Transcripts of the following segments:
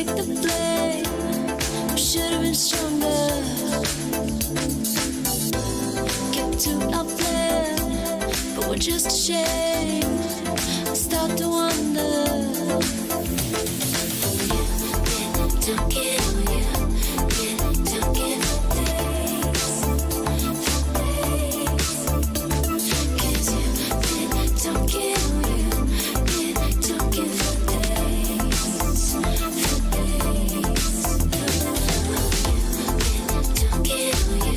take the blame. We should have been stronger. Kept to our plan, but we're just ashamed. I start to wonder. Don't get on you. Don't get for days. Cause you don't get on you. Don't get for days. Don't get on you.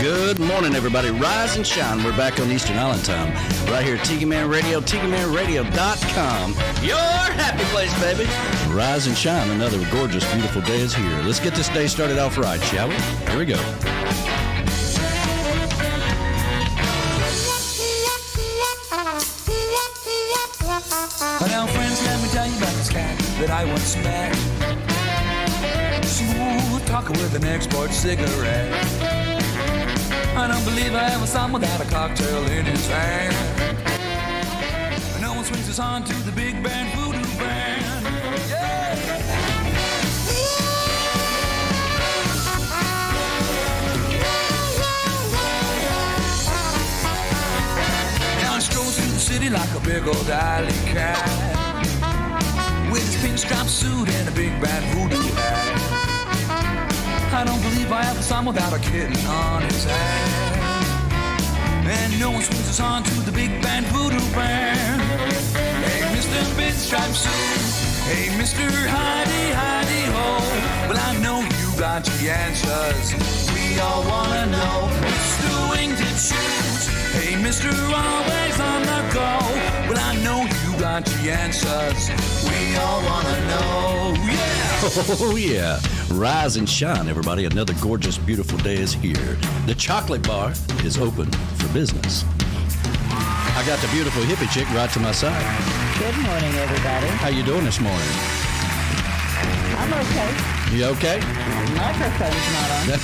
Good morning, everybody. Rise and shine. We're back on Eastern Island time. Right here at Tiki Man Radio, tikimanradio.com. Your happy place, baby. Rise and shine. Another gorgeous, beautiful day is here. Let's get this day started off right, shall we? Here we go. Now, friends, let me tell you about this cat that I once met. Smooth talker with an export cigarette. I don't believe I ever saw him without a cocktail in his hand. No one swings us on to the big band voodoo band. Yeah. Now he strolls through the city like a big old alley cat, with his pink striped suit and a big bad voodoo hat. I don't believe I ever saw him without a kitten on his hand. And no one swings us on to the big band voodoo band. Hey, Mr. Big Striped Suit. Hey, Mr. Hidey, Hidey Ho. Well, I know you got the answers. We all wanna know. Mr. Wingtip Shoes. Hey, Mr. Always on the go. Well, I know you got the answers. We all wanna know. Yeah. Oh, yeah. Rise and shine, everybody. Another gorgeous, beautiful day is here. The chocolate bar is open for business. I got the beautiful hippie chick right to my side. Good morning, everybody. How you doing this morning? I'm okay. You okay? Microphone's not on.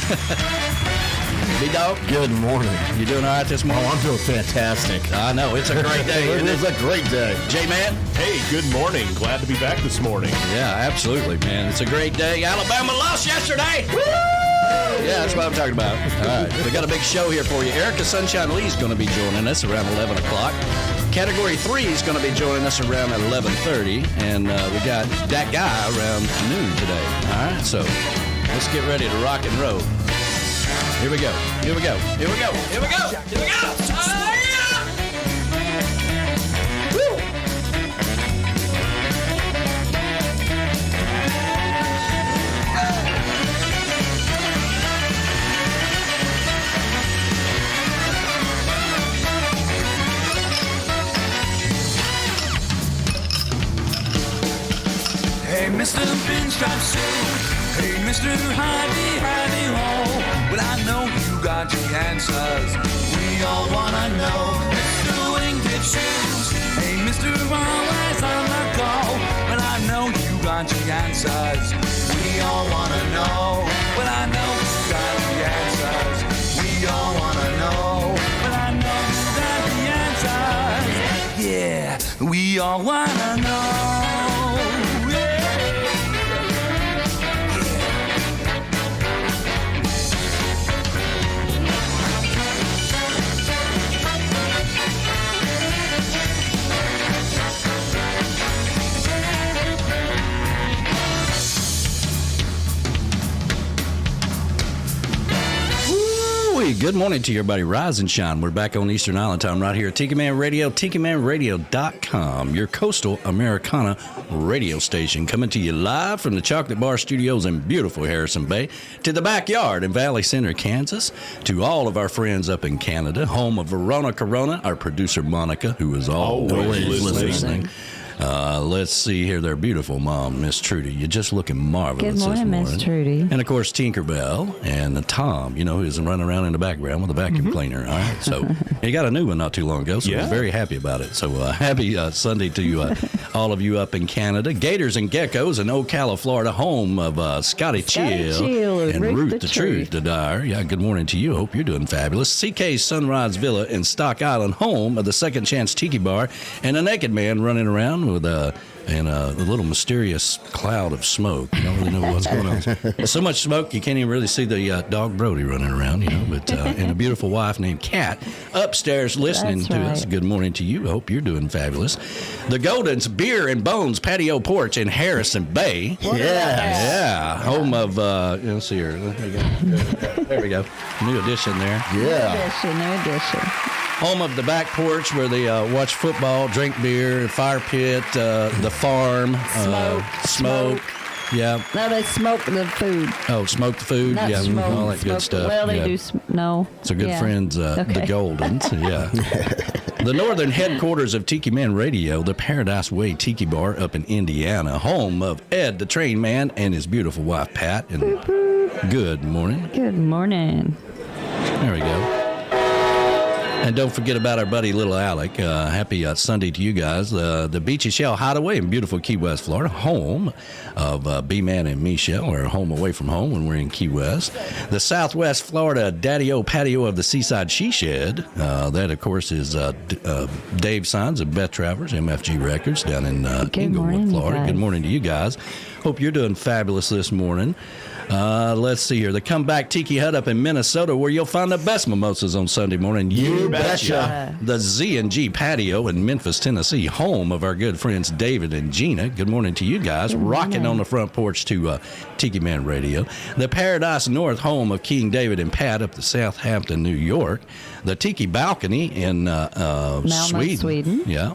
B-Dog? Good morning. You doing all right this morning? Oh, I'm doing fantastic. I know. It's a great day, It isn't is it? a great day. J-Man? Hey, good morning. Glad to be back this morning. Yeah, absolutely, man. It's a great day. Alabama lost yesterday. Woo! Yeah, that's what I'm talking about. All right. We got a big show here for you. Erica Sunshine Lee's going to be joining us around 11 o'clock. Category 3 is going to be joining us around 11:30. And we got DAT Guy around noon today. All right. So let's get ready to rock and roll. Here we go. Here we go. Here we go. Here we go. Here we go. Woo! Hey, Mr. Pinstripe Suit. Hey, Mr. Hidey, Hidey Ho. Well, I know you got the answers. We all wanna know. Mr. Wingtip Shoes. Hey, Mr. Always on the go. Well, I know got the answers. We all wanna know. Well, I know you got the we all wanna know. Good morning to you, everybody. Rise and shine. We're back on Eastern Island time right here at Tiki Man Radio, tikimanradio.com, your coastal Americana radio station, coming to you live from the Chocolate Bar Studios in beautiful Harrison Bay, to the backyard in Valley Center, Kansas, to all of our friends up in Canada, home of Verona Corona, our producer Monica, who is always listening. Let's see here, their beautiful mom, Miss Trudy. You're just looking marvelous. Good morning, Miss Trudy. And of course, Tinkerbell and Tom, who's running around in the background with a vacuum cleaner. All right, so he got a new one not too long ago, so we're very happy about it. So happy Sunday to you, all of you up in Canada. Gators and Geckos in Ocala, Florida, home of Scotty Chill and Ruth the Truth the Dyer. Yeah, good morning to you. Hope you're doing fabulous. CK's Sunrise Villa in Stock Island, home of the Second Chance Tiki Bar, and a naked man running around with a little mysterious cloud of smoke. You don't really know what's going on. So much smoke you can't even really see the dog Brody running around, but and a beautiful wife named Kat upstairs listening to us. Good morning to you. Hope you're doing fabulous. The Golden's Beer and Bones Patio Porch in Harrison Bay. Yeah. Home of let's see here. There we go. New addition there. New addition. Home of the back porch where they watch football, drink beer, fire pit, the farm, smoke. Yeah. No, they smoke the food. Oh, smoke the food? Not yeah, smoke, all that good stuff. Well, they do. No. So good friends, the Goldens. Yeah. The northern headquarters of Tiki Man Radio, the Paradise Way Tiki Bar up in Indiana, home of Ed the Train Man and his beautiful wife, Pat. And good morning. Good morning. There we go. And don't forget about our buddy Little Alec. Happy Sunday to you guys. The Beachy Shell Hideaway in beautiful Key West, Florida, home of B-Man and Michelle, or home away from home when we're in Key West. The Southwest Florida Daddy-O Patio of the Seaside She Shed. That, of course, is Dave Signs and Beth Travers, MFG Records, down in Inglewood, Florida. Good morning to you guys. Hope you're doing fabulous this morning. Let's see here. The Comeback Tiki Hut up in Minnesota, where you'll find the best mimosas on Sunday morning. You betcha. The Z&G Patio in Memphis, Tennessee, home of our good friends David and Gina. Good morning to you guys. Rocking on the front porch to Tiki Man Radio. The Paradise North, home of King David and Pat up to Southampton, New York. The Tiki Balcony in Sweden. Yeah.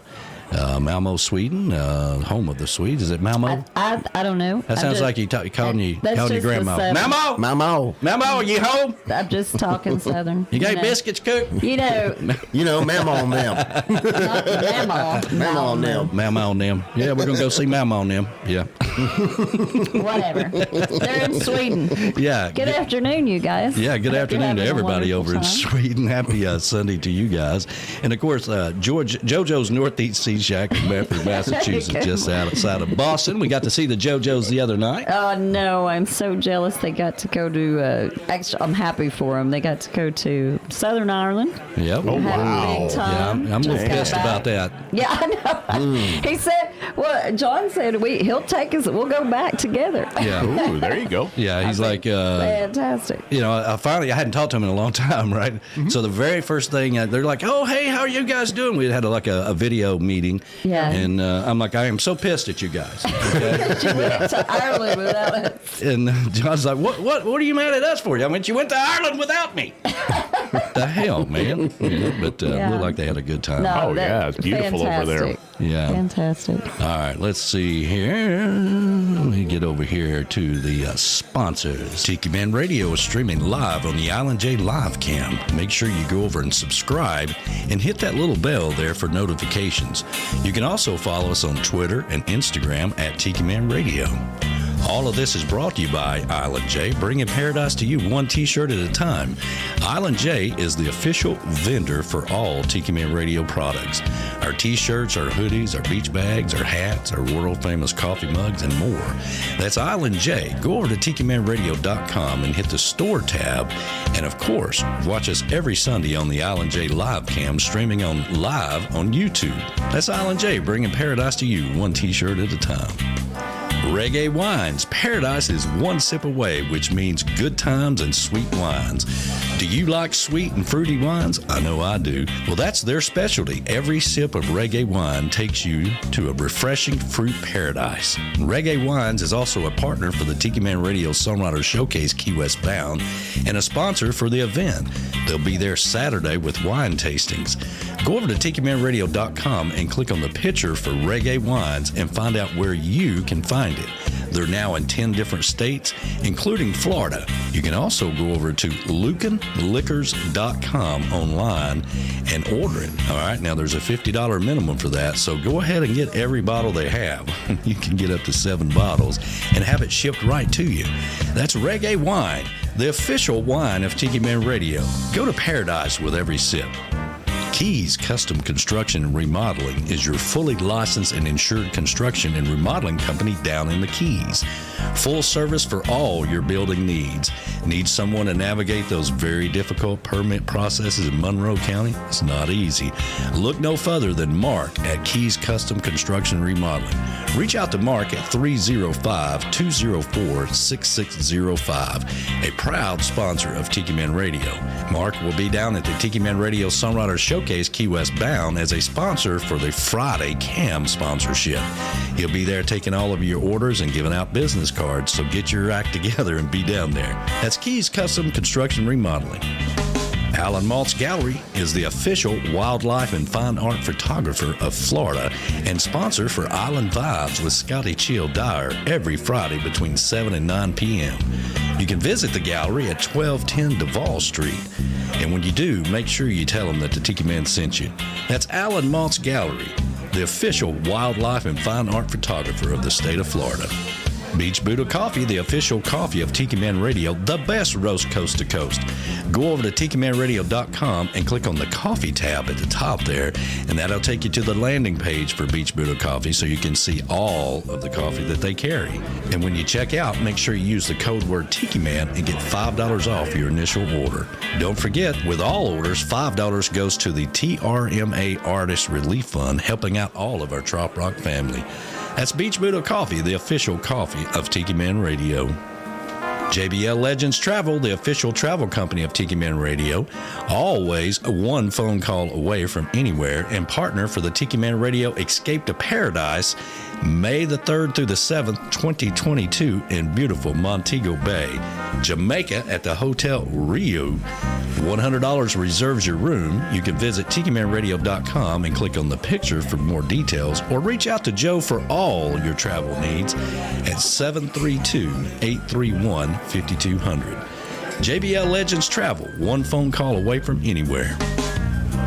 Malmo, Sweden, home of the Swedes. Is it Malmo? I don't know. That sounds like you calling your grandma. Malmo, you home? I'm just talking Southern. You got biscuits cooked? You know, Malmo on them. Malmo on them. Malmo on them. Yeah, we're gonna go see Malmo on them. Yeah. Whatever. They're in Sweden. Yeah. Good afternoon, you guys. Yeah. Good afternoon to everybody over in Sweden. Happy Sunday to you guys. And of course, JoJo's Northeast Sea Shack in Medford, Massachusetts, just outside of Boston. We got to see the JoJo's the other night. Oh, no, I'm so jealous they got to go to, actually, I'm happy for them. They got to go to Southern Ireland. Yep. Oh, wow. Big time. Yeah, I'm a little pissed about that. Yeah, I know. He said, John said, he'll take us, we'll go back together. Yeah. Ooh, there you go. Yeah, he's like, fantastic. I hadn't talked to him in a long time, right? Mm-hmm. So the very first thing, they're like, oh, hey, how are you guys doing? We had a video meeting. Yeah. And I'm like, I am so pissed at you guys. Okay? You went to Ireland without us. And John's like, what are you mad at us for? I mean, you went to Ireland without me. The hell, man. But looked like they had a good time. No, it's beautiful over there. Yeah. Fantastic. All right, let's see here. Let me get over here to the sponsors. Tiki Man Radio is streaming live on the Island J Live Cam. Make sure you go over and subscribe and hit that little bell there for notifications. You can also follow us on Twitter and Instagram at Tiki Man Radio. All of this is brought to you by Island J, bringing paradise to you one T-shirt at a time. Island J is the official vendor for all Tiki Man Radio products. Our T-shirts, our hoodies, our beach bags, our hats, our world-famous coffee mugs, and more. That's Island J. Go over to tikimanradio.com and hit the store tab. And, of course, watch us every Sunday on the Island J live cam, streaming on live on YouTube. That's Island J, bringing paradise to you one T-shirt at a time. Reggae Wines. Paradise is one sip away, which means good times and sweet wines. Do you like sweet and fruity wines? I know I do. Well, that's their specialty. Every sip of Reggae Wine takes you to a refreshing fruit paradise. Reggae Wines is also a partner for the Tiki Man Radio Songwriters Showcase Key West Bound and a sponsor for the event. They'll be there Saturday with wine tastings. Go over to tikimanradio.com and click on the picture for Reggae Wines and find out where you can find it. They're now in 10 different states, including Florida. You can also go over to lucanliquors.com online and order it. All right, now there's a $50 minimum for that, so go ahead and get every bottle they have. You can get up to 7 bottles and have it shipped right to you. That's Reggae Wine, the official wine of Tiki Man Radio. Go to paradise with every sip. Keys Custom Construction and Remodeling is your fully licensed and insured construction and remodeling company down in the Keys. Full service for all your building needs. Need someone to navigate those very difficult permit processes in Monroe County? It's not easy. Look no further than Mark at Keys Custom Construction and Remodeling. Reach out to Mark at 305-204-6605, a proud sponsor of Tiki Man Radio. Mark will be down at the Tiki Man Radio Songwriters Showcase Key West Bound as a sponsor for the Friday CAM sponsorship. He'll be there taking all of your orders and giving out business cards, so get your act together and be down there. That's Keys Custom Construction Remodeling. Alan Maltz Gallery is the official wildlife and fine art photographer of Florida and sponsor for Island Vibes with Scotty Chill Dyer every Friday between 7 and 9 p.m. You can visit the gallery at 1210 Duval Street. And when you do, make sure you tell them that the Tiki Man sent you. That's Alan Maltz Gallery, the official wildlife and fine art photographer of the state of Florida. Beachbuddahcoffee, the official coffee of Tiki Man Radio, the best roast coast to coast. Go over to tikimanradio.com and click on the coffee tab at the top there, and that'll take you to the landing page for Beachbuddahcoffee so you can see all of the coffee that they carry. And when you check out, make sure you use the code word Tiki Man and get $5 off your initial order. Don't forget, with all orders, $5 goes to the TRMA Artist Relief Fund, helping out all of our Troprock family. That's Beachbuddahcoffee, the official coffee of Tiki Man Radio. JBL Legends Travel, the official travel company of Tiki Man Radio, always one phone call away from anywhere, and partner for the Tiki Man Radio Escape to Paradise, May the 3rd through the 7th, 2022 in beautiful Montego Bay, Jamaica at the Hotel Rio. $100 reserves your room. You can visit tikimanradio.com and click on the picture for more details, or reach out to Joe for all your travel needs at 732-831-5200. JBL Legends Travel, one phone call away from anywhere.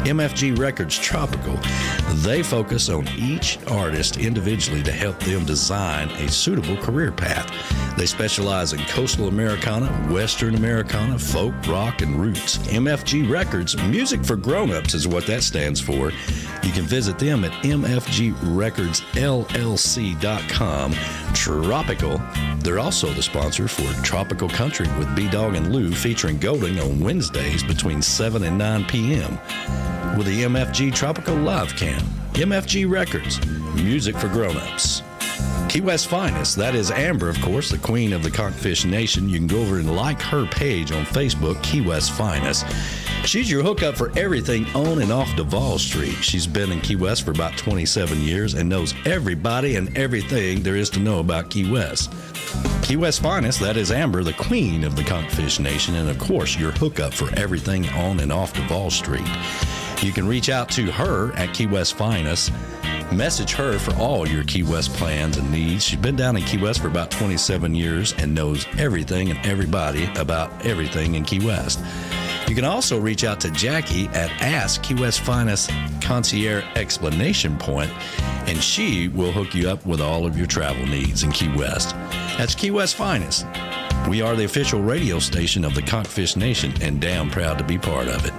MFG Records Tropical, they focus on each artist individually to help them design a suitable career path. They specialize in coastal Americana, Western Americana, folk, rock, and roots. MFG Records, music for grown-ups is what that stands for. You can visit them at mfgrecordsllc.com. Tropical, they're also the sponsor for Tropical Country with B-Dog and Lou, featuring Golding on Wednesdays between 7 and 9 p.m. with the MFG Tropical Live Cam. MFG Records, music for grown-ups. Keywestfinest, that is Amber, of course, the queen of the conchfishnation. You can go over and like her page on Facebook, Keywestfinest. She's your hookup for everything on and off Duval Street. She's been in Key West for about 27 years and knows everybody and everything there is to know about Key West. Keywestfinest, that is Amber, the queen of the conchfishnation, and of course, your hookup for everything on and off Duval Street. You can reach out to her at Keywestfinest. Message her for all your Key West plans and needs. She's been down in Key West for about 27 years and knows everything and everybody about everything in Key West. You can also reach out to Jackie at Ask Keywestfinest Concierge Explanation Point, and she will hook you up with all of your travel needs in Key West. That's Key West Finest. We are the official radio station of the Conchfishnation, and damn proud to be part of it.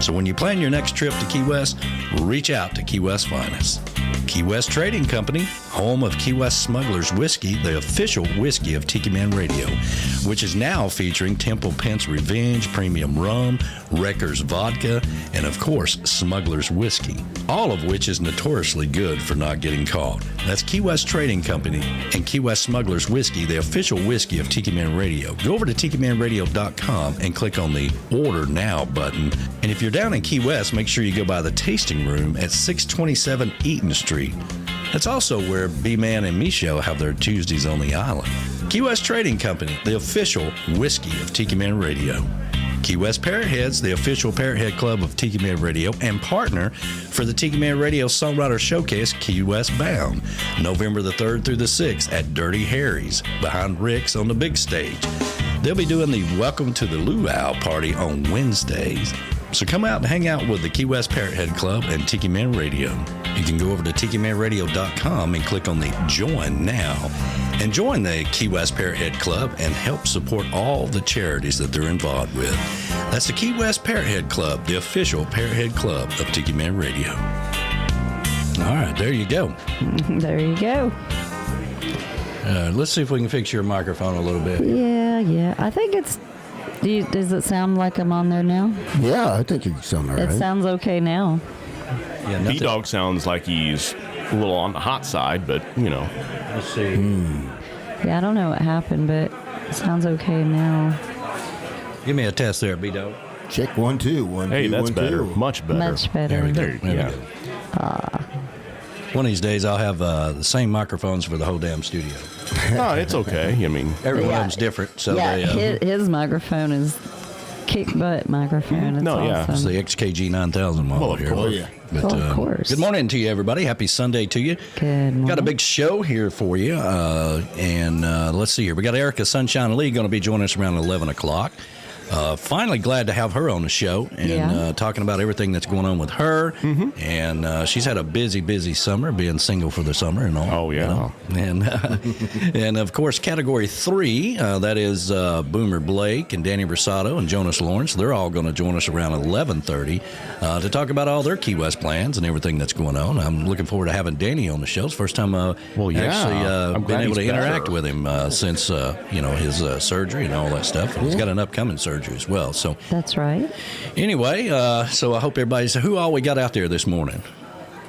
So when you plan your next trip to Key West, reach out to Key West Finest. Key West Trading Company, home of Key West Smugglers Whiskey, the official whiskey of Tikimanradio, which is now featuring Temple Pent's Revenge, Premium Rum, Wrecker's Vodka, and of course, Smugglers Whiskey, all of which is notoriously good for not getting caught. That's Key West Trading Company and Key West Smugglers Whiskey, the official whiskey of Tikimanradio. Go over to tikimanradio.com and click on the Order Now button. And if you're down in Key West, make sure you go by the tasting room at 627 Eaton Street. That's also where B-Man and Micho have their Tuesdays on the island. Key West Trading Company, the official whiskey of Tikimanradio. Key West Parrot Heads, the official Parrot Head Club of Tikimanradio, and partner for the Tikimanradio Songwriters Showcase Key West Bound, November the 3rd through the 6th at Dirty Harry's, behind Rick's on the big stage. They'll be doing the Welcome to the Luau party on Wednesdays. So come out and hang out with the Key West Parrot Head Club and Tikimanradio. You can go over to tikimanradio.com and click on the Join Now and join the Key West Parrot Head Club and help support all the charities that they're involved with. That's the Key West Parrot Head Club, the official Parrot Head Club of Tikimanradio. All right, there you go. There you go. Let's see if we can fix your microphone a little bit. Yeah. I think it's... does it sound like I'm on there now? Yeah, I think you sound all right. It sounds okay now. Yeah, B-Dog sounds like he's a little on the hot side, but, you know. Let's see. Yeah, I don't know what happened, but it sounds okay now. Give me a test there, B-Dog. Check 1 2 1 Hey, 2 that's 1 better. 2. Much better. Much better. There we go. There, There yeah. we go. One of these days, I'll have the same microphones for the whole damn studio. Oh, it's okay. I mean, Every one Yeah. of them's different. So Yeah, they, his microphone is kick butt microphone. It's No, yeah. awesome. it's the XKG 9000 model Well, of here. course. Oh, yeah. But, Well, of course. Good morning to you, everybody. Happy Sunday to you. Good morning. Got a big show here for you. And let's see here. We got Erica Sunshine Lee going to be joining us around 11 o'clock. Finally glad to have her on the show and talking about everything that's going on with her. Mm-hmm. And she's had a busy summer, being single for the summer and all. Oh, yeah. You know? And of course, Category 3, that is Boomer Blake and Danny Rosado and Jonas Lorence. They're all going to join us around 11:30 to talk about all their Key West plans and everything that's going on. I'm looking forward to having Danny on the show. It's the first time I'm actually been glad able to he's interact better. with him since his surgery and all that stuff. And he's got an upcoming surgery as well. So That's right. anyway, so I hope everybody's who all we got out there this morning.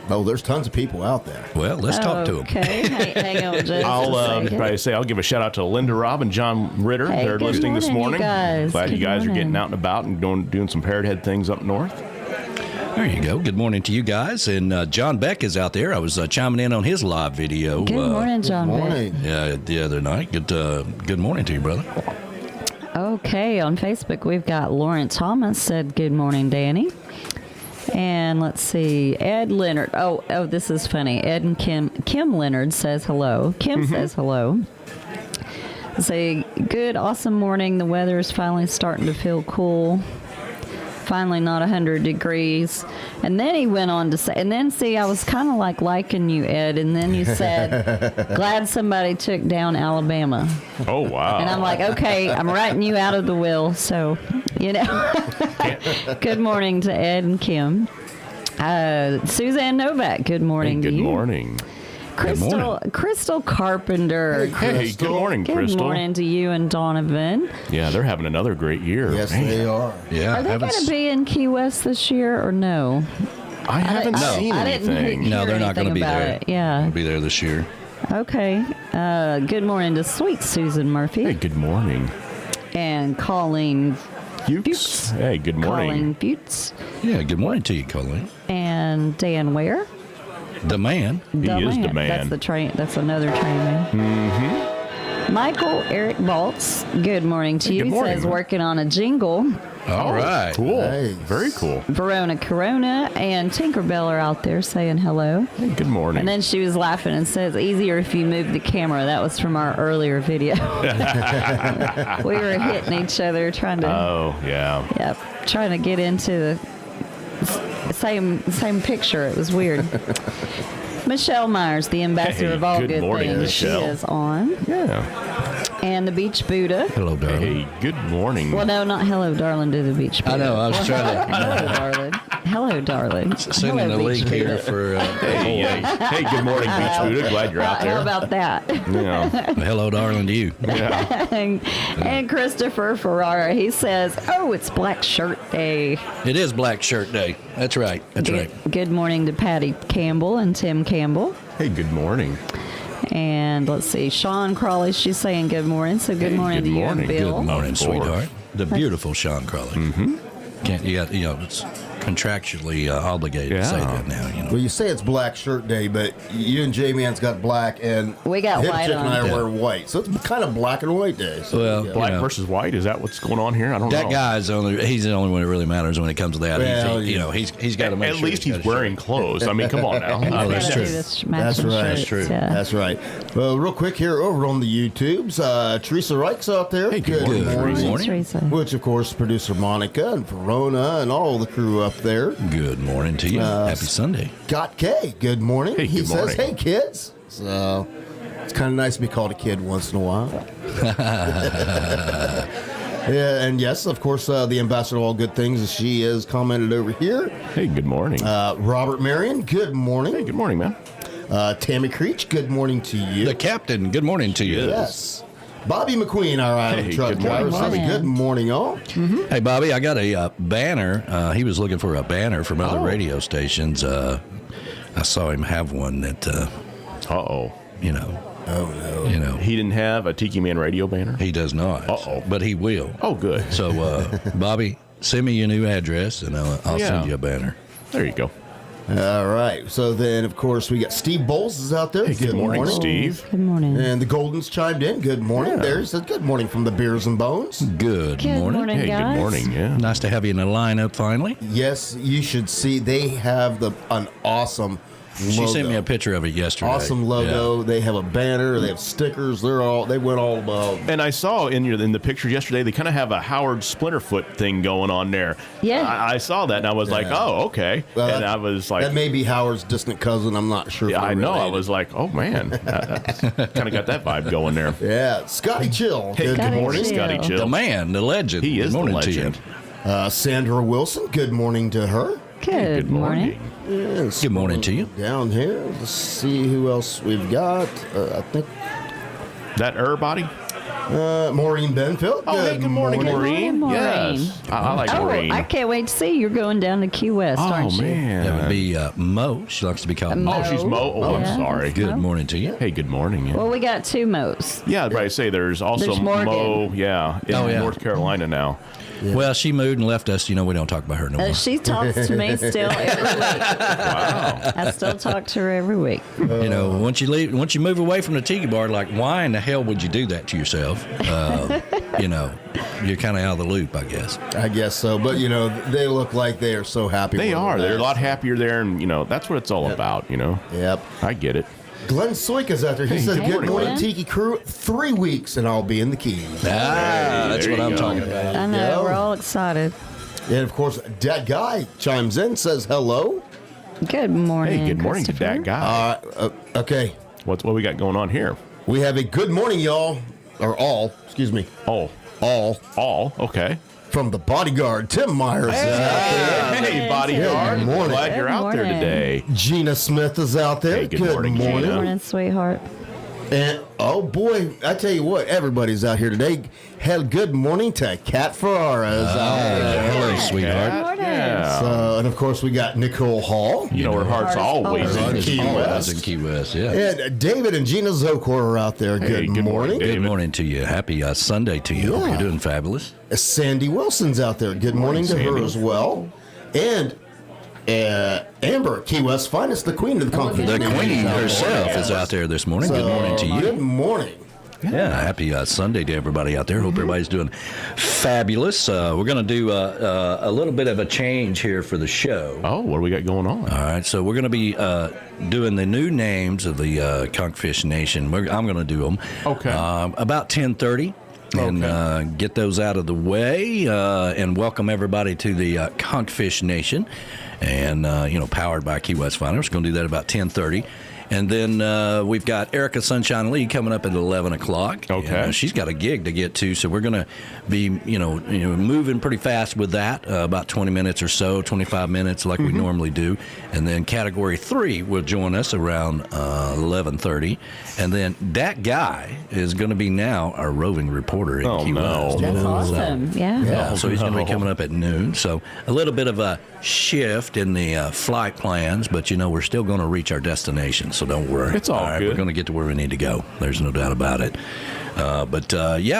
Oh, there's tons of people out there. Well, let's talk to them. Okay. Hang on just I'll a second. probably say I'll give a shout out to Linda Robb and John Ritter. Hey, They're good listening this morning, morning. you guys. Glad Good you guys are morning. getting out and about and doing some Parrot Head things up north. There you go. Good morning to you guys. And John Beck is out there. I was chiming in on his live video. Good morning, John. Beck. Morning. The other night. Good morning to you, brother. Okay, on Facebook we've got Lawrence Thomas said good morning, Danny. And let's see, Ed Leonard. Oh, this is funny. Ed and Kim Leonard says hello. Kim says hello. Say good, awesome morning. The weather is finally starting to feel cool. Finally not 100 degrees. And then he went on to say, and then see, I was kind of like liking you, Ed. And then you said, glad somebody took down Alabama. Oh, wow. And I'm like, okay, I'm writing you out of the will. So, good morning to Ed and Kim. Suzanne Novak, good morning Hey, to good you. morning. Crystal Carpenter. Hey, good morning, Good Crystal. morning to you and Donovan. Yeah, they're having another great year. Yes, Man, they are. Yeah. Are they going to be in Key West this year or no? I haven't seen I didn't anything. hear No, they're not going to be anything about there. it. Yeah. They'll be there this year. Okay. Good morning to sweet Susan Murphy Hey, good morning. and Colleen Fuchs. Hey, good morning. Colleen Butts Yeah. Good morning to you, Colleen. and Dan Ware. The man. He is the man. That's the train. That's another train man. Michael Eric Baltz, good morning to you. Good morning, He says man. working on a jingle. All right. Cool. Nice. Very cool. Verona Corona and Tinkerbell are out there saying hello. Hey, good morning. And then she was laughing and says, easier if you move the camera. That was from our earlier video. We were hitting each other trying to, oh, yeah. trying to get into the same picture. It was weird. Michelle Myers, the ambassador Hey, of all good good morning, things, Michelle. she is on. Yeah. And the Beach Buddha. Hello, darling. Hey, good morning. Well, no, not hello, darling, to the Beach Buddha. I know. I was trying Hello, darling. Hello, darling. to send in a Hello, Beach link here Buddha. for. Hey, good morning, Beach Buddha. Glad you're out How there. about that? Yeah. Hello, darling, to you. Yeah. And Christopher Ferrara, he says, oh, it's Black Shirt Day. It is Black Shirt Day. That's right. That's right. Good morning to Patty Campbell and Tim Campbell. Hey, good morning. And let's see, Sean Crawley, she's saying good morning. So good Hey, morning good to you morning. and Bill. Good morning, Of course. sweetheart. The beautiful Sean Crawley. Mm-hmm. Can't it's contractually obligated to say Yeah. that now. You know. Well, you say it's Black Shirt Day, but you and J-Man's got black, and We got Hip white Chick and I on. are wearing white. So it's kind of Black and White Day. So, Well, yeah. Black You know. versus white? Is that what's going on here? I don't know. That guy's he's the only one that really matters when it comes to that. Well, He's got to make At sure least got he's a wearing shirt. clothes. I mean, come on now. Oh, that's Gotta true. do this That's matching right. shirts, That's true. yeah. That's right. Well, real quick here over on the YouTubes, Teresa Reich's out there. Hey, good morning, Good Teresa. morning. Teresa. Which, of course, producer Monica and Verona and all the crew up there. Good morning to you. Happy Sunday. Got K. Good morning. Hey, he good says, morning. hey, kids. So it's kind of nice to be called a kid once in a while. Yeah, and yes, of course, the ambassador of all good things, she is commented over here. Hey, good morning. Robert Marion, good morning. Hey, good morning, man. Tammy Creech, good morning to you. The captain, good morning to you. Yes. Bobby McQueen, our island Hey, truck good morning, driver, says Bobby. good morning, all. Hey, Bobby, I got a banner. He was looking for a banner from other Oh. radio stations. I saw him have one that, Uh-oh. Oh, no. He didn't have a Tiki Man radio banner? he does not. Uh-oh. But he will. Oh, good. So, Bobby, send me your new address, and I'll Yeah. send you a banner. There you go. All right. So then, of course, we got Steve Bowles is out there. Hey, good morning, Steve. Good morning. And the Goldens chimed in. Good morning. Yeah. There he said, good morning from the Beers and Bones. Good Good morning. morning, Hey, guys. good morning. Yeah. Nice to have you in the lineup finally. Yes, you should see. They have an awesome She logo. sent me a picture of it yesterday. Awesome logo. They have a banner. They have stickers. They went all above. And I saw in the pictures yesterday, they kind of have a Howard Splinterfoot thing going on there. Yeah. I saw that, and I was like, Yeah. oh, okay. Well, and I was like, that may be Howard's distant cousin. I'm not sure. if yeah, they're I know. I related. was like, oh, man. Kind of got that vibe going there. Yeah, Scotty Chill. Hey, Good good Scotty morning, Chill. Scotty The Chill. man, the legend. He Good is the morning to you. legend. Sandra Wilson. Good morning to her. Good morning. Yes. Good morning to you. Down here. Let's see who else we've got. I think That body? Maureen Benfield. Oh, hey, good morning, Maureen. Maureen. Yes. I like Oh, Maureen. I can't wait to see you. You're going down to Key West, Oh, aren't you? man. That would be Mo. She likes to be called Mo. Oh, she's Mo. Oh, I'm Yeah, sorry. that's Good Mo. morning to you. Hey, good morning. Yeah. Well, we got two Mo's. Yeah, right. I say there's also There's Morgan. Mo, in Oh, yeah. North Carolina now. Well, she moved and left us. We don't talk about her no more. She talks to me still every week. Wow. I still talk to her every week. Once you move away from the tiki bar, like, why in the hell would you do that to yourself? You're kind of out of the loop, I guess. I guess so. But, they look like they are so happy. They with are. it. They're a lot happier there, and, that's what it's all about, Yep. I get it. Glenn Soika's out there. He said, good good morning, morning, Glenn. Tiki Crew. 3 weeks, and I'll be in the Keys. That's there what you I'm go. talking about. I know. Yeah. We're all excited. And, of course, Dat Guy chimes in, says hello. Good morning. Hey, good morning to Christopher. that guy. Okay. What we got going on here? We have a good morning, y'all. Or all. Excuse me. Oh, All. okay. From the bodyguard, Tim Myers is out there. Hey, bodyguard. Good morning. Glad you're Good out there morning. today. Gina Smith is out there. Hey, good morning, Gina. Good morning, sweetheart. And, oh, boy, I tell you what, everybody's out here today. Hell, good morning to Kat Ferrara is out there. Hello, sweetheart. Cat? morning. Yeah. And, of course, we got Nicole Hall. her heart's always in always Key in West. In Key West, yeah. And David and Gina Zokor are out there. Hey, Good good morning, morning. David. Good morning to you. Happy Sunday to you. Hope Yeah. you're doing fabulous. Sandy Wilson's out there. Good morning to her Sandy. as well. And Amber, Keywestfinest, the queen of the conference. The queen herself is out there this morning. Good morning to you. Good morning. Yeah, happy Sunday to everybody out there. Hope everybody's doing fabulous. We're going to do a little bit of a change here for the show. Oh, what do we got going on? All right, so we're going to be doing the new names of the conchfishnation. I'm going to do them. Okay. About 10:30. And get those out of the way and welcome everybody to the Conchfishnation. And, powered by Keywestfinest. We're going to do that about 10:30. And then we've got Erica Sunshine Lee coming up at 11 o'clock. Okay. And, she's got a gig to get to, so we're going to be, moving pretty fast with that, about 20 minutes or so, 25 minutes like we normally do. And then Category 3 will join us around 11:30. And then DAT Guy is going to be now our roving reporter in Key West. That's awesome. Yeah. So he's going to be coming up at noon. So a little bit of a shift in the flight plans, but we're still going to reach our destination, so don't worry. It's all right, good. We're going to get to where we need to go. There's no doubt about it.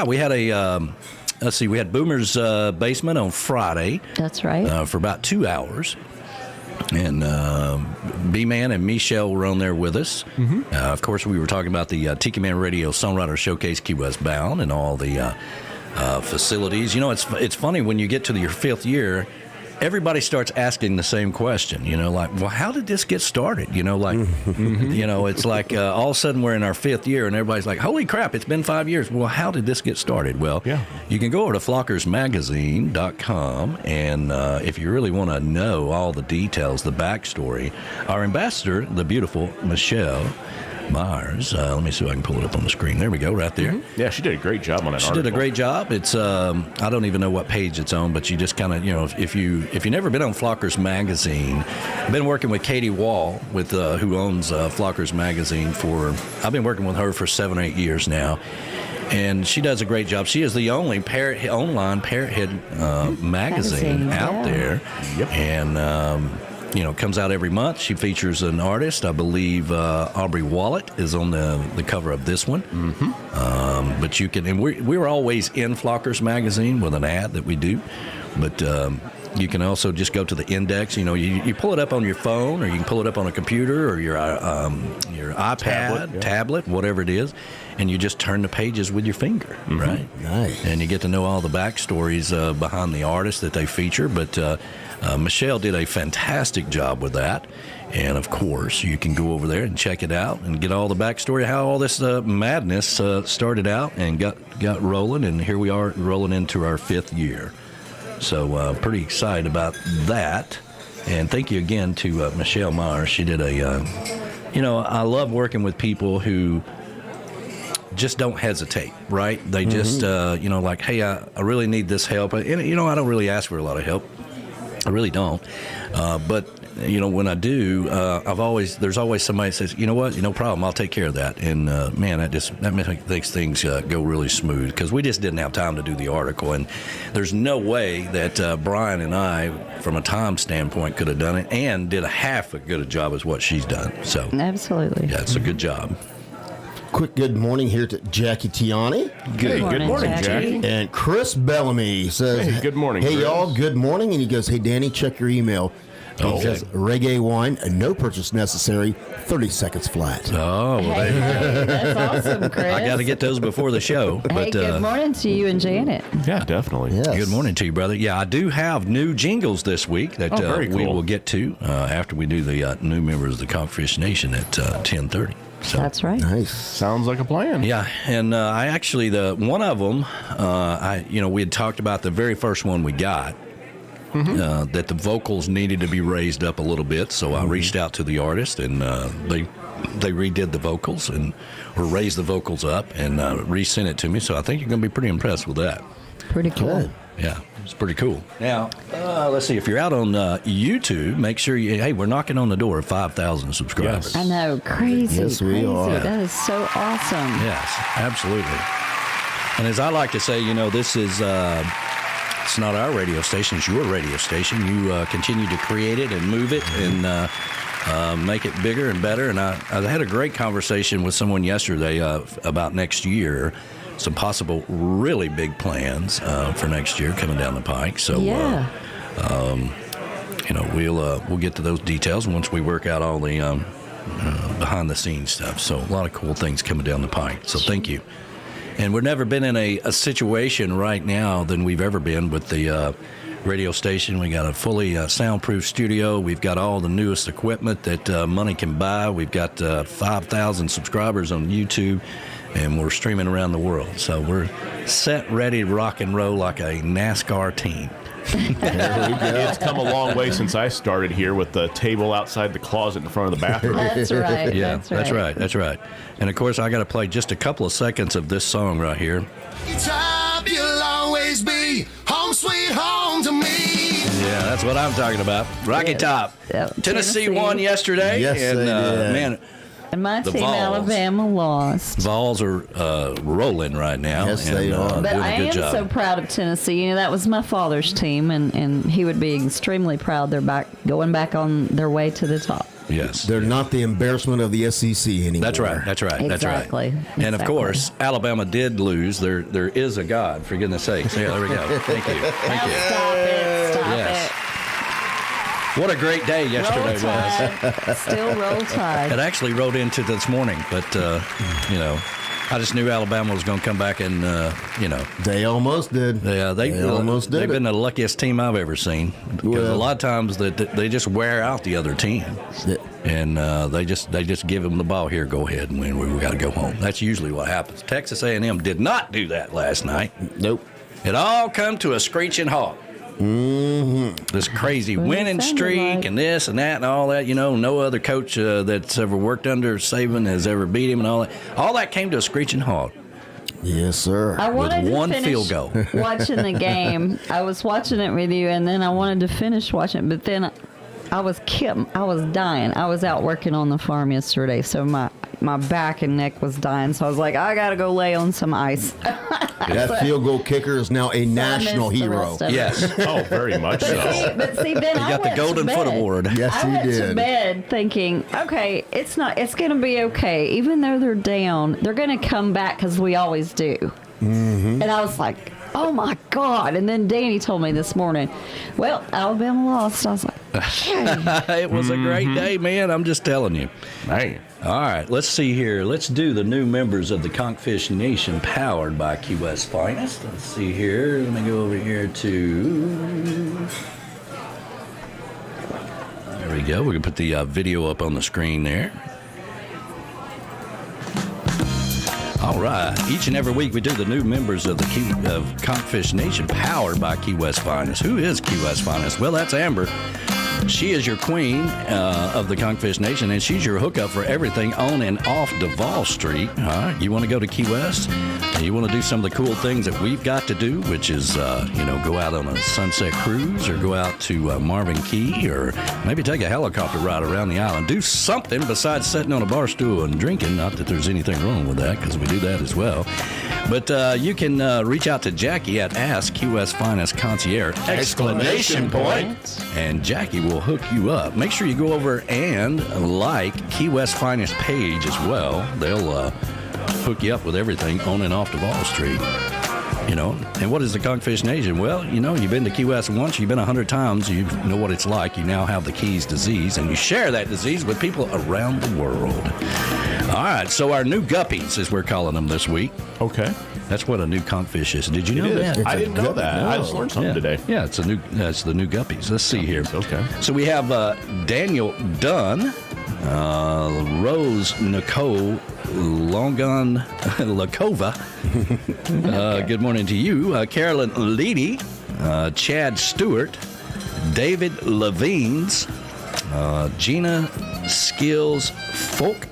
We had we had Boomer's Basement on Friday. That's right. For about 2 hours. And B-Man and Michelle were on there with us. Of course, we were talking about the Tikimanradio Songwriters Showcase Key West Bound and all the facilities. It's funny when you get to your 5th year, everybody starts asking the same question, well, how did this get started? It's like all of a sudden we're in our 5th year and everybody's like, holy crap, it's been 5 years. Well, how did this get started? Well, you can go over to flockersmagazine.com and if you really want to know all the details, the backstory, our ambassador, the beautiful Michelle Myers. Let me see if I can pull it up on the screen. There we go, right there. Yeah, she did a great job on that She article. did a great job. It's I don't even know what page it's on, but you just kind of, if you've never been on Flockers Magazine, I've been working with Katie Wall, with who owns Flockers Magazine I've been working with her for 7 or 8 years now. And she does a great job. She is the only online Parrot Head magazine out there. Yep. And comes out every month. She features an artist. I believe Aubrey Wallet is on the cover of this one. But you can, and we're always in Flockers Magazine with an ad that we do. But you can also just go to the index. You pull it up on your phone, or you can pull it up on a computer or your iPad, tablet, whatever it is, and you just turn the pages with your finger, right? Nice. And you get to know all the backstories behind the artists that they feature. But Michelle did a fantastic job with that. And, of course, you can go over there and check it out and get all the backstory of how all this madness started out and got rolling. And here we are rolling into our 5th year. So pretty excited about that. And thank you again to Michelle Myers. She did I love working with people who just don't hesitate, right? They just, hey, I really need this help. And, I don't really ask for a lot of help. I really don't. But, when I do, there's always somebody that says, you know what, no problem, I'll take care of that. And, man, that makes things go really smooth, because we just didn't have time to do the article. And there's no way that Brian and I, from a time standpoint, could have done it and did a half as good a job as what she's done. So, Absolutely. yeah, it's a good job. Quick good morning here to Jackie Tiani. Good morning, Jackie. Jackie. And Chris Bellamy says, Hey, good morning, Hey, Chris. y'all, good morning. And he goes, hey, Danny, check your email. And he says, Reggae Wine, no purchase necessary, 30 seconds flat. Oh, well, there you go. That's awesome, Chris. I got to get those before the show. Hey, good morning to you and Janet. Yeah, definitely. Yes. Good morning to you, brother. Yeah, I do have new jingles this week that very we cool. will get to after we do the new members of the Conchfishnation at 10:30. So. That's right. Nice. Sounds like a plan. Yeah, and I actually, one of them, we had talked about the very first one we got, that the vocals needed to be raised up a little bit. So I reached out to the artist, and they redid the vocals or raised the vocals up and resent it to me. So I think you're going to be pretty impressed with that. Pretty cool. Good. Yeah, it's pretty cool. Now, let's see. If you're out on YouTube, make sure we're knocking on the door of 5,000 subscribers. Yes. I know. Crazy. Yes, we crazy. are. That is so awesome. Yes, absolutely. And as I like to say, this is it's not our radio station, it's your radio station. You continue to create it and move it and make it bigger and better. And I had a great conversation with someone yesterday about next year, some possible really big plans for next year coming down the pike. So, Yeah. we'll get to those details once we work out all the behind the scenes stuff. So a lot of cool things coming down the pike. So thank you. And we've never been in a situation right now than we've ever been with the radio station. We got a fully soundproof studio. We've got all the newest equipment that money can buy. We've got 5,000 subscribers on YouTube, and we're streaming around the world. So we're set, ready to rock and roll like a NASCAR team. It's come a long way since I started here with the table outside the closet in front of the bathroom. That's right. Yeah, that's right. And of course, I got to play just a couple of seconds of this song right here. Top, you'll always be home sweet home to me. Yeah, that's what I'm talking about. Rocky Top. Tennessee won yesterday. Yes, and they did. man, And my The team, Vols. Alabama, lost. Vols are rolling right now. Yes, and, they are. But doing I a good am job. so proud of Tennessee. You know, that was my father's team, and he would be extremely proud they're going back on their way to the top. Yes. They're not the embarrassment of the SEC anymore. That's right. Exactly. And of Exactly. course, Alabama did lose. There is a God, for goodness sakes. Yeah, there we go. Thank you. Thank Now you. stop it. Stop Yes. it. What a great day yesterday Roll was. Tide. Still roll tide. It actually rolled into this morning, but, you know, I just knew Alabama was going to come back and, you know. They almost did. They almost did They've it. been the luckiest team I've ever seen. Because Well- a lot of times they just wear out the other team. And they just give them the ball. Here, go ahead and win. We got to go home. That's usually what happens. Texas A&M did not do that last night. Nope. It all come to a screeching halt. Mm-hmm. This crazy Well, it winning sounded streak like- and this and that and all that. You know, no other coach that's ever worked under Saban has ever beat him and all that. All that came to a screeching halt. Yes, sir. I wanted to one finish field goal. watching the game. I was watching it with you, and then I wanted to finish watching it, but then I was dying. I was out working on the farm yesterday, so my back and neck was dying. So I was like, I gotta go lay on some ice. That field goal kicker is now a national missed the hero. rest of it. Yes. Oh, very much so. But see, then He I got the went to Golden Foot bed. Award. Yes, I he went to did. bed thinking, okay, it's going to be okay. Even though they're down, they're going to come back because we always do. Mm-hmm. And I was like, oh my God. And then Danny told me this morning, well, Alabama lost. I was like, okay. It was a great day, man. I'm just telling you. Hey. All right, let's see here. Let's do the new members of the Conchfish Nation powered by Keywestfinest. Let's see here. Let me go over here to... There we go. We can put the video up on the screen there. All right. Each and every week we do the new members of the Conchfish Nation powered by Keywestfinest. Who is Keywestfinest? Well, that's Amber. She is your queen of the Conchfish Nation, and she's your hookup for everything on and off Duval Street. All right, you want to go to Key West, and you want to do some of the cool things that we've got to do, which is, go out on a sunset cruise or go out to Marvin Key or maybe take a helicopter ride around the island. Do something besides sitting on a bar stool and drinking. Not that there's anything wrong with that, because we do that as well. But you can reach out to Jackie at Ask Key West Finest Concierge! And Jackie will hook you up. Make sure you go over and like Key West Finest page as well. They'll hook you up with everything on and off Duval Street. You know, and what is the Conchfish Nation? Well, you know, you've been to Key West once, you've been 100 times, you know what it's like. You now have the Keys disease, and you share that disease with people around the world. All right, so our new guppies, as we're calling them this week. Okay. That's what a new conchfish is. Did you know It is. that? I didn't know that. No. I just learned something today. Yeah, it's the new guppies. Let's see here. Okay. So we have Daniel Dunn, Rose Nicole Longon Lakova. Good morning to you. Carolyn Leedy, Chad Stewart, David Levines, Gina Skills Folk,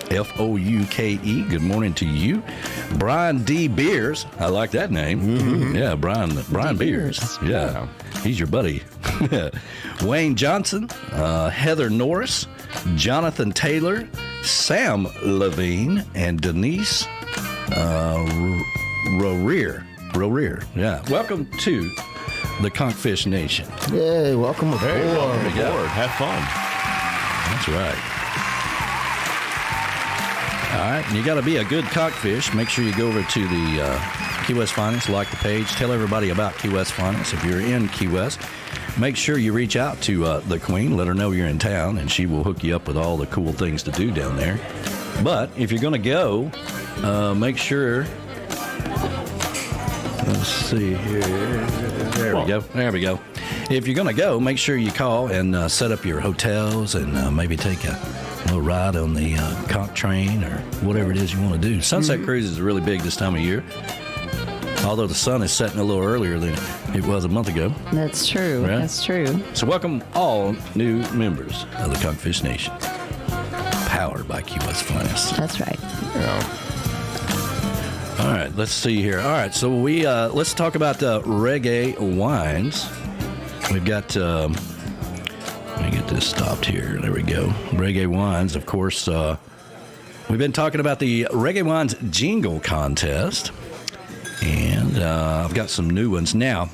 Fouke. Good morning to you. Brian D. Beers. I like that name. Mm-hmm. Yeah, Brian Beers. Yeah, he's your buddy. Wayne Johnson, Heather Norris, Jonathan Taylor, Sam Levine, and Denise Roreer. Yeah. Welcome to the Conchfish Nation. Yay, welcome aboard. Hey, welcome go. aboard. Have fun. That's right. All right, and you got to be a good conchfish. Make sure you go over to the Key West Finest, like the page, tell everybody about Key West Finest. If you're in Key West, make sure you reach out to the Queen, let her know you're in town, and she will hook you up with all the cool things to do down there. But if you're going to go, make sure Let's see here. There we go. There we go. If you're going to go, make sure you call and set up your hotels and maybe take a little ride on the conch train or whatever it is you want to do. Sunset Cruise is really big this time of year. Although the sun is setting a little earlier than it was a month ago. That's true. Right? That's true. So welcome all new members of the Conchfish Nation. Powered by Keywestfinest. That's right. All right, let's see here. All right, so we let's talk about Reggae Wines. We've got, let me get this stopped here. There we go. Reggae Wines, of course. We've been talking about the Reggae Wines Jingle Contest. And I've got some new ones. Now,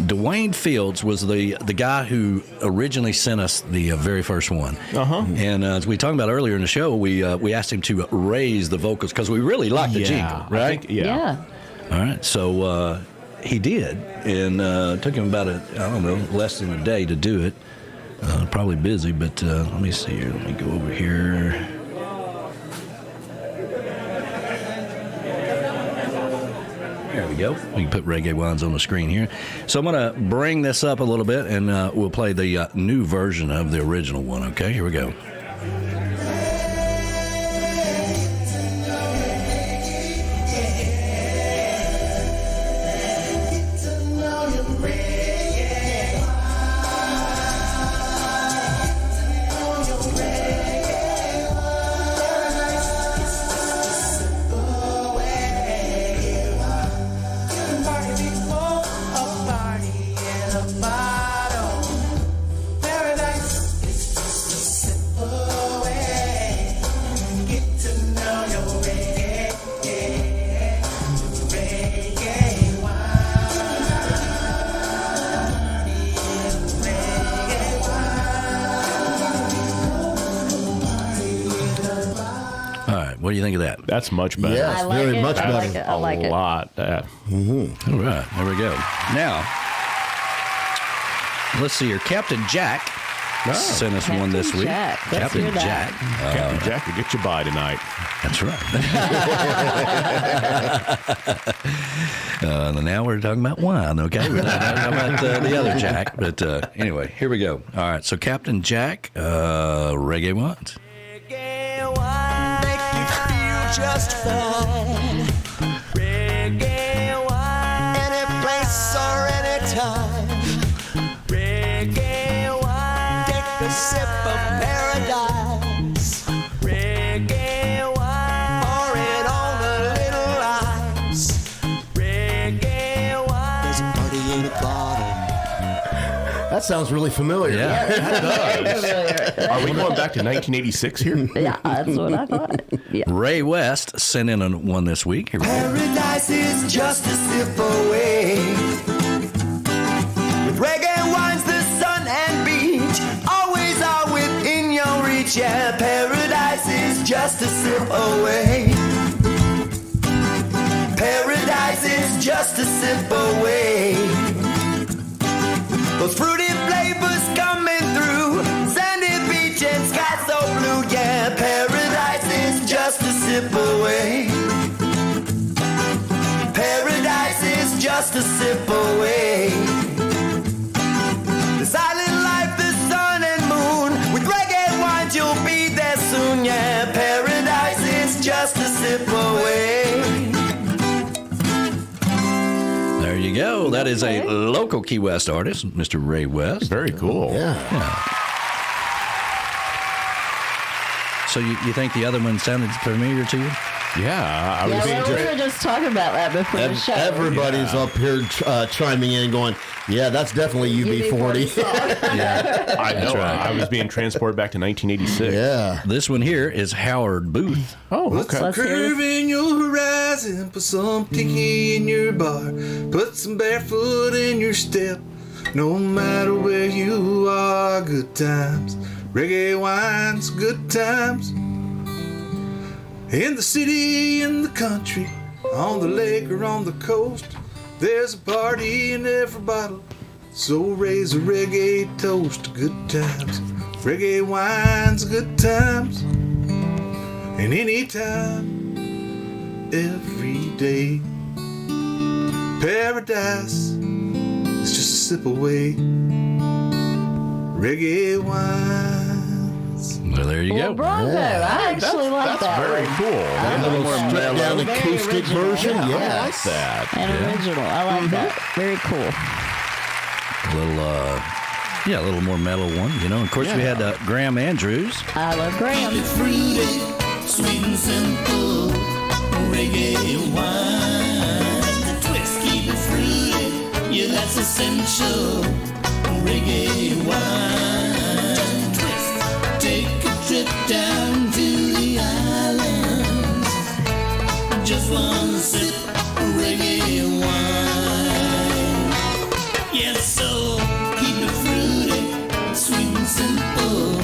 Dwayne Fields was the guy who originally sent us the very first one. And as we talked about earlier in the show, we asked him to raise the vocals because we really like the jingle, right? Yeah. All right, so he did, and it took him about less than a day to do it. Probably busy, but let me see here. Let me go over here. There we go. We can put Reggae Wines on the screen here. So I'm going to bring this up a little bit, and we'll play the new version of the original one, okay? Here we go. What do you think of that? That's much better. Yes, I like very it. much I better. like it. I like a it. lot. All right, there we go. Now, let's see here. Captain Jack sent us one this week. Jack. Let's Captain hear that. Captain Jack will get you by tonight. That's right. Now we're talking about wine, okay? We're not talking about the other Jack. But anyway, here we go. All right, so Captain Jack, Reggae Wines. Reggae wine make you feel just fine. Reggae wine, any place or any time. Reggae wine, take a sip of paradise. Reggae wine, pour it on a little ice. Reggae wine, there's a party in a bottle. That sounds really familiar. Yeah. Are we going back to 1986 here? Yeah, that's what I thought. Yeah. Ray West sent in one this week. Here we go. Paradise is just a sip away. With reggae wines, the sun and beach always are within your reach. Yeah, paradise is just a sip away. Paradise is just a sip away. Those fruity flavors coming through, sandy beach and sky so blue. Yeah, paradise is just a sip away. Paradise is just a sip away. The silent life, the sun and moon, with reggae wines you'll be there soon. Yeah, paradise is just a sip away. There you go. That is a local Key West artist, Mr. Ray West. Very cool. Yeah. So you think the other one sounded familiar to you? Yeah, I was Yeah, we were just talking about that before the show. Everybody's up here chiming in going, yeah, that's definitely UB40. Yeah. I know. right. I was being transported back to 1986. Yeah. This one here is Howard Booth. Oh, okay. Let's hear it. Curve in your horizon, put some tiki in your bar, put some barefoot in your step. No matter where you are, good times. Reggae wines, good times. In the city, in the country, on the lake or on the coast, there's a party in every bottle. So raise a reggae toast, good times. Reggae wines, good times. And anytime, every day. paradise is just a sip away. Reggae wines. Well, there you Well, go. bravo. I actually like that. Very one. cool. A little stripped down Very acoustic original. version. I Yeah. like that. And original. I like that. Very cool. A little more metal one, you know. Of course, we had Graham Andrews. I love Graham. Fruity, sweet and simple, reggae wine. The twist, keep it fruity, yeah, that's essential. Reggae wine. Just a twist. Take a trip down to the islands. Just one sip of reggae wine. Yes, so keep it fruity, sweet and simple.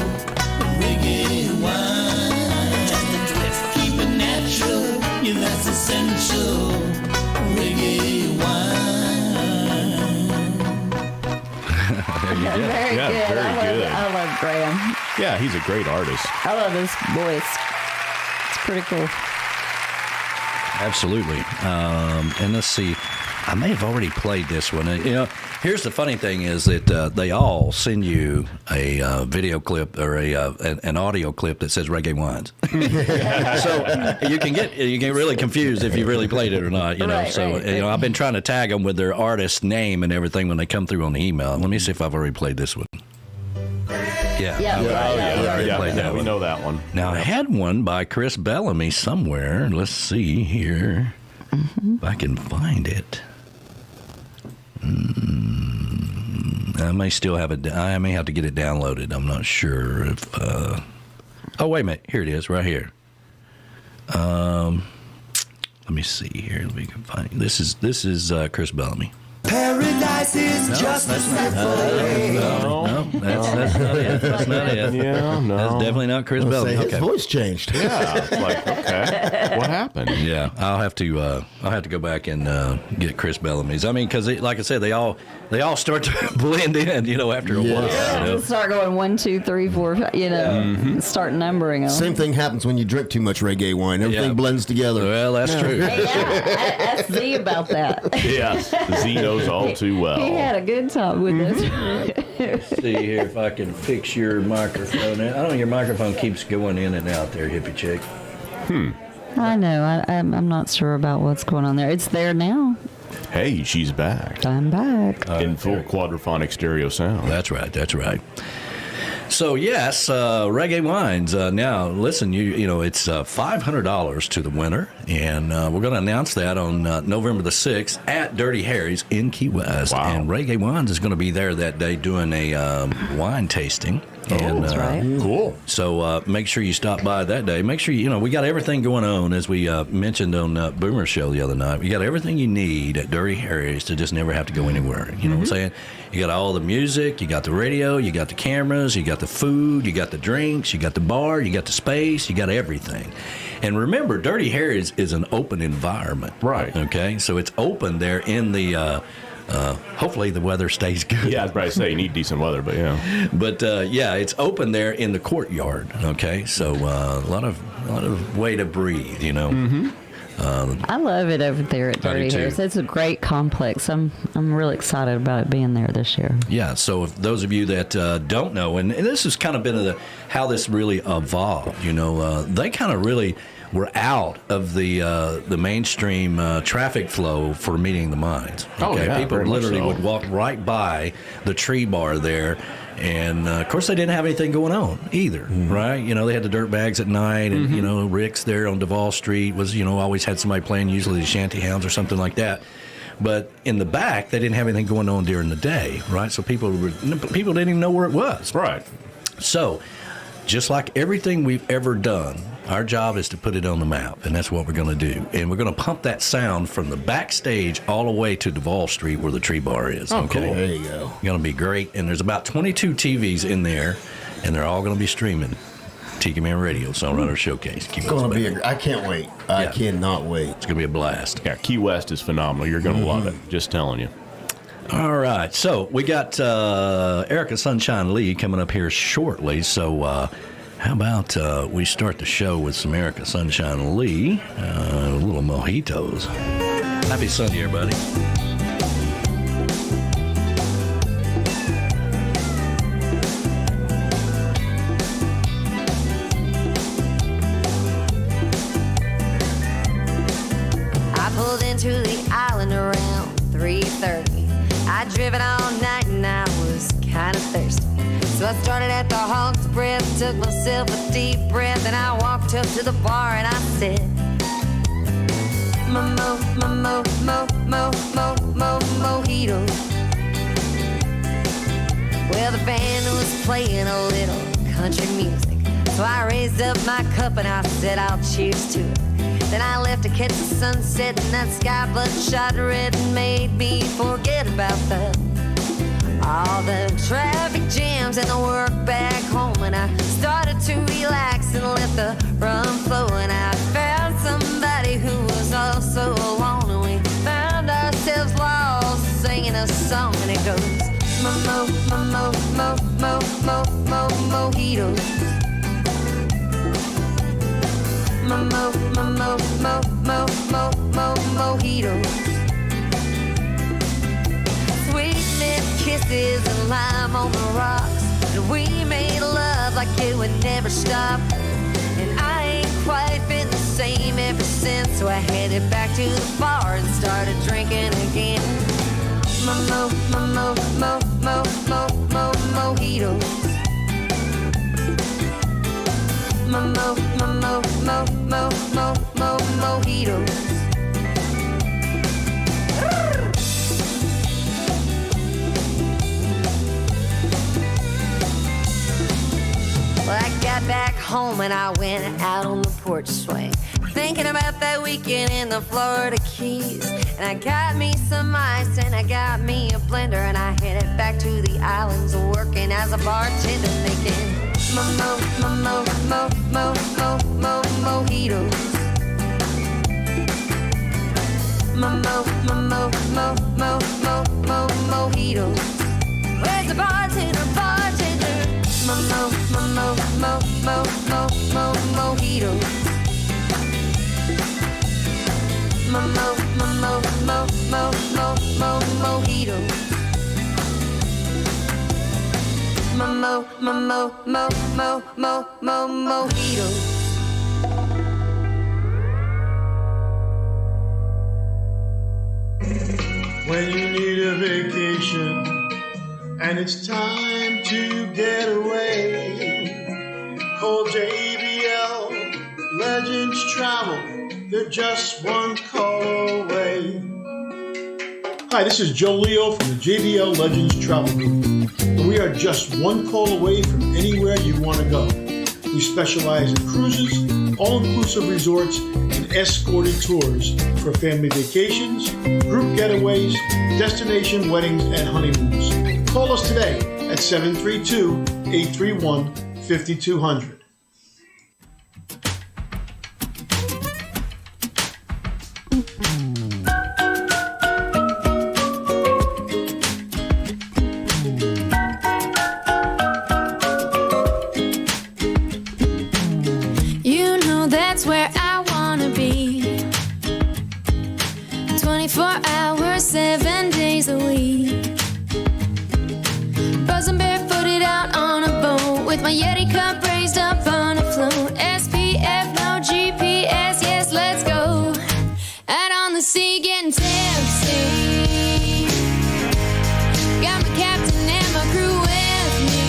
Reggae wine. Just a twist. Keep it natural. Yeah, that's essential. Reggae wine. There you go. Very Yeah, good. very good. I love Graham. Yeah, he's a great artist. I love his voice. It's pretty cool. Absolutely. And let's see. I may have already played this one. You know, here's the funny thing is that they all send you a video clip or an audio clip that says Reggae Wines. So you can get really confused if you really played it or not. You know, Right, so right. you know, I've been trying to tag them with their artist name and everything when they come through on the email. Let me see if I've already played this one. Yeah. Yeah. Okay. Yeah. already Yeah, played that we one. know that one. Now, I had one by Chris Bellamy somewhere. Let's see here if I can find it. I may still have it. I may have to get it downloaded. I'm not sure if. Oh, wait a minute. Here it is, right here. Let me see here. Let me find it. This is Chris Bellamy. Paradise is just a step away. No, that's not it. That's not it. Yeah, no. That's definitely not Chris Say Bellamy. his Okay. voice changed. Yeah, it's like, okay, what happened? Yeah, I'll have to go back and get Chris Bellamy's. I mean, because like I said, they all start to blend in, you know, after a while. You know? Start going 1, 2, 3, 4, 5, you know, start numbering them. Same thing happens when you drink too much reggae wine. Everything Yeah. blends together. Well, that's true. Hey, yeah, ask Z about that. Yes, Z knows all too well. He had a good time with this. See here if I can fix your microphone. I don't know, your microphone keeps going in and out there, hippie chick. I know. I'm not sure about what's going on there. It's there now. Hey, she's back I'm back. in full quadraphonic stereo sound. That's right. That's right. So yes, Reggae Wines. Now, listen, you know it's $500 to the winner, and we're going to announce that on November the 6th at Dirty Harry's in Key West. Wow. And Reggae Wines is going to be there that day doing a wine tasting. And, That's right. Cool. So make sure you stop by that day. Make sure you know we got everything going on as we mentioned on Boomer's show the other night. We got everything you need at Dirty Harry's to just never have to go anywhere. You know what I'm saying? You got all the music, you got the radio, you got the cameras, you got the food, you got the drinks, you got the bar, you got the space, you got everything. And remember, Dirty Harry's is an open environment. Right. Okay. So it's open there in the. Hopefully the weather stays good. Yeah, I was about to say you need decent weather, but yeah. But yeah, it's open there in the courtyard. Okay, so a lot of way to breathe. You know. I love it over there at I do Dirty too. Harris. It's a great complex. I'm really excited about it being there this year. Yeah. So if those of you that don't know, and this has kind of been how this really evolved. You know, they kind of really were out of the mainstream traffic flow for Meeting the Minds. Oh, yeah, People very much literally so. would walk right by the tree bar there. And, of course, they didn't have anything going on either, right? You know, they had the dirt bags at night, and, you know, Rick's there on Duval Street was, you know, always had somebody playing, usually the Shanty Hounds or something like that. But in the back, they didn't have anything going on during the day, right? So people didn't even know where it was. Right. So, just like everything we've ever done, our job is to put it on the map, and that's what we're going to do. And we're going to pump that sound from the backstage all the way to Duval Street where the tree bar is. Oh, okay? cool. There you go. Going to be great. And there's about 22 TVs in there, and they're all going to be streaming Tikimanradio Songwriters Showcase. It's going to be. I can't wait. I Yeah. cannot wait. It's going to be a blast. Yeah, Key West is phenomenal. You're going to love it. Just telling you. All right. So we got Erica Sunshine Lee coming up here shortly. So how about we start the show with some Erica Sunshine Lee, little mojitos. Happy Sunday, everybody. at the Hog's Breath, took myself a deep breath, and I walked up to the bar and I said, mojito. Well, the band was playing a little country music, so I raised up my cup and I said, I'll cheers to it. Then I left to catch the sunset, and that sky bloodshot red and made me forget about all the traffic jams and the work back home. And I started to relax and let the rum flow, and I found somebody who was also alone, and we found ourselves lost singing a song, and it goes mojitos. Mojitos. Sweet mint kisses and lime on the rocks, and we made love like it would never stop. And I ain't quite been the same ever since, so I headed back to the bar and started drinking again. Mojitos. Mojitos. Well, I got back home and I went out on the porch swing, thinking about that weekend in the Florida Keys. And I got me some ice and I got me a blender, and I headed back to the islands working as a bartender, making mojitos. Mojitos. Where's the bartender? Mojitos. Mojitos. When you need a vacation and it's time to get away, call JBL Legends Travel. They're just one call away. Hi, this is Joe Leo from the JBL Legends Travel Group. And we are just one call away from anywhere you want to go. We specialize in cruises, all-inclusive resorts, and escorted tours for family vacations, group getaways, destination weddings, and honeymoons. Call us today at 732-831-5200. You know that's where I wanna be. 24 hours, 7 days a week. Frozen barefooted out on a boat with my Yeti cup raised up on a float. SPF, no GPS, yes, let's go. Out on the sea getting tipsy. Got my captain and my crew with me.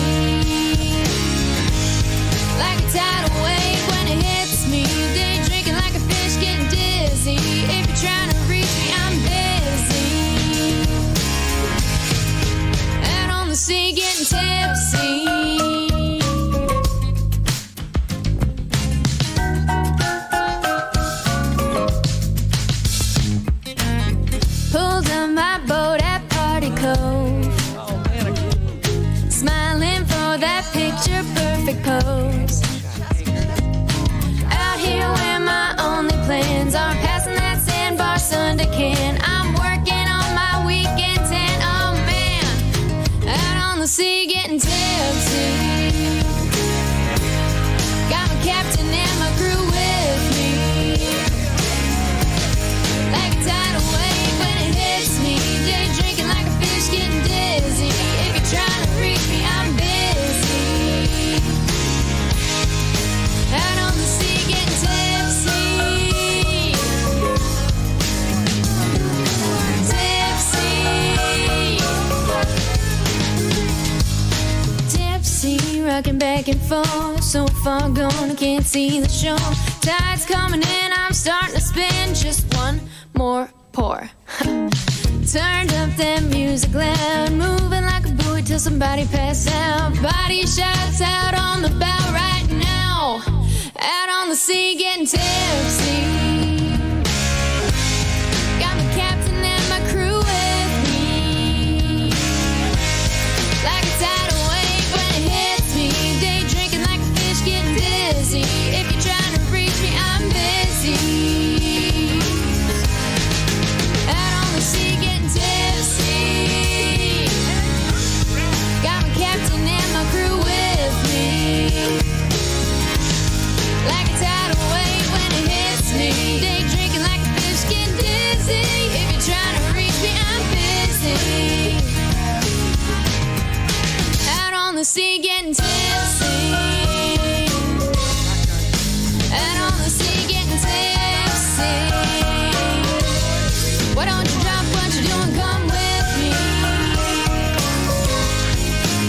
Like a tidal wave when it hits me. Day drinking like a fish getting dizzy. If you're trying to reach me, I'm busy. Out on the sea getting tipsy. Pulled on my boat at Party Cove. Smiling for that picture perfect pose. Out here where my only plans are passing that sandbar Sunday can. I'm working on my weekend tan. Oh man, out on the sea getting tipsy. Got my captain and my crew with me. Like a tidal wave when it hits me. Day drinking like a fish getting dizzy. If you're trying to reach me, I'm busy. rocking back and forth, so far gone I can't see the shore. Tide's coming in, I'm starting to spin. Just one more pour. Turned up that music loud, moving like a buoy till somebody pass out. Body shots out on the bow right now. Out on the sea getting tipsy. Got my captain and my crew with me. Like a tidal wave when it hits me. Day drinking like a fish getting dizzy. If you're trying to reach me, I'm busy. Out on the sea getting tipsy. Got my captain and my crew with me. Like a tidal wave when it hits me. Day drinking like a fish getting dizzy. If you're trying to reach me, I'm busy. Out on the sea getting tipsy. Out on the sea getting tipsy. Why don't you drop what you're doing, come with me.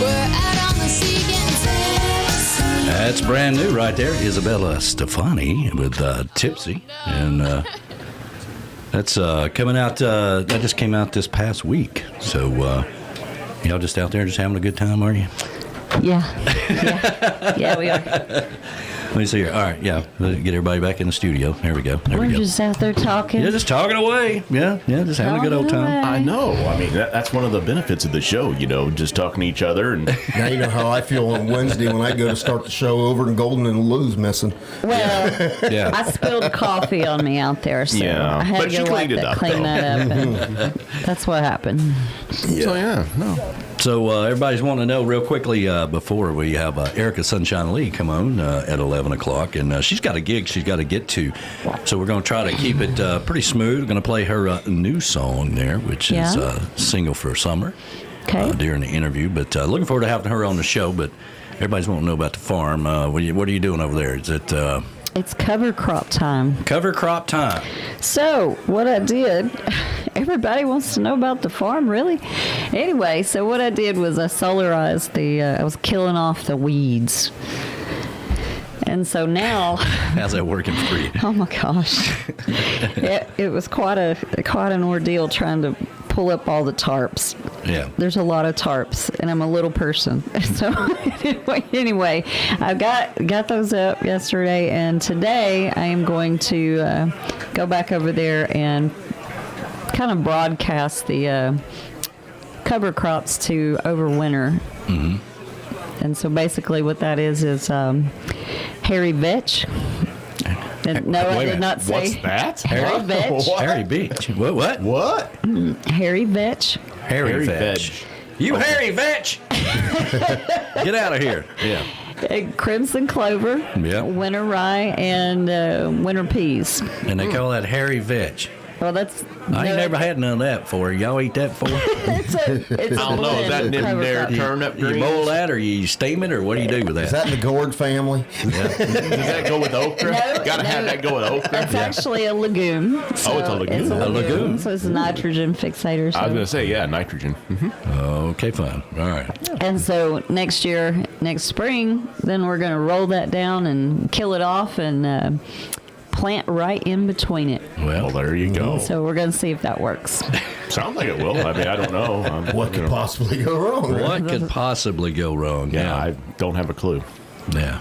We're out on the sea getting tipsy. That's brand new right there. Isabella Stefani with Tipsy. And that's coming out, that just came out this past week. So, y'all just out there just having a good time, are you? Yeah. Yeah, we are. Let me see here. All right, yeah. Let's get everybody back in the studio. There we go. There We're we go. just out there talking. Yeah, just talking away. Yeah, just having a good old Talking time. away. I know. I mean, that's one of the benefits of the show, just talking to each other. And Now you know how I feel on Wednesday when I go to start the show over and Golden and Lou's missing. Well, Yeah. I spilled coffee on me out there, so Yeah, I had but to she go cleaned it up, clean though. that up. And that's what happened. so, yeah, no. So everybody's wanting to know real quickly before we have Erica Sunshine Lee come on at 11 o'clock. And she's got a gig she's got to get to. So we're going to try to keep it pretty smooth. We're going to play her new song there, which is Single for Summer during the interview. But looking forward to having her on the show. But everybody's wanting to know about the farm. What are you doing over there? Is it... It's cover crop time. Cover crop time. So what I did, everybody wants to know about the farm, really? Anyway, so what I did was I solarized I was killing off the weeds. And so now... How's that working for you? Oh, my gosh. It was quite an ordeal trying to pull up all the tarps. Yeah. There's a lot of tarps, and I'm a little person. So anyway, I got those up yesterday, and today I am going to go back over there and kind of broadcast the cover crops to overwinter. Mm-hmm. And so basically what that is hairy vetch. No, I did not say. What's that? Hairy vetch. Hairy vetch. What? Hairy vetch. Hairy vetch. You hairy vetch! Get out of here. Yeah. Crimson clover, winter rye, and winter peas. And they call that hairy vetch. Well, that's... I ain't never had none of that before. Y'all eat that before? it's I don't know. Is that in there turnip You greens? boil that or you steam it or what do you do with that? Is that in the gourd family? Does that go with okra? Gotta have that go with okra. It's actually a legume. So it's a legume. It's a A legume. So it's a nitrogen fixator. So. I was going to say, yeah, nitrogen. Mm-hmm. Okay, fine. All right. And so next spring, then we're going to roll that down and kill it off and plant right in between it. Well, there you go. So we're going to see if that works. Sounds like it will. I mean, I don't know. What could possibly go wrong? Right? What could possibly go wrong? Yeah, I don't have a clue. Yeah.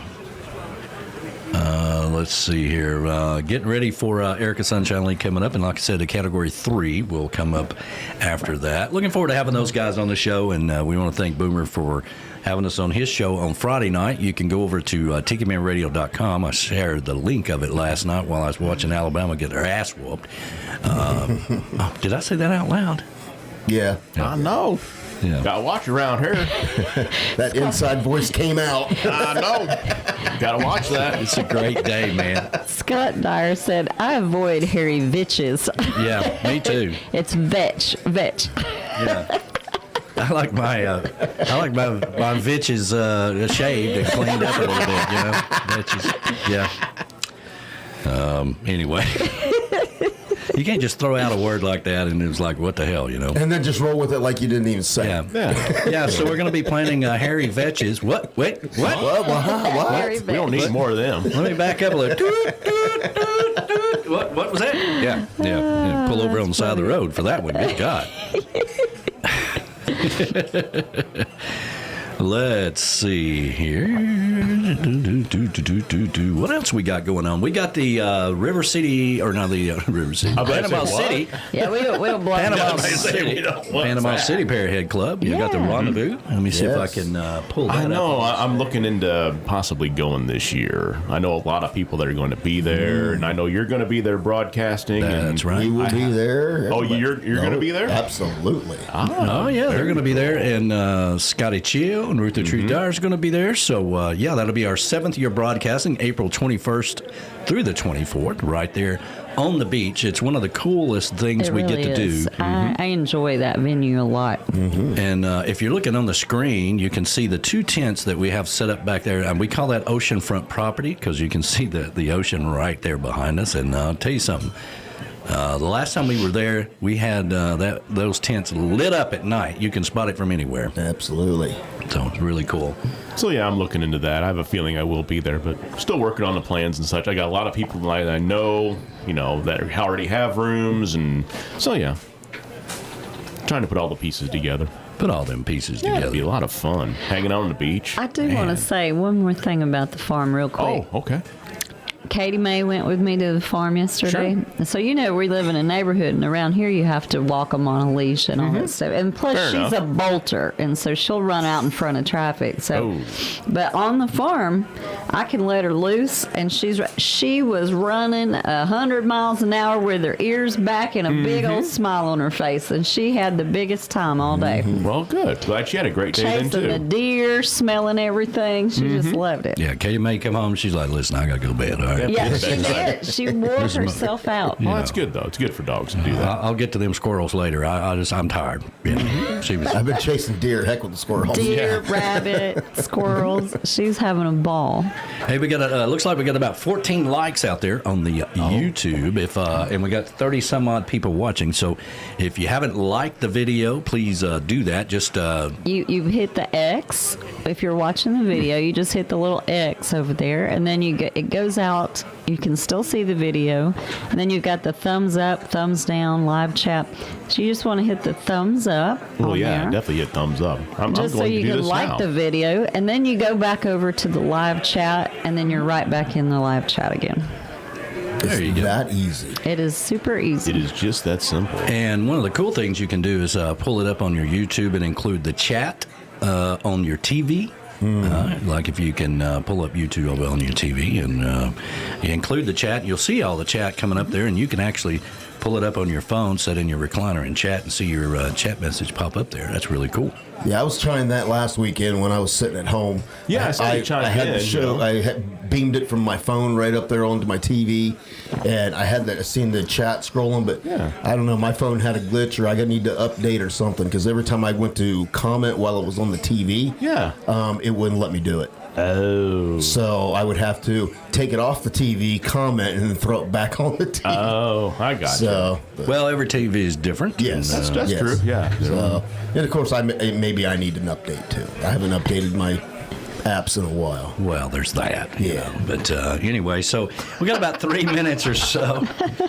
Let's see here. Getting ready for Erica Sunshine League coming up. And like I said, the Category 3 will come up after that. Looking forward to having those guys on the show. And we want to thank Boomer for having us on his show on Friday night. You can go over to tikimanradio.com. I shared the link of it last night while I was watching Alabama get their ass whooped. Did I say that out loud? Yeah. I know. Yeah. Gotta watch around here. That inside voice came out. I know. Gotta watch that. It's a great day, man. Scott Dyer said, I avoid hairy vitches. Yeah, me too. It's vetch. Yeah. I like my vitches shaved and cleaned up a little bit, you know. Vitches. Yeah. Anyway. You can't just throw out a word like that and it's like, what the hell, you know? And then just roll with it like you didn't even say it. Yeah, so we're going to be planning Harry Vetch's. What? Wait, what? Harry We don't need more of them. Let me back up a little. What was that? Yeah. Pull over on the side of the road for that one. Good God. Let's see here. What else we got going on? We got the River City, or not the River City, Panama City. Yeah, we don't blow Panama City. Panama City Parrot Head Club. You got the rendezvous. Let me see if I can pull that up. I know. I'm looking into possibly going this year. I know a lot of people that are going to be there, and I know you're going to be there broadcasting. That's right. We will be there. Oh, you're going to be there? Absolutely. Oh, yeah, they're going to be there. And Scotty Chill and Ruth the Truth Dyer is going to be there. So, yeah, that'll be our 7th year broadcasting, April 21st through the 24th, right there on the beach. It's one of the coolest things we get to do. I enjoy that venue a lot. And if you're looking on the screen, you can see the 2 tents that we have set up back there. And we call that oceanfront property because you can see the ocean right there behind us. And I'll tell you something. The last time we were there, we had those tents lit up at night. You can spot it from anywhere. Absolutely. So it's really cool. So, yeah, I'm looking into that. I have a feeling I will be there, but still working on the plans and such. I got a lot of people that I know, that already have rooms. And so, yeah, trying to put all the pieces together. Put all them pieces together. It'd be a lot of fun hanging out on the beach. I do want to say one more thing about the farm real quick. Oh, okay. Katie Mae went with me to the farm yesterday. Sure. So, we live in a neighborhood, and around here you have to walk them on a leash and all that stuff. And plus, she's a bolter, and so she'll run out in front of traffic. So, But on the farm, I can let her loose, and she was running 100 miles an hour with her ears back and a big old smile on her face, and she had the biggest time all day. Well, good. Glad she had a great day then, too. Chasing the deer, smelling everything. She just loved it. Yeah, Katie May come home. She's like, listen, I got to go to bed. All right. Yeah, she did. She wore herself out. Well, that's good, though. It's good for dogs to do that. I'll get to them squirrels later. I'm tired. I've been chasing deer. Heck with the squirrels. Deer, rabbit, squirrels. She's having a ball. Hey, we got looks like we got about 14 likes out there on the YouTube. And we got 30 some odd people watching. So if you haven't liked the video, please do that. Just you hit the X. If you're watching the video, you just hit the little X over there, and then it goes out. You can still see the video, and then you've got the thumbs up, thumbs down, live chat. So you just want to hit the thumbs up. Oh yeah, there, definitely hit thumbs up. I'm just so going you to do can this like now. the video, and then you go back over to the live chat, and then you're right back in the live chat again. There you go. That easy. It is super easy. It is just that simple. And one of the cool things you can do is pull it up on your YouTube and include the chat on your TV. Like if you can pull up YouTube on your TV and you include the chat, you'll see all the chat coming up there, and you can actually pull it up on your phone, set in your recliner, and chat and see your chat message pop up there. That's really cool. Yeah, I was trying that last weekend when I was sitting at home. Yeah, I had the show. I had beamed it from my phone right up there onto my TV, and I had seen the chat scrolling, but I don't know, my phone had a glitch, or I need to update or something, because every time I went to comment while it was on the TV, it wouldn't let me do it. Oh. So I would have to take it off the TV, comment, and then throw it back on the TV. Oh, I got you. Well, every TV is different. Yes. That's true. Yeah. So, and of course, maybe I need an update too. I haven't updated my apps in a while. Well, there's that. Yeah. But anyway, so we got about 3 minutes or so.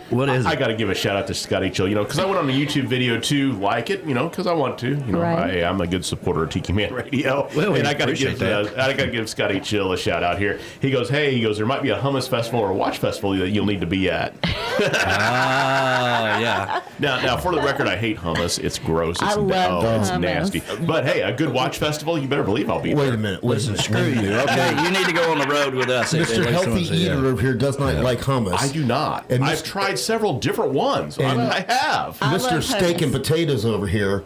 What is it? I got to give a shout out to Scotty Chill, because I went on the YouTube video to like it, because I want to. Right. I'm a good supporter of Tikimanradio. Well, and I got to give Scotty Chill a shout out here. He goes, there might be a hummus festival or a watch festival that you'll need to be at. Yeah. Now, for the record, I hate hummus. It's gross. It's hummus. nasty. But hey, a good watch festival, you better believe I'll be there. Wait a minute. Listen, screw you. Okay, you need to go on the road with us. Mr. Healthy Eater over here does not like hummus. I do not. And I've tried several different ones. I have. Mr. Steak and Potatoes over here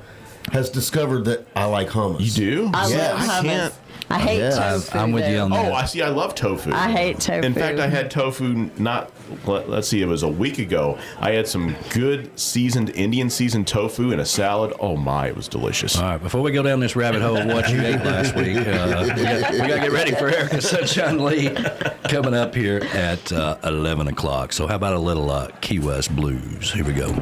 has discovered that I like hummus. You do? I love I hummus. can't. I hate tofu. I'm with you on that. Oh, I see. I love tofu. I hate tofu. In fact, I had tofu let's see, it was a week ago. I had some good Indian seasoned tofu in a salad. Oh my, it was delicious. All right, before we go down this rabbit hole of what you ate last week, we got to get ready for Erica Sunshine Lee coming up here at 11 o'clock. So how about a little Key West blues? Here we go.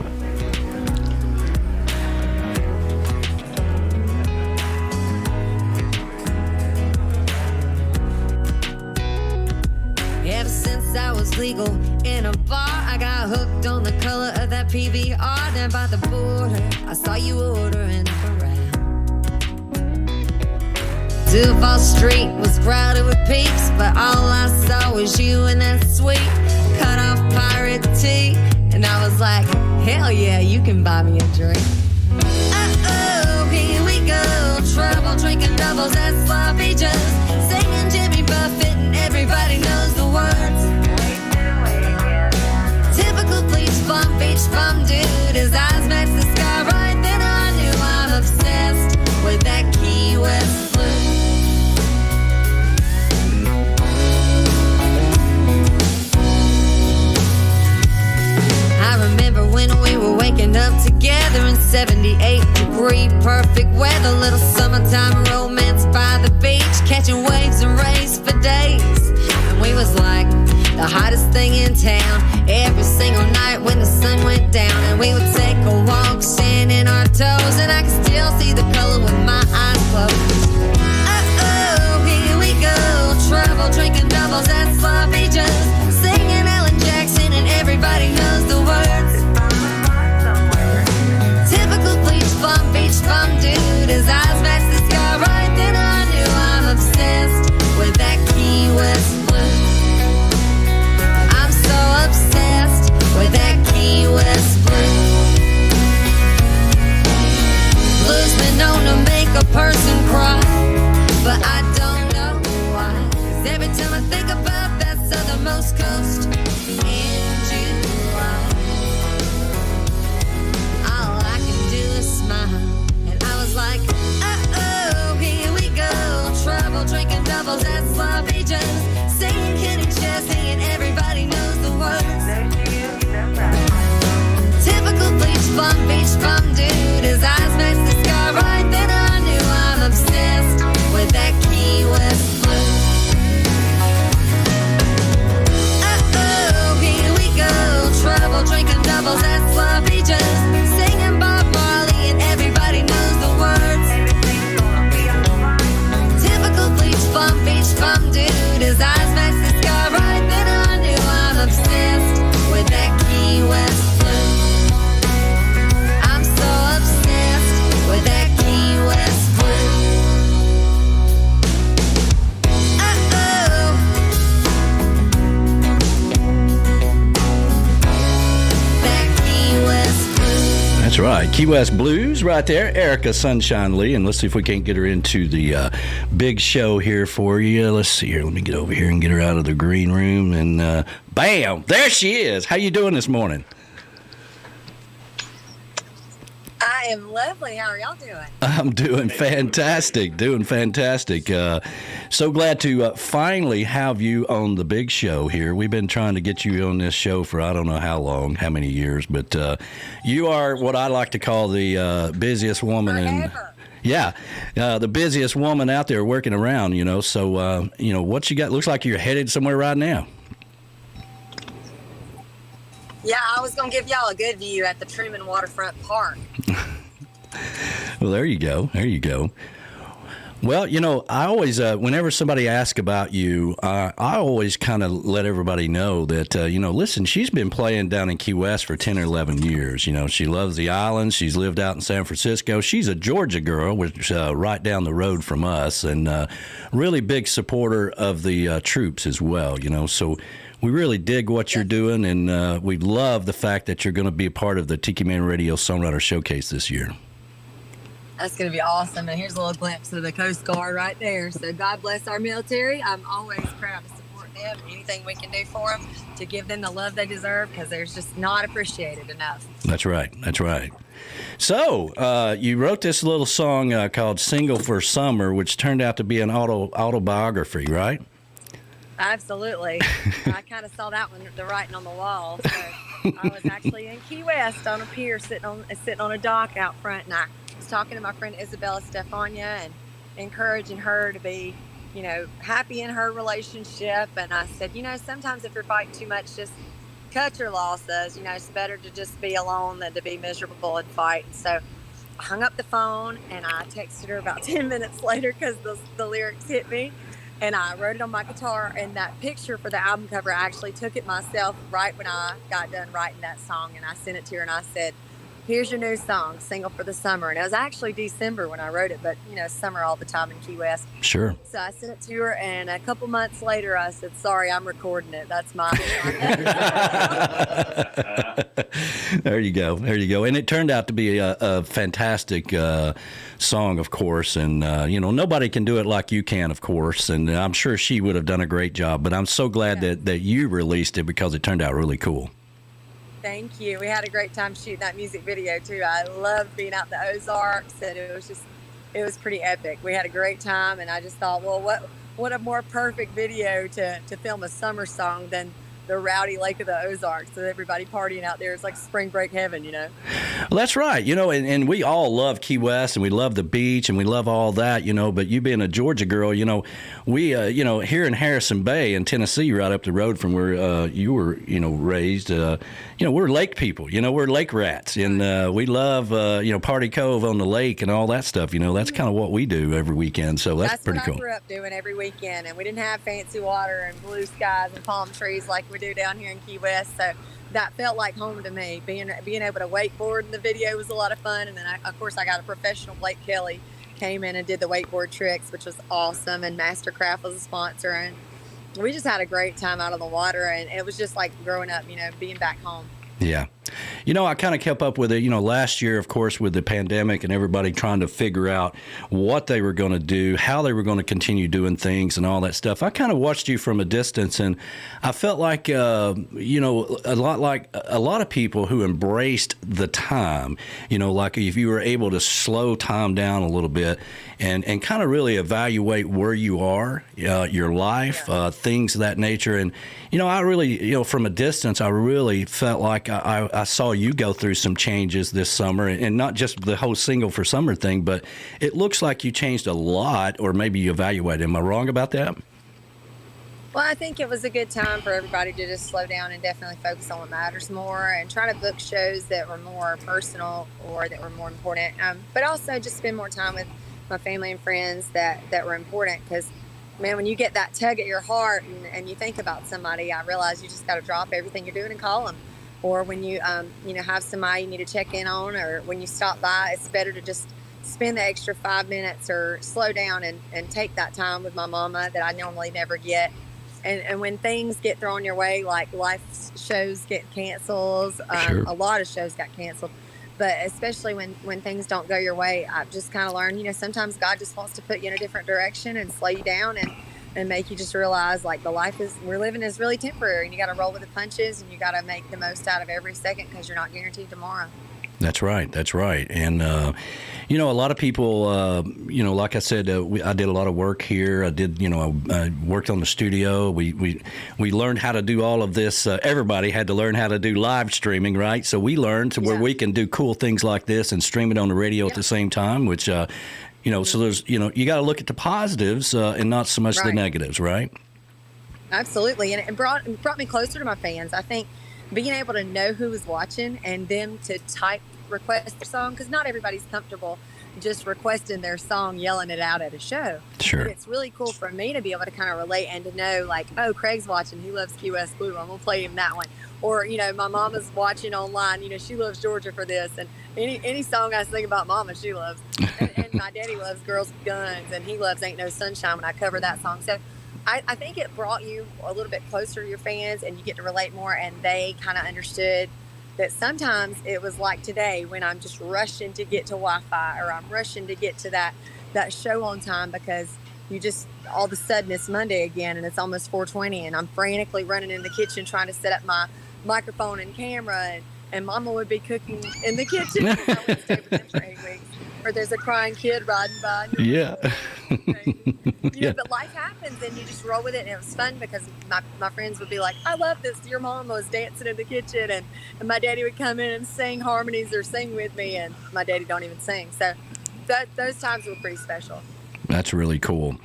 Ever since I was legal in a bar, I got hooked on the color of that PBR. Down by the border, I saw you ordering up around. Duval Street was crowded with peeps, but all I saw was you in that sweet cut off pirate tee. And I was like, hell yeah, you can buy me a drink. Uh-oh, here we go. Trouble drinking doubles at sloppy joes, singing Jimmy Buffett, and everybody knows the words. Typical beach bum dude, his eyes match the sky. Right then I knew I'm obsessed with that Key West blue. I remember when we were waking up together in 78-degree perfect weather, little summertime romance by the beach, catching waves and rays for days. And we was like the hottest thing in town every single night when the sun went down. And we would take a walk, sand in our toes, and I can still see the color with my eyes closed. Uh-oh, here we go. Trouble drinking doubles at sloppy joes, singing Alan Jackson, and everybody knows the words. Typical beach bum dude, his eyes match the sky. Right then I knew I'm obsessed with that Key West blue. I'm so obsessed with that Key West blue. Blues been known to make a person cry, but I don't know why. 'Cause every time I think about that southernmost coast in July, all I can do is smile. And I was like, uh-oh, here we go. Trouble drinking doubles at sloppy joes, singing Kenny Chesney, and everybody knows the words. Typical beach bum dude, his eyes match the sky. Right then I knew I'm obsessed with that Key West blue. Uh-oh, here we go. Trouble drinking doubles at sloppy joes, singing Bob Marley, and everybody knows the words. Typical beach bum dude, his eyes match the sky. Right then I knew I'm obsessed with that Key West blue. I'm so obsessed with that Key West blue. Uh-oh. That Key West blue. That's right. Key West Blues right there. Erica Sunshine Lee. And let's see if we can't get her into the big show here for you. Let's see here. Let me get over here and get her out of the green room. And bam, there she is. How you doing this morning? I am lovely. How are y'all doing? I'm doing fantastic. So glad to finally have you on the big show here. We've been trying to get you on this show for I don't know how long, how many years, but you are what I like to call the busiest woman Forever. the busiest woman out there working around, you know. So, what you got? Looks like you're headed somewhere right now. Yeah, I was going to give y'all a good view at the Truman Waterfront Park. Well, there you go. Well, I always, whenever somebody asks about you, I always kind of let everybody know that, listen, she's been playing down in Key West for 10 or 11 years. She loves the islands. She's lived out in San Francisco. She's a Georgia girl, which is right down the road from us, and really big supporter of the troops as well, So we really dig what you're doing, and we love the fact that you're going to be a part of the Tikimanradio Songwriter Showcase this year. That's going to be awesome. And here's a little glimpse of the Coast Guard right there. So God bless our military. I'm always proud to support them and anything we can do for them to give them the love they deserve, because they're just not appreciated enough. That's right. So, you wrote this little song called Single for Summer, which turned out to be an autobiography, right? Absolutely. I kind of saw that one, the writing on the wall. So I was actually in Key West on a pier sitting on a dock out front, and I was talking to my friend Isabella Stefania and encouraging her to be, you know, happy in her relationship. And I said, you know, sometimes if you're fighting too much, just cut your losses. You know, it's better to just be alone than to be miserable and fight. And so I hung up the phone and I texted her about 10 minutes later because the lyrics hit me. And I wrote it on my guitar, and that picture for the album cover, I actually took it myself right when I got done writing that song, and I sent it to her, and I said, here's your new song, Single for the Summer. And it was actually December when I wrote it, but, you know, summer all the time in Key West. Sure. So I sent it to her, and a couple months later, I said, sorry, I'm recording it. That's my... There you go. There you go. And it turned out to be a fantastic song, of course. And, you know, nobody can do it like you can, of course. And I'm sure she would have done a great job. But I'm so glad that you released it because it turned out really cool. Thank you. We had a great time shooting that music video, too. I loved being out in the Ozarks, and it was pretty epic. We had a great time, and I just thought, well, what a more perfect video to film a summer song than the rowdy Lake of the Ozarks with everybody partying out there. It's like spring break heaven, you know? Well, that's right. You know, and we all love Key West, and we love the beach, and we love all that, you know, but you being a Georgia girl, you know, we, you know, here in Harrison Bay in Tennessee, right up the road from where you were, you know, raised, you know, we're lake people, you know, we're lake rats, and we love, you know, Party Cove on the lake and all that stuff, you know, that's kind of what we do every weekend, so that's pretty cool. That's what I grew up doing every weekend, and we didn't have fancy water and blue skies and palm trees like we do down here in Key West, so that felt like home to me. Being able to wakeboard in the video was a lot of fun, and then of course I got a professional, Blake Kelly, came in and did the wakeboard tricks, which was awesome, and Mastercraft was a sponsor, and we just had a great time out on the water, and it was just like growing up, you know, being back home. Yeah. You know, I kind of kept up with it, you know, last year, of course, with the pandemic and everybody trying to figure out what they were going to do, how they were going to continue doing things and all that stuff. I kind of watched you from a distance, and I felt like, you know, a lot of people who embraced the time, you know, like if you were able to slow time down a little bit and kind of really evaluate where you are, your life, things of that nature. And, you know, I really, you know, from a distance, I really felt like I saw you go through some changes this summer, and not just the whole Single for Summer thing, but it looks like you changed a lot, or maybe you evaluated. Am I wrong about that? Well, I think it was a good time for everybody to just slow down and definitely focus on what matters more, and try to book shows that were more personal or that were more important, but also just spend more time with my family and friends that were important, because man, when you get that tug at your heart and you think about somebody, I realize you just got to drop everything you're doing and call them. Or when you, you know, have somebody you need to check in on, or when you stop by, it's better to just spend the extra 5 minutes or slow down and take that time with my mama that I normally never get. And when things get thrown your way, like life shows get canceled, Sure. A lot of shows got canceled, but especially when things don't go your way, I've just kind of learned, you know, sometimes God just wants to put you in a different direction and slow you down and make you just realize, like, the life we're living is really temporary, and you got to roll with the punches, and you got to make the most out of every second, because you're not guaranteed tomorrow. That's right. That's right. And, you know, a lot of people, you know, like I said, I did a lot of work here. I did, you know, I worked on the studio. We learned how to do all of this. Everybody had to learn how to do live streaming, right? So we learned to where we can do cool things like this and stream it on the radio at the same time, which, you know, so there's, you know, you got to look at the positives and not so much the negatives, right? Absolutely. And it brought me closer to my fans. I think being able to know who was watching and them to request their song, because not everybody's comfortable just requesting their song, yelling it out at a show. Sure. But it's really cool for me to be able to kind of relate and to know, like, oh, Craig's watching. He loves Key West Blue. I'm going to play him that one. Or, you know, my mama's watching online. You know, she loves Georgia for this. And any song I sing about mama, she loves. And my daddy loves Girls with Guns, and he loves Ain't No Sunshine when I cover that song. So I think it brought you a little bit closer to your fans, and you get to relate more, and they kind of understood that sometimes it was like today when I'm just rushing to get to Wi-Fi, or I'm rushing to get to that show on time, because you just, all of a sudden it's Monday again and it's almost 4:20, and I'm frantically running in the kitchen trying to set up my microphone and camera and Mama would be cooking in the kitchen. I would stay with them for 8 weeks. Or there's a crying kid riding by. Yeah. But life happens, and you just roll with it. And it was fun because my friends would be like, I love this. Your mom was dancing in the kitchen, and my daddy would come in and sing harmonies or sing with me, and my daddy don't even sing. So those times were pretty special. That's really cool.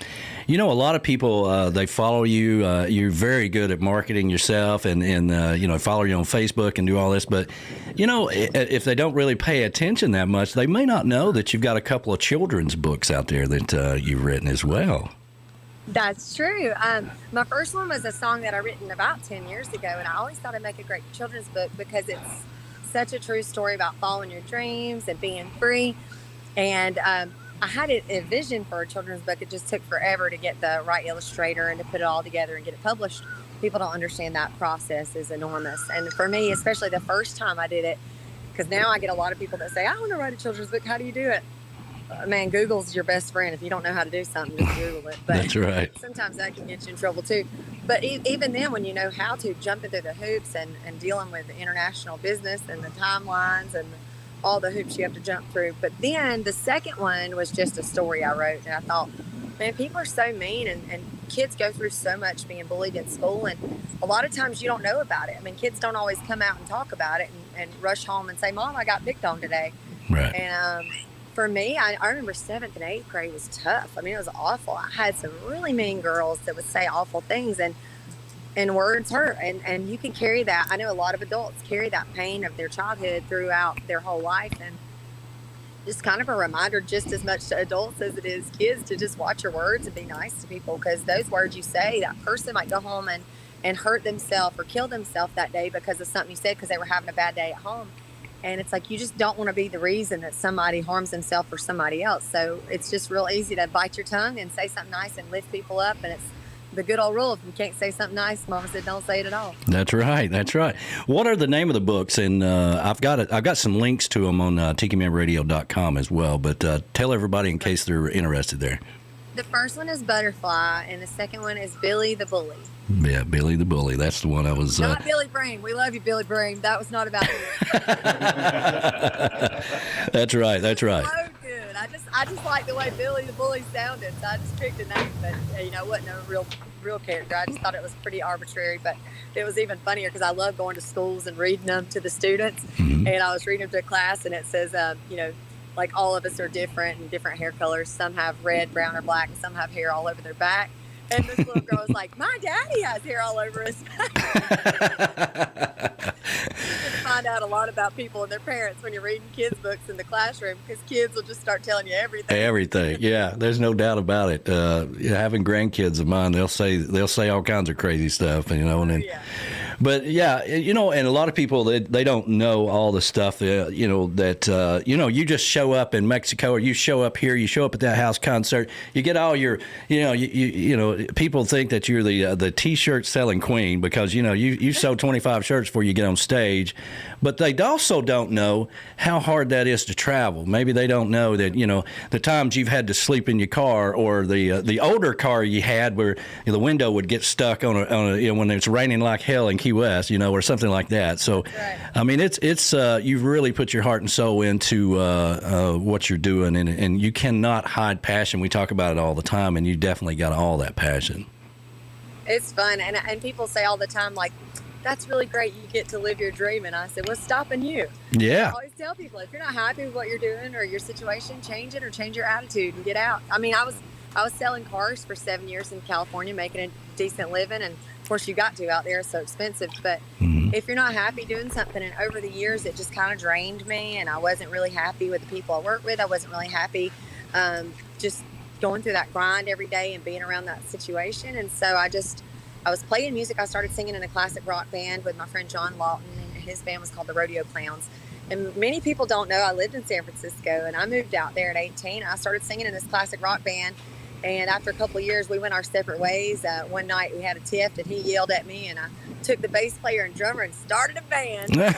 You know, a lot of people, they follow you. You're very good at marketing yourself and follow you on Facebook and do all this. But, if they don't really pay attention that much, they may not know that you've got a couple of children's books out there that you've written as well. That's true. My first one was a song that I written about 10 years ago, and I always thought I'd make a great children's book because it's such a true story about following your dreams and being free. And I had a vision for a children's book. It just took forever to get the right illustrator and to put it all together and get it published. People don't understand that process is enormous. And for me, especially the first time I did it, because now I get a lot of people that say, I want to write a children's book. How do you do it? Man, Google's your best friend. If you don't know how to do something, just Google it. But that's right. Sometimes that can get you in trouble too. But even then, when you know how to, jumping through the hoops and dealing with the international business and the timelines and all the hoops you have to jump through. But then the second one was just a story I wrote, and I thought, man, people are so mean, and kids go through so much being bullied in school, and a lot of times you don't know about it. I mean, kids don't always come out and talk about it and rush home and say, Mom, I got picked on today. Right. And for me, I remember 7th and 8th grade was tough. I mean, it was awful. I had some really mean girls that would say awful things, and words hurt, and you can carry that. I know a lot of adults carry that pain of their childhood throughout their whole life, and just kind of a reminder just as much to adults as it is kids to just watch your words and be nice to people, because those words you say, that person might go home and hurt themselves or kill themselves that day because of something you said because they were having a bad day at home. And it's like, you just don't want to be the reason that somebody harms themselves or somebody else. So it's just real easy to bite your tongue and say something nice and lift people up, and it's the good old rule: if you can't say something nice, Mama said, don't say it at all. That's right. That's right. What are the name of the books? And I've got some links to them on tikimanradio.com as well. But tell everybody in case they're interested there. The first one is Butterfly, and the second one is Billy the Bully. Yeah, Billy the Bully. That's the one I was. Not Billy Bream. We love you, Billy Bream. That was not about you. That's right. That's right. So good. I just like the way Billy the Bully sounded, so I just picked a name, but it wasn't a real character. I just thought it was pretty arbitrary, but it was even funnier because I love going to schools and reading them to the students. Mm-hmm. And I was reading them to a class, and it says, like all of us are different and different hair colors. Some have red, brown, or black, and some have hair all over their back. And this little girl was like, my daddy has hair all over his back. You can find out a lot about people and their parents when you're reading kids' books in the classroom, because kids will just start telling you everything. Everything, yeah. There's no doubt about it. Having grandkids of mine, they'll say all kinds of crazy stuff, and Yeah. But yeah, and a lot of people they don't know all the stuff that you just show up in Mexico, or you show up here, you show up at that house concert, you get all your people think that you're the t-shirt selling queen because you sell 25 shirts before you get on stage, but they also don't know how hard that is to travel. Maybe they don't know that the times you've had to sleep in your car, or the older car you had where the window would get stuck on a when it's raining like hell in Key West, or something like that. So, right. I mean, it's you've really put your heart and soul into what you're doing, and you cannot hide passion. We talk about it all the time, and you definitely got all that passion. It's fun, and people say all the time, like, that's really great, you get to live your dream. And I said, what's stopping you? Yeah. I always tell people, if you're not happy with what you're doing or your situation, change it or change your attitude and get out. I mean, I was selling cars for 7 years in California, making a decent living, and of course you got to out there, it's so expensive. But if you're not happy doing something, and over the years it just kind of drained me, and I wasn't really happy with the people I worked with. I wasn't really happy just going through that grind every day and being around that situation. And so I was playing music. I started singing in a classic rock band with my friend John Lawton, and his band was called the Rodeo Clowns. And many people don't know I lived in San Francisco, and I moved out there at 18. I started singing in this classic rock band, and after a couple of years, we went our separate ways. One night we had a tiff, and he yelled at me, and I took the bass player and drummer and started a band. And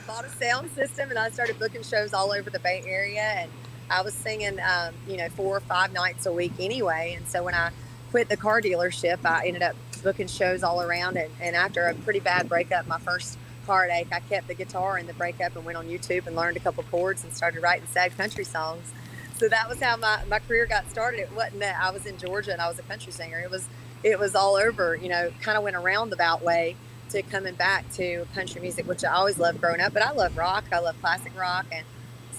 bought a sound system, and I started booking shows all over the Bay Area, and I was singing 4 or 5 nights a week anyway. And so when I quit the car dealership, I ended up booking shows all around. And after a pretty bad breakup, my first heartache, I kept the guitar in the breakup and went on YouTube and learned a couple chords and started writing sad country songs. So that was how my career got started. It wasn't that I was in Georgia and I was a country singer. It was all over, you know, kind of went around the about way to coming back to country music, which I always loved growing up. But I love rock. I love classic rock. And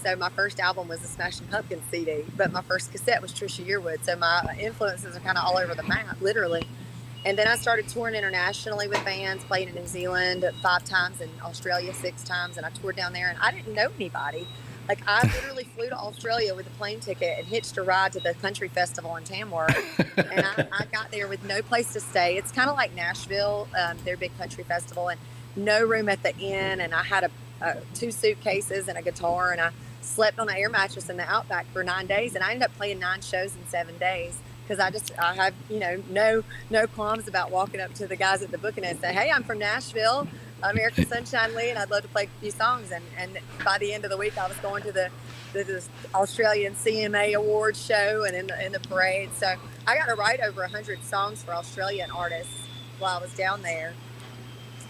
so my first album was a Smashing Pumpkins CD, but my first cassette was Trisha Yearwood. So my influences are kind of all over the map, literally. And then I started touring internationally with bands, played in New Zealand 5 times and Australia 6 times. And I toured down there and I didn't know anybody. Like, I literally flew to Australia with a plane ticket and hitched a ride to the country festival in Tamworth. And I got there with no place to stay. It's kind of like Nashville, their big country festival, and no room at the inn. And I had 2 suitcases and a guitar, and I slept on an air mattress in the Outback for 9 days. And I ended up playing 9 shows in 7 days because I have, you know, no qualms about walking up to the guys at the booking and say, hey, I'm from Nashville. I'm Erica Sunshine Lee, and I'd love to play a few songs. And by the end of the week, I was going to the Australian CMA Awards show and in the parade. So I got to write over 100 songs for Australian artists while I was down there.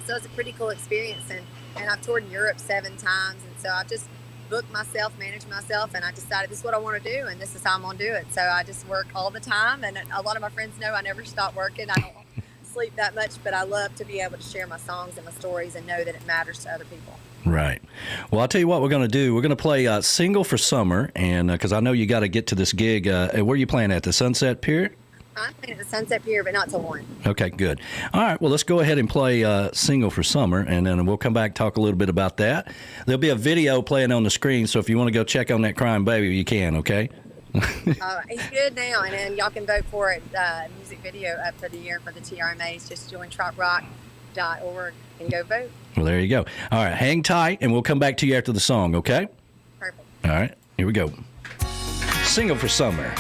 So it's a pretty cool experience. And I've toured in Europe 7 times. And so I've just booked myself, managed myself, and I decided this is what I want to do, and this is how I'm going to do it. So I just work all the time. And a lot of my friends know I never stop working. I don't sleep that much, but I love to be able to share my songs and my stories and know that it matters to other people. Right. Well, I'll tell you what we're going to do. We're going to play Single for Summer, and because I know you got to get to this gig. Where are you playing at, the Sunset Pier? I'm playing at the Sunset Pier, but not till 1. Okay, good. All right, well, let's go ahead and play Single for Summer, and then we'll come back and talk a little bit about that. There'll be a video playing on the screen, so if you want to go check on that crying baby, you can, okay? He's good now, and then y'all can vote for it. Music video up for the year for the TRMAs. Just join troprock.org and go vote. Well, there you go. All right, hang tight, and we'll come back to you after the song, okay? Perfect. All right, here we go. Single for Summer.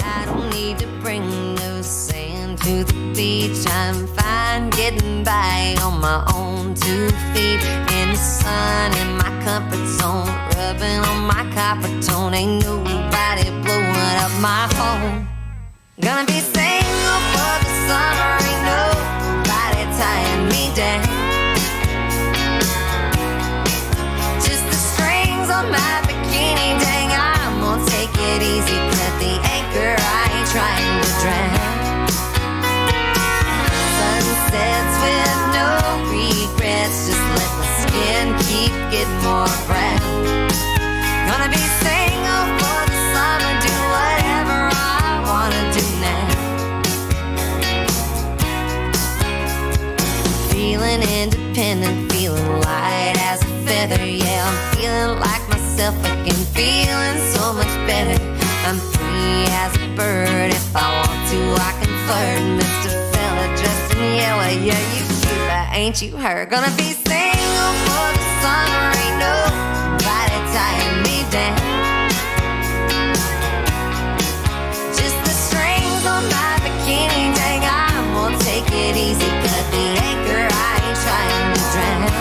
I don't need to bring no sand to the beach. I'm fine getting by on my own 2 feet in the sun, in my comfort zone, rubbing on my copper tone. Ain't nobody blowing up my home. Gonna be single for the summer, ain't nobody tying me down. Just the strings on my bikini, dang, I'm gonna take it easy, cut the anchor, I ain't trying to drown. Sunsets with no regrets, just let my skin keep getting more brown. Gonna be single for the summer, do whatever I wanna do now. Feeling independent, feeling light as a feather, yeah, I'm feeling like myself again, feeling so much better. I'm free as a bird, if I want to I can flirt. Mr. Fella dressed in yellow, yeah, you cute, but ain't you heard? Gonna be single for the summer, ain't nobody tying me down. Just the strings on my bikini, dang, I'm gonna take it easy, cut the anchor, I ain't trying to drown.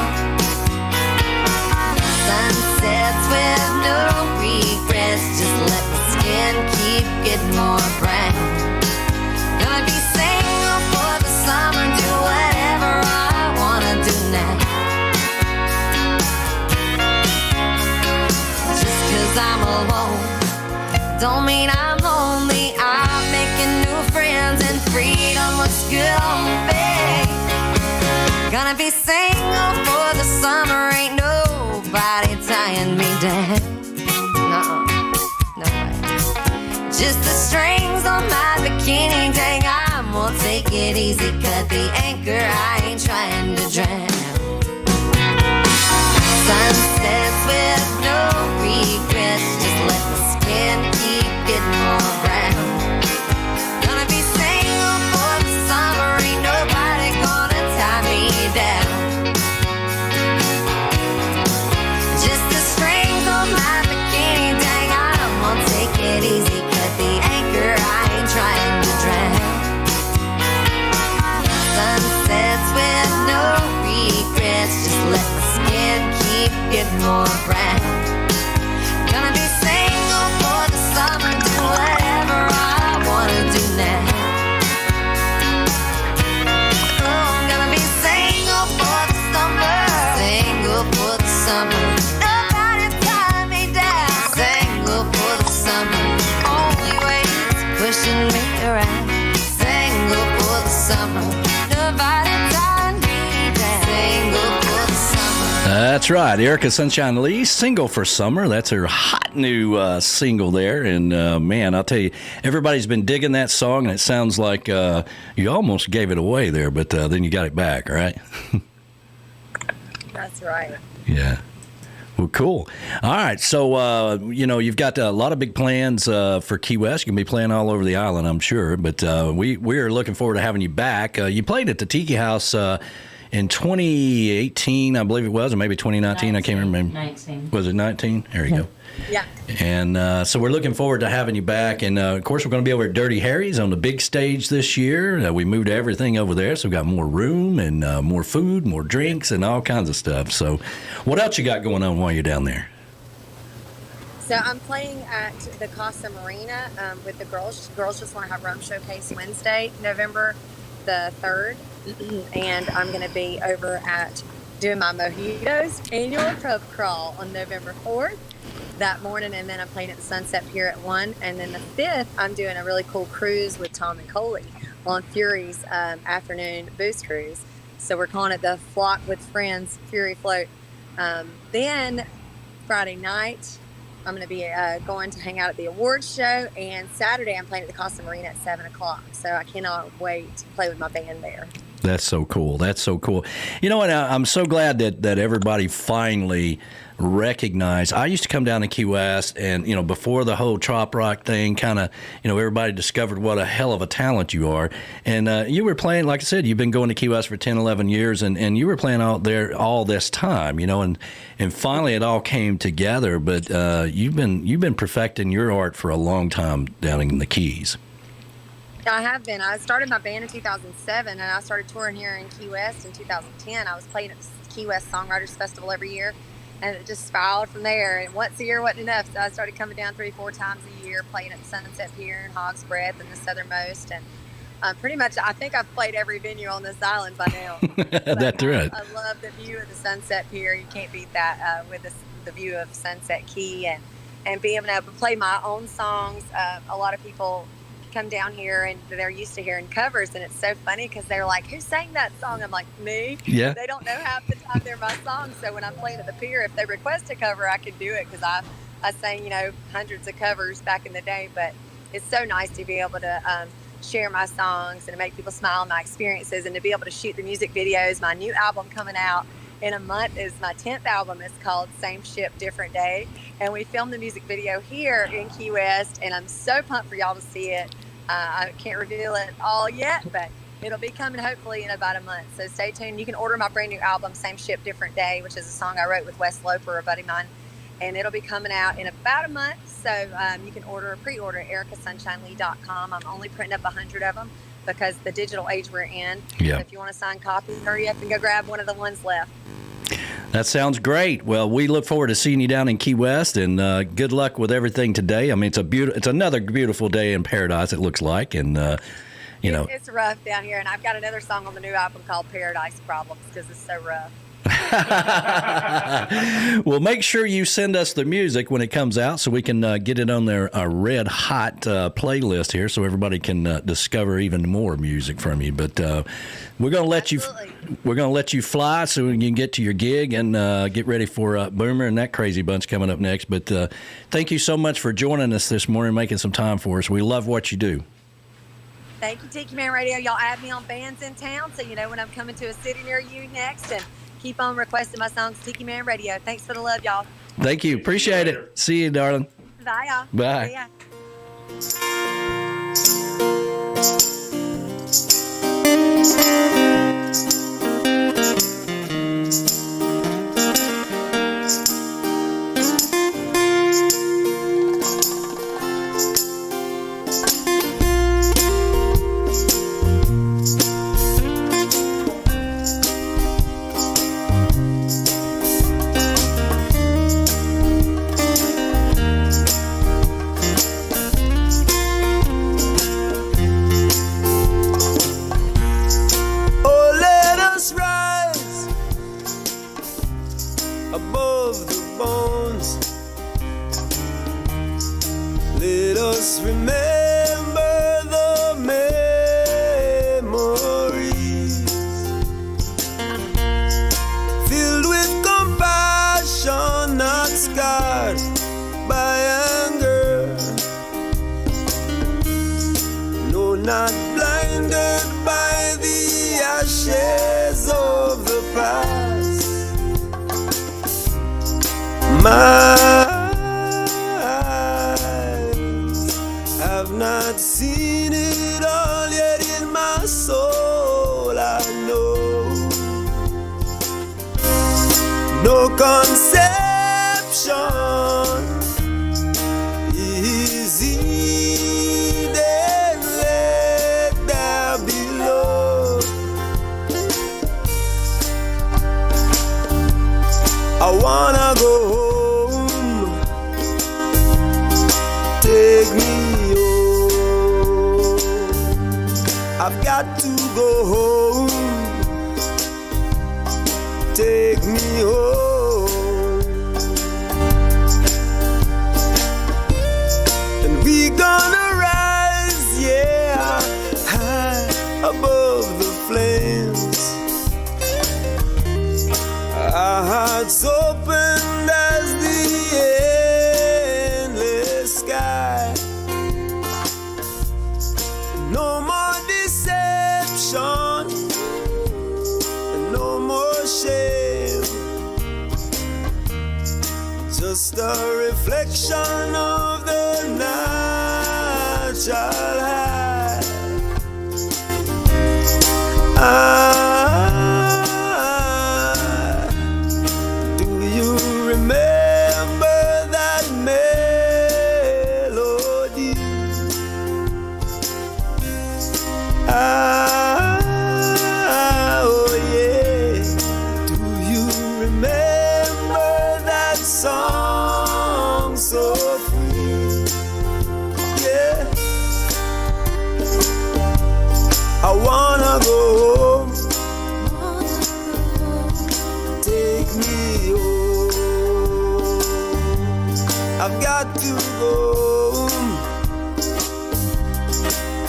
Sunsets with no regrets, just let my skin keep getting more brown. Gonna be single for the summer, do whatever I wanna do now. Just 'cause I'm alone don't mean I'm lonely. I'm making new friends and freedom looks good on me. Gonna be single for the summer, ain't nobody tying me down. No way. Just the strings on my bikini, dang, I'm gonna take it easy, cut the anchor, I ain't trying to drown. Sunsets with no regrets, just let the skin keep getting more brown. Gonna be single for the summer, ain't nobody gonna tie me down. Just the strings on my bikini, dang, I'm gonna take it easy, cut the anchor, I ain't trying to drown. Sunsets with no regrets, just let my skin keep getting more brown. Gonna be single for That's right. Erica Sunshine Lee, single for summer. That's her hot new single there. And, man, I'll tell you, everybody's been digging that song, and it sounds like you almost gave it away there, but then you got it back, right? That's right. Yeah. Well, cool. All right. So, you've got a lot of big plans for Key West. You're going to be playing all over the island, I'm sure. But we are looking forward to having you back. You played at the Tiki House in 2018, I believe it was, or maybe 2019. I can't remember. 19. Was it 19? There you go. Yeah. And so we're looking forward to having you back. And, of course, we're going to be over at Dirty Harry's on the big stage this year. We moved everything over there, so we've got more room and more food, more drinks, and all kinds of stuff. So what else you got going on while you're down there? So I'm playing at the Casa Marina with the girls. Girls just want to have rum showcase Wednesday, November the 3rd. And I'm going to be over at doing my Mojitos annual pub crawl on November 4th that morning, and then I'm playing at the Sunset Pier at 1, and then the 5th I'm doing a really cool cruise with Tom and Coley on Fury's afternoon booze cruise. So we're calling it the Flock with Friends Fury Float. Then Friday night I'm going to be going to hang out at the awards show, and Saturday I'm playing at the Casa Marina at 7 o'clock. So I cannot wait to play with my band there. That's so cool. That's so cool. You know what? I'm so glad that everybody finally recognized. I used to come down to Key West, and, before the whole Troprock thing, kind of, everybody discovered what a hell of a talent you are. And you were playing, like I said, you've been going to Key West for 10, 11 years, and you were playing out there all this time, and finally it all came together. But you've been perfecting your art for a long time down in the Keys. I have been. I started my band in 2007, and I started touring here in Key West in 2010. I was playing at the Key West Songwriters Festival every year, and it just spiraled from there. And once a year wasn't enough, so I started coming down 3-4 times a year, playing at the Sunset Pier and Hog's Breath and the Southernmost. And pretty much, I think I've played every venue on this island by now. That's right. I love the view of the Sunset Pier. You can't beat that with the view of Sunset Key, and being able to play my own songs. A lot of people come down here and they're used to hearing covers, and it's so funny because they're like, who sang that song? I'm like, me. Yeah. They don't know half the time they're my songs. So when I'm playing at the pier, if they request a cover, I can do it because I sang hundreds of covers back in the day. But it's so nice to be able to share my songs and to make people smile, my experiences, and to be able to shoot the music videos. My new album coming out in a month is my 10th album. It's called Same Ship, Different Day, and we filmed the music video here in Key West, and I'm so pumped for y'all to see it. I can't reveal it all yet, but it'll be coming hopefully in about a month. So stay tuned. You can order my brand new album, Same Ship, Different Day, which is a song I wrote with Wes Loper, a buddy of mine, and it'll be coming out in about a month. So you can pre-order at ericasunshine.com. I'm only printing up 100 of them because the digital age we're in. Yeah. So if you want a signed copy, hurry up and go grab one of the ones left. That sounds great. Well, we look forward to seeing you down in Key West, and good luck with everything today. I mean, it's another beautiful day in paradise, it looks like, and it's rough down here, and I've got another song on the new album called Paradise Problems because it's so rough. Well, make sure you send us the music when it comes out so we can get it on their red hot playlist here so everybody can discover even more music from you. But we're going to let you fly so you can get to your gig and get ready for Boomer and that crazy bunch coming up next. But thank you so much for joining us this morning, making some time for us. We love what you do. Thank you, Tiki Man Radio. Y'all add me on bands in town so you know when I'm coming to a city near you next, and keep on requesting my songs, Tiki Man Radio. Thanks for the love, y'all. Thank you. Appreciate it. See you, darling. Bye, y'all. Bye. See ya. Filled with compassion. eyes have not seen it all yet. In my soul I know no conception is hidden laid there below. I wanna go home, take me home. I've got to go home, take me home. And we gonna rise, yeah, high above the flames. Our hearts opened as the endless sky. No more deception, no more shame. Just a reflection of the natural high. Do you remember that melody? Oh yeah. Do you remember that song so free? Yeah. I wanna go home, take me home. I've got to go home,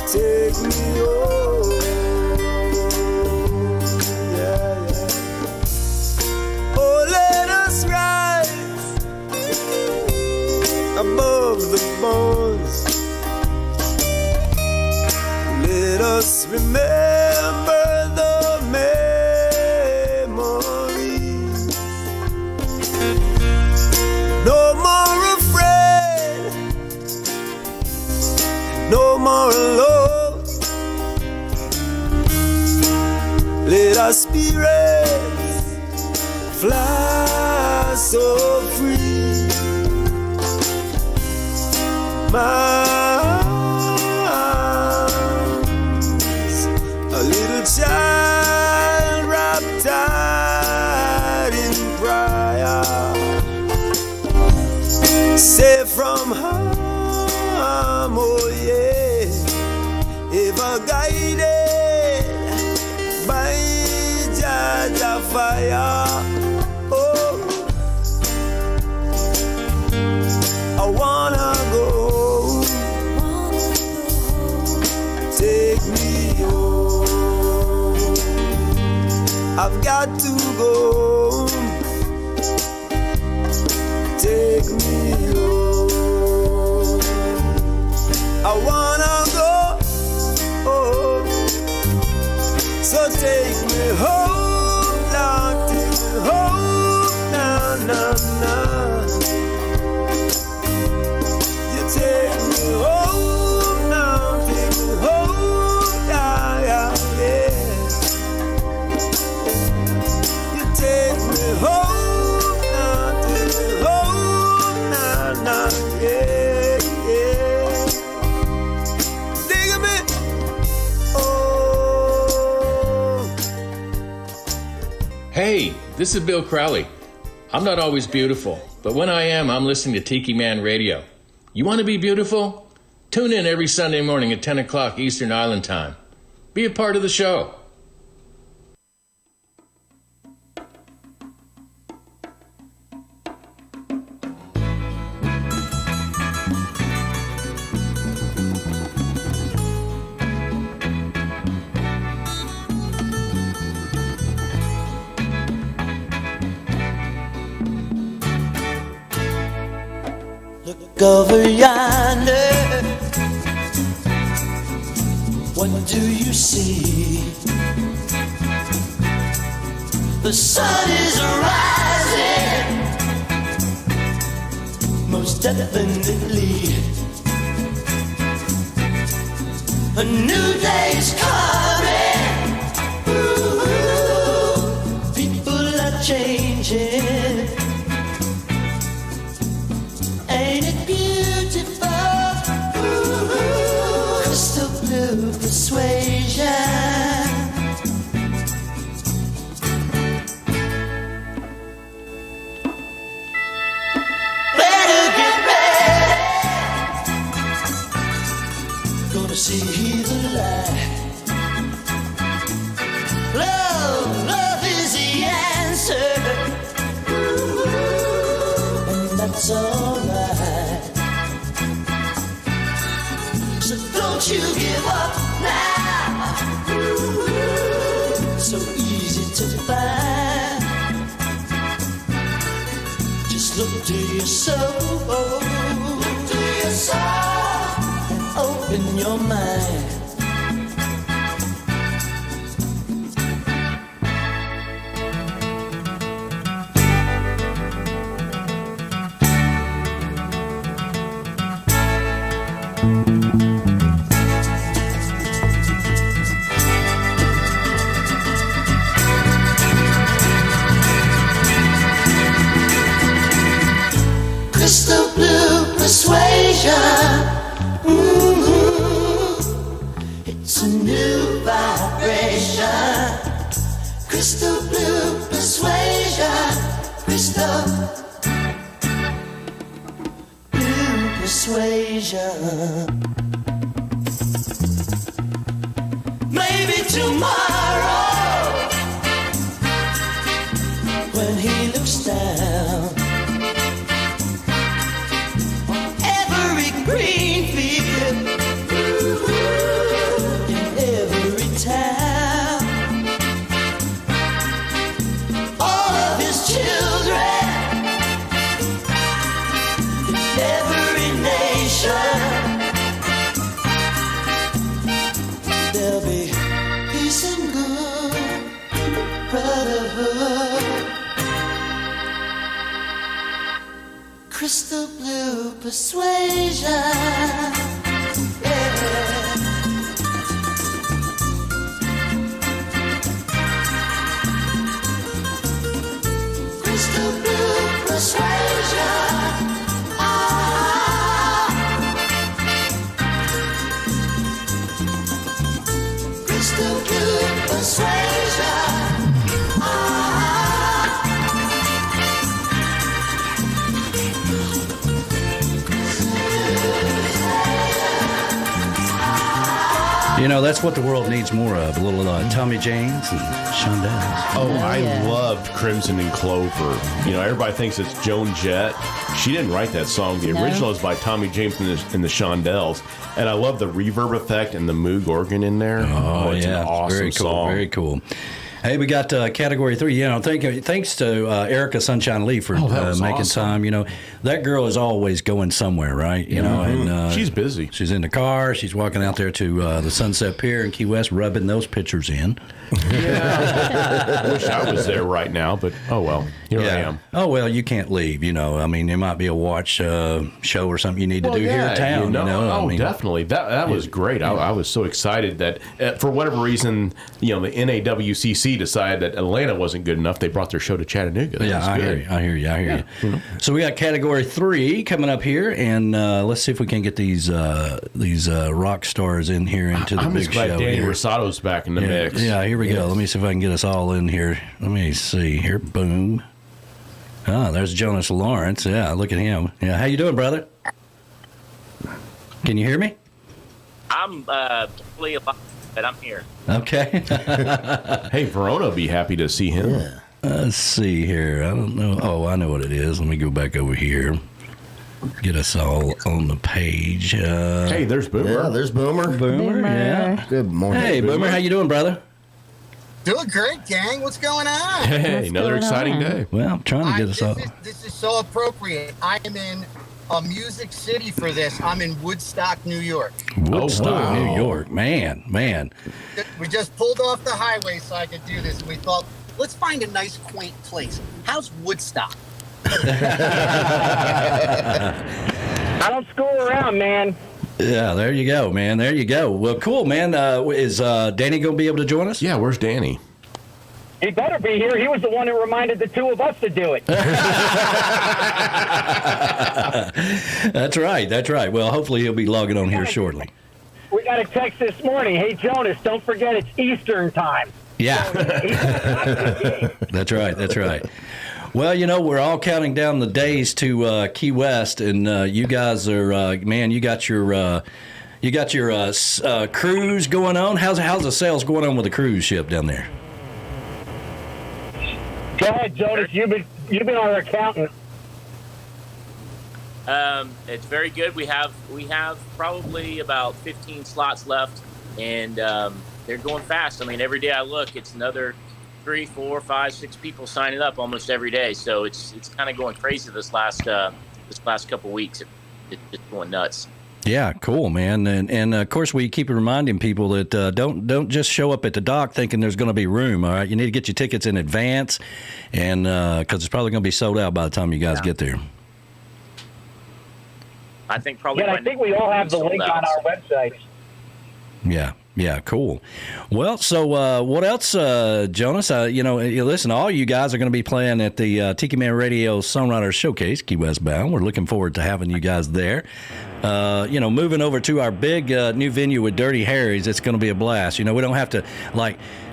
take me home. Yeah, yeah. Oh, let us rise above the bones. Let us remember the memories. No more afraid, no more alone. Let our spirits fly so free. My arms, a little child wrapped tight in prayer, safe from harm, oh yeah, ever guided by Jaja fire. Oh, I wanna go home, take me home. I've got to go home, take me home. I wanna go home, so take me home, Lord, take me home, nah, nah, nah. You take me home now, take me home, yeah, yeah, yeah. You take me home now, take me home, nah, nah, yeah, yeah. Dig me, oh. Hey, this is Bill Crowley. I'm not always beautiful, but when I am, I'm listening to Tiki Man Radio. You want to be beautiful? Tune in every Sunday morning at 10 o'clock Eastern Island Time. Be a part of the show. Look over yonder, what do you see? The sun is rising definitely. A new day's coming. Ooh, people are changing. Ain't it beautiful? Ooh, crystal blue persuasion. See the light. Love is the answer. Ooh, and that's alright. So don't you give up now. Ooh, so easy to find. Just look to your soul. Look to your soul. Open your mind. Crystal blue persuasion. It's a new vibration. Crystal blue persuasion. Crystal blue persuasion. Maybe tomorrow, when he looks down on every green field, all of his children, every nation, there'll be peace and good brotherhood. Crystal blue persuasion. Crystal blue persuasion. Crystal blue persuasion. You know, that's what the world needs more of. A little Tommy James and Shondells. Oh, I loved Crimson and Clover. You know, everybody thinks it's Joan Jett. She didn't write that song. The original is by Tommy James and the Shondells. And I love the reverb effect and the Moog organ in there. Oh, it's yeah. an awesome very cool, song. Very cool. Hey, we got category 3. You know, thanks to Erica Sunshine Lee for making time. You know, that girl is always going somewhere, right? You know, and she's busy. She's in the car. She's walking out there to the Sunset Pier in Key West, rubbing those pictures in. Yeah. I wish I was there right now, but oh well. Here I am. Oh well, you can't leave. You know, I mean, there might be a watch show or something you need to do here in town. You know? I mean, definitely. That was great. I was so excited that for whatever reason, you know, the NAWCC decided that Atlanta wasn't good enough. They brought their show to Chattanooga. Yeah, I hear you. You know. So we got category 3 coming up here, and let's see if we can get these rock stars in here into the big show. I'm Danny Rosado's back in the mix. Yeah, here we go. Let me see if I can get us all in here. Let me see here. Boom. Ah, there's Jonas Lorence. Yeah, look at him. Yeah, how you doing, brother? Can you hear me? I'm totally alive, but I'm here. Okay. Hey, Verona will be happy to see him. Yeah. Let's see here. I don't know. Oh, I know what it is. Let me go back over here. Get us all on the page. Hey, there's Boomer. Yeah, there's Boomer. Boomer, yeah. Good morning. Hey, Boomer, how you doing, brother? Doing great, gang. What's going on? Hey, another exciting day. Well, I'm trying to get us all. This is so appropriate. I am in a music city for this. I'm in Woodstock, New York. Woodstock, New York. Man. We just pulled off the highway so I could do this. We thought, let's find a nice, quaint place. How's Woodstock? I don't screw around, man. Yeah, there you go, man. There you go. Well, cool, man. Is Danny going to be able to join us? Yeah, where's Danny? He better be here. He was the one that reminded the two of us to do it. That's right. That's right. Well, hopefully he'll be logging on here shortly. We got a text this morning. Hey, Jonas, don't forget it's Eastern time. Yeah. That's right. That's right. Well, you know, we're all counting down the days to Key West, and you guys are, man, you got your cruise going on. How's the sales going on with the cruise ship down there? Go ahead, Jonas. You've been our accountant. It's very good. We have probably about 15 slots left, and they're going fast. I mean, every day I look, it's another 3, 4, 5, 6 people signing up almost every day. So it's kind of going crazy this last couple weeks. It's just going nuts. Yeah, cool, man. And of course, we keep reminding people that don't just show up at the dock thinking there's going to be room. All right, you need to get your tickets in advance, and because it's probably going to be sold out by the time you guys get there. I think probably. Yeah, I think we all have the link on our website. Yeah, cool. Well, so what else, Jonas? Listen, all you guys are going to be playing at the Tikimanradio Songwriters Showcase, Key West bound. We're looking forward to having you guys there. Moving over to our big new venue with Dirty Harry's, it's going to be a blast. You know, we don't have to,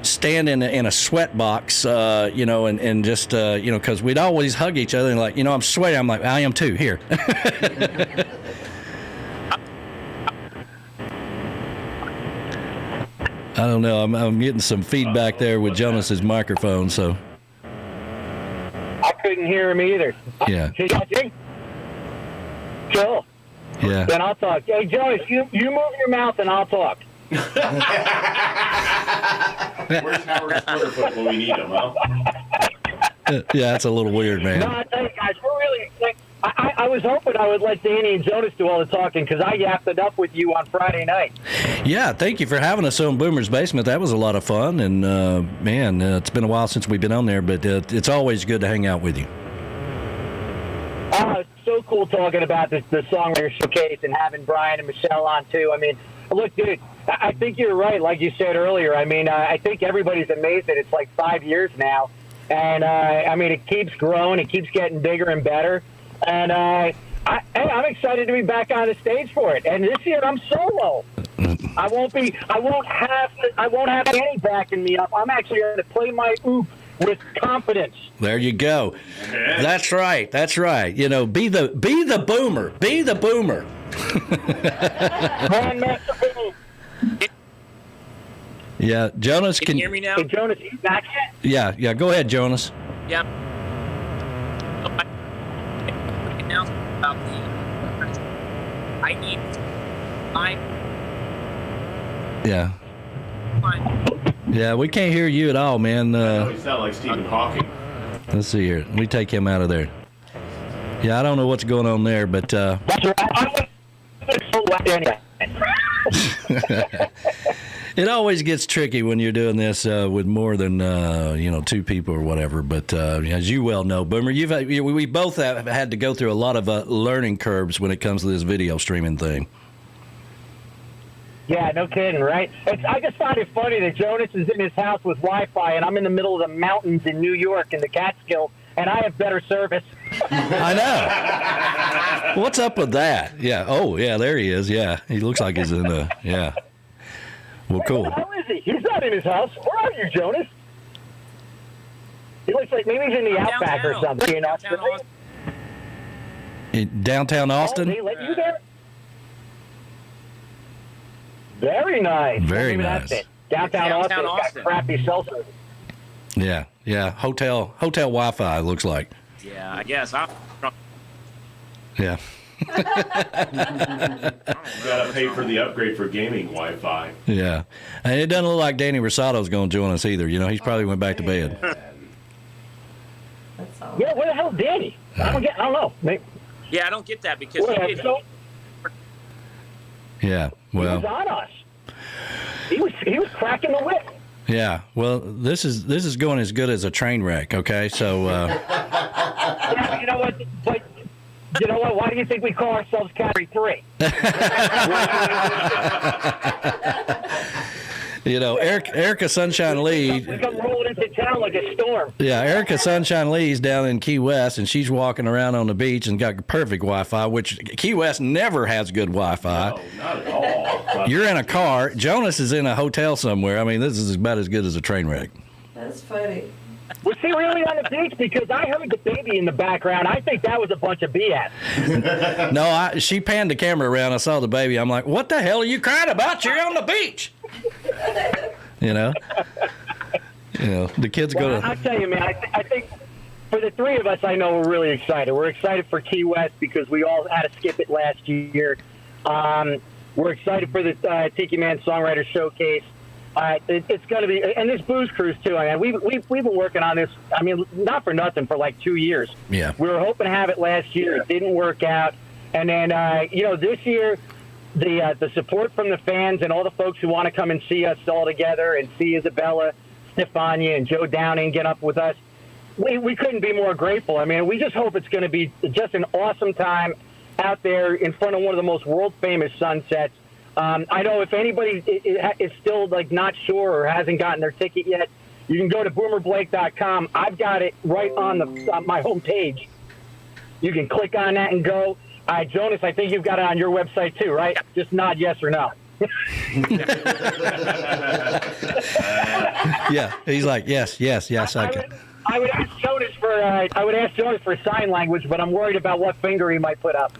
stand in a sweat box, and just, because we'd always hug each other and I'm sweating. I'm like, I am too. Here. I don't know. I'm getting some feedback there with Jonas's microphone, so. I couldn't hear him either. Yeah. Cool. Yeah. Then I'll talk. Hey, Jonas, you move your mouth and I'll talk. Where's Howard Slitterfoot when we need him, huh? Yeah, that's a little weird, man. No, I tell you guys, we're really excited. I was hoping I would let Danny and Jonas do all the talking because I yapped it up with you on Friday night. Yeah, thank you for having us on Boomer's Basement. That was a lot of fun, and it's been a while since we've been on there, but it's always good to hang out with you. It's so cool talking about the Songwriters Showcase and having Brian and Michelle on too. I mean, look, dude, I think you're right. Like you said earlier, I mean, I think everybody's amazed that it's like 5 years now, and it keeps growing, it keeps getting bigger and better. And I'm excited to be back on the stage for it. And this year I'm solo. I won't have any backing me up. I'm actually going to play my oop with confidence. There you go. That's right. That's right. You know, be the boomer. Be the boomer. Grandmaster Boom. Yeah, Jonas, can you hear me now? Hey, Jonas, you back yet? Yeah. Go ahead, Jonas. Yeah. Yeah. Yeah, we can't hear you at all, man. You sound like Stephen Hawking. Let's see here. We take him out of there. Yeah, I don't know what's going on there, but it always gets tricky when you're doing this with more than 2 people or whatever. But as you well know, Boomer, we both have had to go through a lot of learning curves when it comes to this video streaming thing. Yeah, no kidding, right? I just find it funny that Jonas is in his house with Wi-Fi, and I'm in the middle of the mountains in New York in the Catskills, and I have better service. I know. What's up with that? Yeah. Oh, yeah, there he is. Yeah, he looks like he's in the, yeah. Well, cool. How is he? He's not in his house. Where are you, Jonas? He looks like maybe he's in the Outback or something. In downtown Austin? Oh, they let you there? Very nice. Very nice. Downtown Austin. Got crappy cell service. Yeah. Hotel Wi-Fi looks like. Yeah, I guess. Yeah. Gotta pay for the upgrade for gaming Wi-Fi. Yeah, and it doesn't look like Danny Rosado's going to join us either. You know, he's probably went back to bed. Yeah, where the hell is Danny? I don't know. Yeah, I don't get that because Yeah, well, he was on us. He was cracking the whip. Yeah, well, this is going as good as a train wreck. Okay, so. Yeah, you know what? But You know what? Why do you think we call ourselves Category 3? You know, Erica Sunshine Lee. We come rolling into town like a storm. Yeah, Erica Sunshine Lee's down in Key West, and she's walking around on the beach and got perfect Wi-Fi, which Key West never has good Wi-Fi. No, not at all. You're in a car. Jonas is in a hotel somewhere. I mean, this is about as good as a train wreck. That's funny. Was he really on the beach? Because I heard the baby in the background. I think that was a bunch of BS. No, she panned the camera around. I saw the baby. I'm like, what the hell are you crying about? You're on the beach. You know, the kids go to. I'll tell you, man. I think for the three of us, I know we're really excited. We're excited for Key West because we all had to skip it last year. We're excited for the Tiki Man Songwriters Showcase. It's going to be, and this booze cruise too. I mean, we've been working on this. I mean, not for nothing, for like 2 years. Yeah. We were hoping to have it last year. It didn't work out, and then this year, the support from the fans and all the folks who want to come and see us all together and see Isabella, Stefania, and Joe Downing get up with us. We couldn't be more grateful. I mean, we just hope it's going to be just an awesome time out there in front of one of the most world famous sunsets. I know if anybody is still like not sure or hasn't gotten their ticket yet, you can go to boomerblake.com. I've got it right on my homepage. You can click on that and go. Jonas, I think you've got it on your website too, right? Just nod yes or no. Yeah, he's like yes, I can. I would ask Jonas for sign language, but I'm worried about what finger he might put up.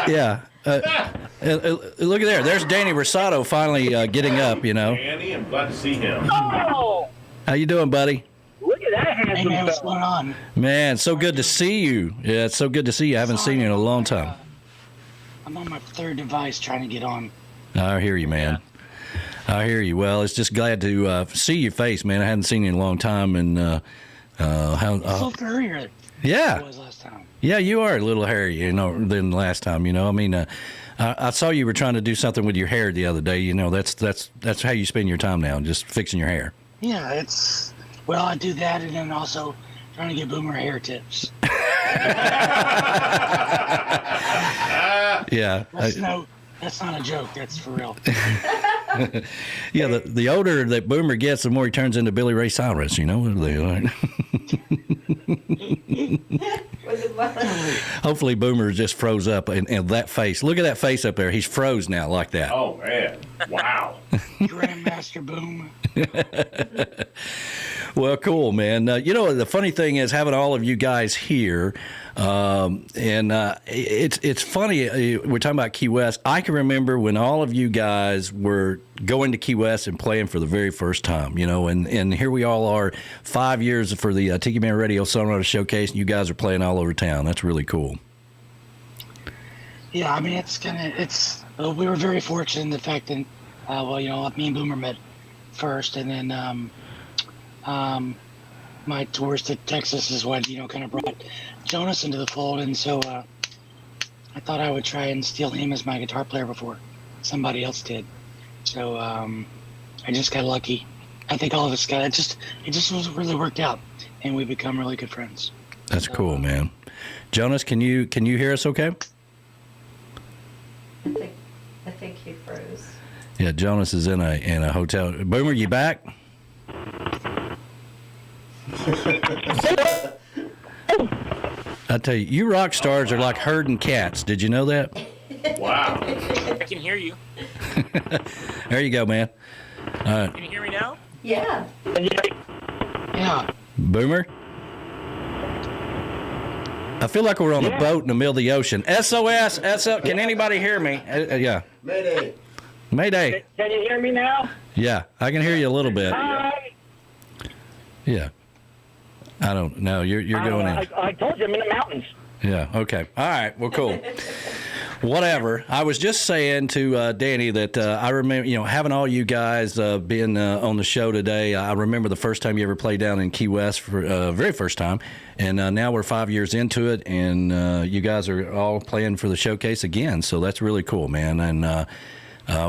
Yeah. Look at there. There's Danny Rosado finally getting up, you know. Danny, I'm glad to see him. Oh! How you doing, buddy? Look at that handsome Hey, man, what's going on? Man, it's so good to see you. Yeah, it's so good to see you. I haven't seen you in a long time. I'm on my third device trying to get on. I hear you, man. I hear you. Well, it's just glad to see your face, man. I hadn't seen you in a long time, and So furrier. Yeah. I was last time. Yeah, you are a little hairy, you know, than last time. You know, I mean, I saw you were trying to do something with your hair the other day. You know, that's how you spend your time now, just fixing your hair. Yeah, well, I do that, and then also trying to get Boomer hair tips. Yeah. That's not a joke. That's for real. Yeah, the older that Boomer gets, the more he turns into Billy Ray Cyrus. You know, hopefully Boomer just froze up, and that face. Look at that face up there. He's froze now, like that. Oh man! Wow. Grandmaster Boom. Well, cool, man. You know, the funny thing is having all of you guys here, and it's funny. We're talking about Key West. I can remember when all of you guys were going to Key West and playing for the very first time, you know, and here we all are 5 years for the Tiki Man Radio Songwriter Showcase, and you guys are playing all over town. That's really cool. Yeah, I mean, we were very fortunate in the fact that, me and Boomer met first, and then my tours to Texas is what, kind of brought Jonas into the fold, and so I thought I would try and steal him as my guitar player before somebody else did. So I just got lucky. I think all of us got it. Just was really worked out, and we become really good friends. That's cool, man. Jonas, can you hear us okay? I think he froze. Yeah, Jonas is in a hotel. Boomer, you back? I tell you, you rock stars are like herding cats. Did you know that? Wow. I can hear you. There you go, man. Can you hear me now? Yeah. Yeah. Boomer? I feel like we're on a boat in the middle of the ocean. SOS, SOS. Can anybody hear me? Yeah. Mayday. Mayday. Can you hear me now? Yeah, I can hear you a little bit. Hi. Yeah. I don't know. You're going in. I told you I'm in the mountains. Yeah. Okay. All right. Well, cool. Whatever. I was just saying to Danny that I remember, having all you guys being on the show today. I remember the first time you ever played down in Key West for very first time, and now we're 5 years into it, and you guys are all playing for the showcase again. So that's really cool, man. And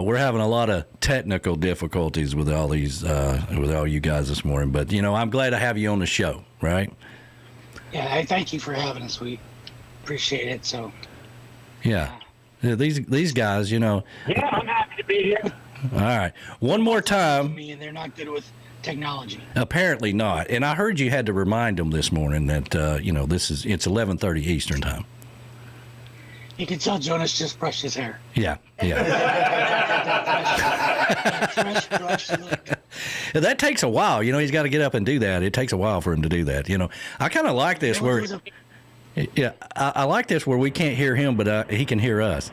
we're having a lot of technical difficulties with all these, with all you guys this morning. But I'm glad to have you on the show. Right. Yeah, I thank you for having us. We appreciate it. So. Yeah. These guys, Yeah, I'm happy to be here. All right. One more time. And they're not good with technology. Apparently not. And I heard you had to remind them this morning that it's 11:30 Eastern time. You can tell Jonas just brushed his hair. Yeah. That takes a while. He's got to get up and do that. It takes a while for him to do that. I kind of like this where. Yeah, I like this where we can't hear him, but he can hear us.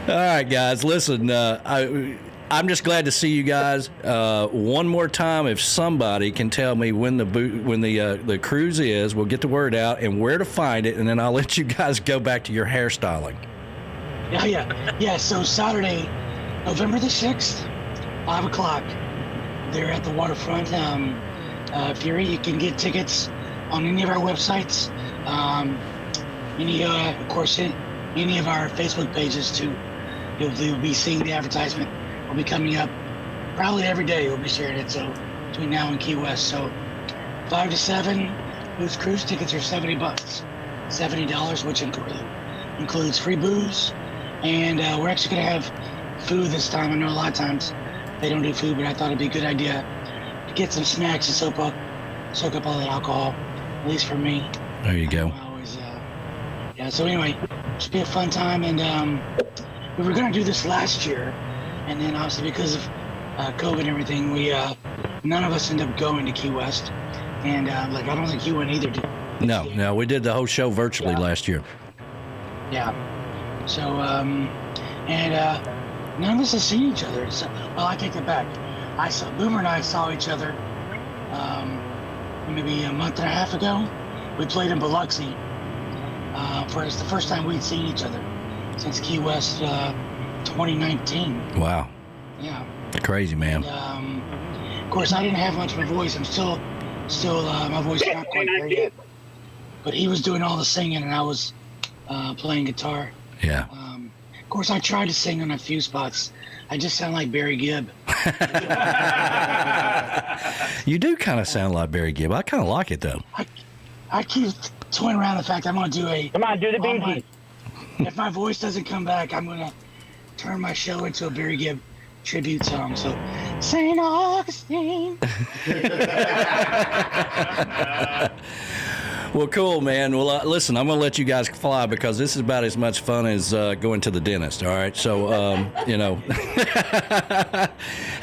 All right, guys, listen, I'm just glad to see you guys. One more time, if somebody can tell me when the cruise is, we'll get the word out and where to find it, and then I'll let you guys go back to your hairstyling. Yeah. So Saturday, November the 6th, 5 o'clock, they're at the waterfront. If you're you can get tickets on any of our websites, any of our Facebook pages too. You'll be seeing the advertisement. Will be coming up probably every day. We'll be sharing it. So between now and Key West. So 5 to 7. Those cruise tickets are $70, $70, which includes free booze, and we're actually gonna have food this time. I know a lot of times they don't do food, but I thought it'd be a good idea to get some snacks to soak up all the alcohol, at least for me. There you go. So anyway, it should be a fun time, and we were gonna do this last year, and then obviously because of COVID and everything, we none of us ended up going to Key West, and I don't think you went either. No, we did the whole show virtually last year. Yeah. So none of us have seen each other. Well, I take it back. Boomer and I saw each other maybe a month and a half ago. We played in Biloxi. It's the first time we'd seen each other since Key West 2019. Wow. Yeah. Crazy, man. And, of course, I didn't have much of a voice. I'm still my voice is not quite there yet. But he was doing all the singing, and I was playing guitar. Yeah. Of course, I tried to sing on a few spots. I just sound like Barry Gibb. You do kind of sound like Barry Gibb. I kind of like it, though. I keep toying around the fact I'm going to do a... Come on, do the Bee Gees. If my voice doesn't come back, I'm going to turn my show into a Barry Gibb tribute song. So, St. Augustine. Well, cool, man. Well, listen, I'm going to let you guys fly because this is about as much fun as going to the dentist, all right? So,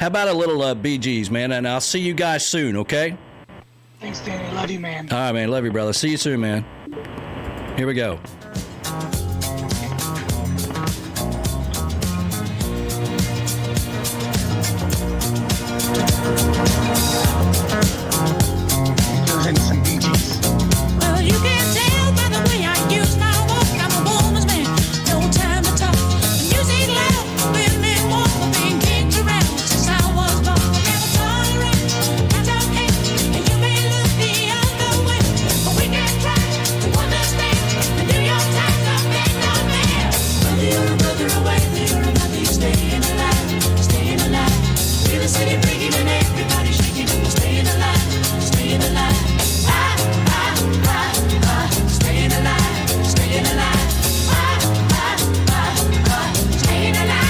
how about a little Bee Gees, man? And I'll see you guys soon, okay? Thanks, Danny. Love you, man. All right, man. Love you, brother. See you soon, man. Here we go. Well, you can tell by the way I use my walk. I'm a woman's man, no time to talk. The music loud, women walk, being kicked around since I was born. Never tolerate, that's okay. And you may look the other way, but we can try to understand and do your time to make no man. Whether you're a brother or whether you're a mother, you're staying alive, staying alive. Feel the city breaking and everybody shaking, and we're staying alive, staying alive. Staying alive, staying alive. Staying alive.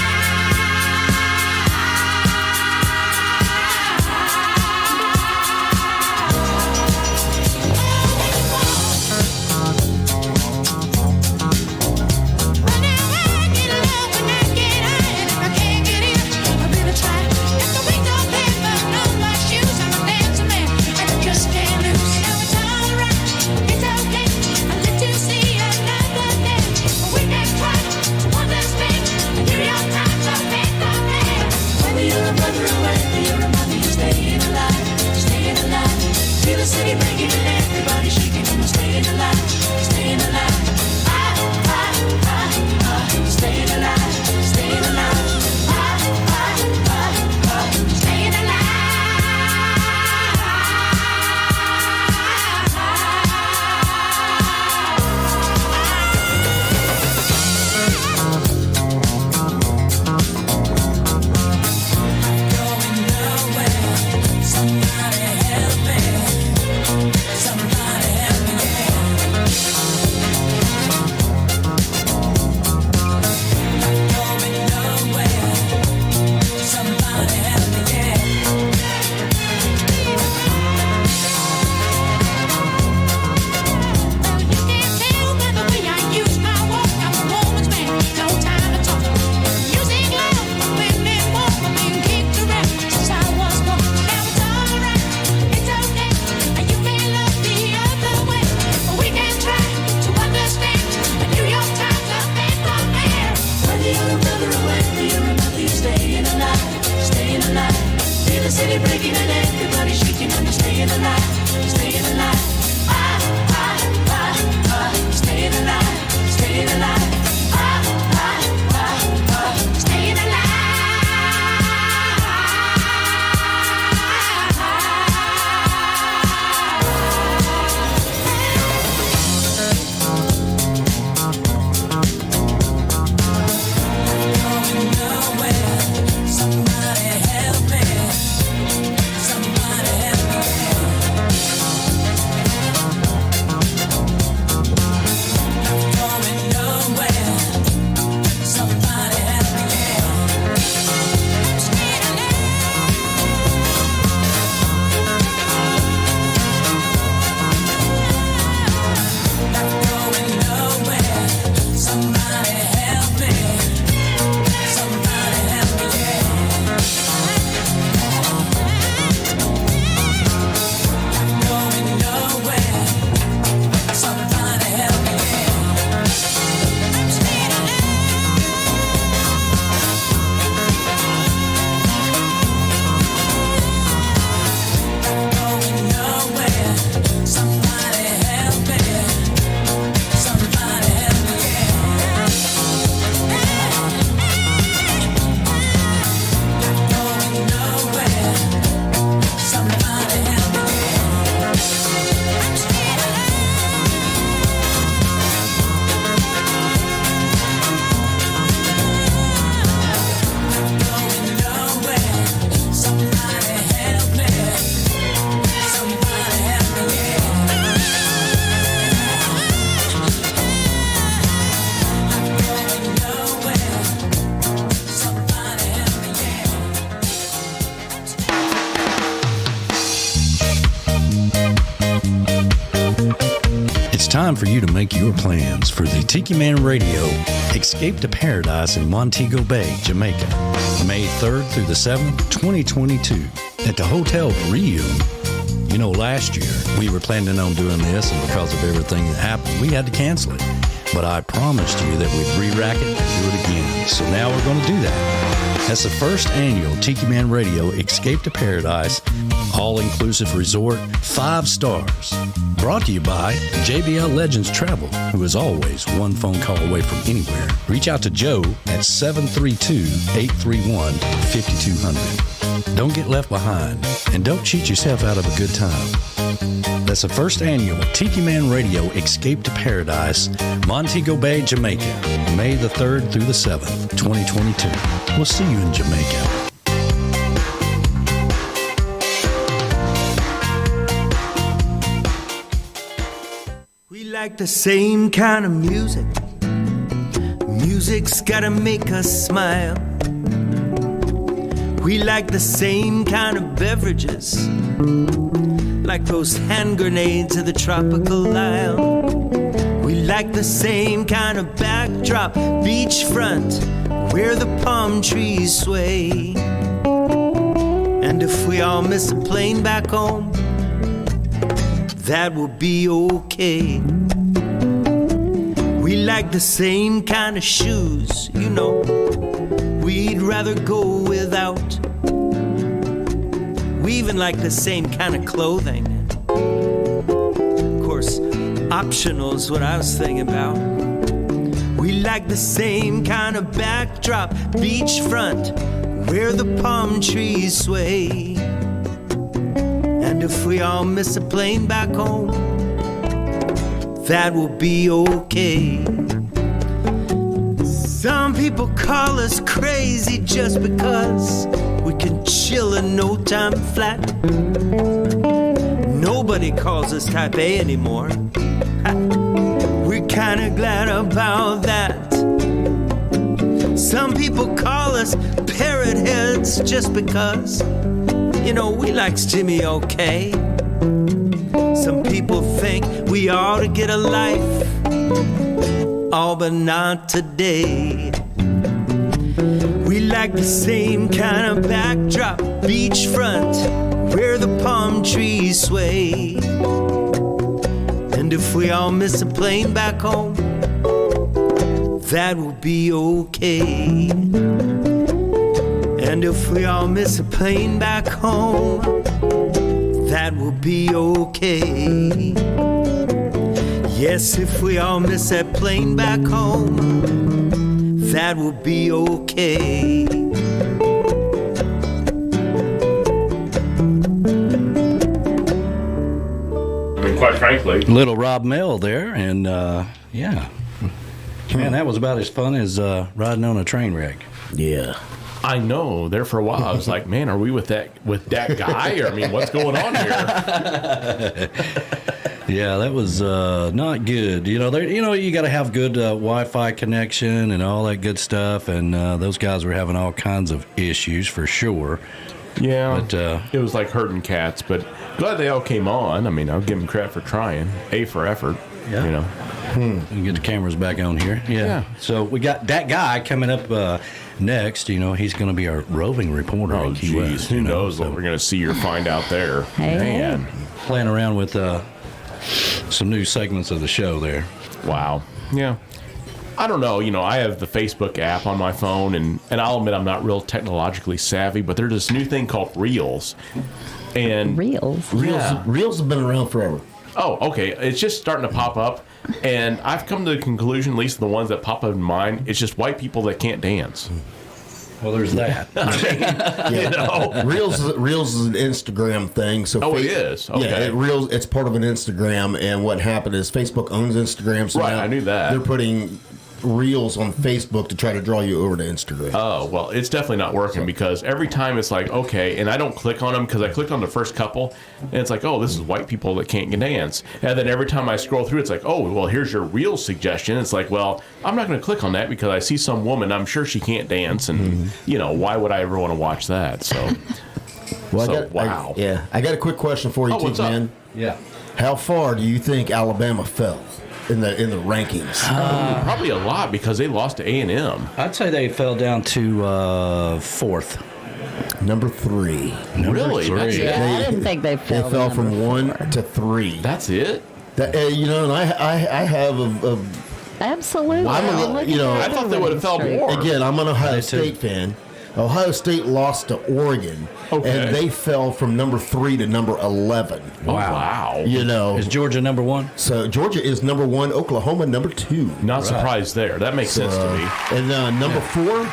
Well, now I get love when I get high, and if I can't get in, I'm gonna try. If the wings don't fit, but on my shoes, I'm a dancing man, and I just can't lose. Now it's alright, it's okay. I'll let you see another day. We can try to understand and do your time to make the man. Whether you're a brother or whether you're a mother, you're staying alive, staying alive. Feel the city breaking and everybody shaking, and we're staying alive, staying alive. Staying alive, staying alive. Staying alive. the city breaking and everybody shaking and you're staying alive, staying alive. Staying alive, staying alive. Staying alive. Time for you to make your plans for the Tiki Man Radio Escape to Paradise in Montego Bay, Jamaica, May 3rd through the 7th, 2022, at the Hotel Rio. You know, last year we were planning on doing this, and because of everything that happened, we had to cancel it. But I promised you that we'd re-rack it and do it again, so now we're going to do that. That's the first annual Tiki Man Radio Escape to Paradise all-inclusive resort, 5 stars. Brought to you by JBL Legends Travel, who is always one phone call away from anywhere. Reach out to Joe at 732-831-5200. Don't get left behind, and don't cheat yourself out of a good time. That's the first annual Tiki Man Radio Escape to Paradise, Montego Bay, Jamaica, May the 3rd through the 7th, 2022. We'll see you in Jamaica. We like the same kind of music. Music's gotta make us smile. We like the same kind of beverages, like those hand grenades of the tropical isle. We like the same kind of backdrop, beachfront, where the palm trees sway. And if we all miss a plane back home, that will be okay. We like the same kind of shoes, you know, we'd rather go without. We even like the same kind of clothing. Of course, optional is what I was thinking about. We like the same kind of backdrop, beachfront, where the palm trees sway. And if we all miss a plane back home, that will be okay. Some people call us crazy just because we can chill in no time flat. Nobody calls us type A anymore. We're kinda glad about that. Some people call us parrot heads just because, you know, we likes Jimmy okay. Some people think we ought to get a life, all but not today. We like the same kind of backdrop, beachfront, where the palm trees sway. And if we all miss a plane back home, that will be okay. And if we all miss a plane back home, that will be okay. Yes, if we all miss that plane back home, that will be okay. I mean, quite frankly, little Rob Mell there, and yeah, man, that was about as fun as riding on a train wreck. Yeah. I know. There for a while, I was like, "Man, are we with that guy?" Or I mean, what's going on here? Yeah, that was not good. You know, you got to have good Wi-Fi connection and all that good stuff. And those guys were having all kinds of issues for sure. Yeah, but it was like herding cats. But glad they all came on. I mean, I'll give them credit for trying. A for effort. Yeah. You know. We can get the cameras back on here. Yeah. So we got that guy coming up next. You know, he's going to be our roving reporter in Key West. Who knows what we're going to see or find out there? Hey. Man, playing around with some new segments of the show there. Wow. Yeah. I don't know. You know, I have the Facebook app on my phone, and I'll admit I'm not real technologically savvy, but there's this new thing called Reels. And Reels? Yeah. Reels have been around forever. Oh, okay. It's just starting to pop up. And I've come to the conclusion, at least the ones that pop up in mine, it's just white people that can't dance. Well, there's that. You know? Reels is an Instagram thing. So it is? Okay. Yeah, it's part of an Instagram, and what happened is Facebook owns Instagram. So Right, now I knew that. They're putting Reels on Facebook to try to draw you over to Instagram. Oh, well, it's definitely not working because every time it's like, okay, and I don't click on them because I clicked on the first couple, and it's like, oh, this is white people that can't dance. And then every time I scroll through, it's like, oh, well, here's your Reels suggestion. It's like, well, I'm not going to click on that because I see some woman, I'm sure she can't dance, and, you know, why would I ever want to watch that? So, wow. I got a quick question for you, Oh, what's man. up? Yeah. How far do you think Alabama fell in the rankings? Probably a lot because they lost to A&M. I'd say they fell down to fourth. Number 3. Really? That's it? I didn't think they fell. They fell from 1 to 3. That's it? You know, and I have a Absolutely. Wow. You know, I thought they would have fell more. Again, I'm an Ohio State fan. Ohio State lost to Oregon, and they fell from number 3 to number 11. Wow. You know, is Georgia number 1? So Georgia is number 1. Oklahoma number 2. Not surprised there. That makes sense to me. And number 4,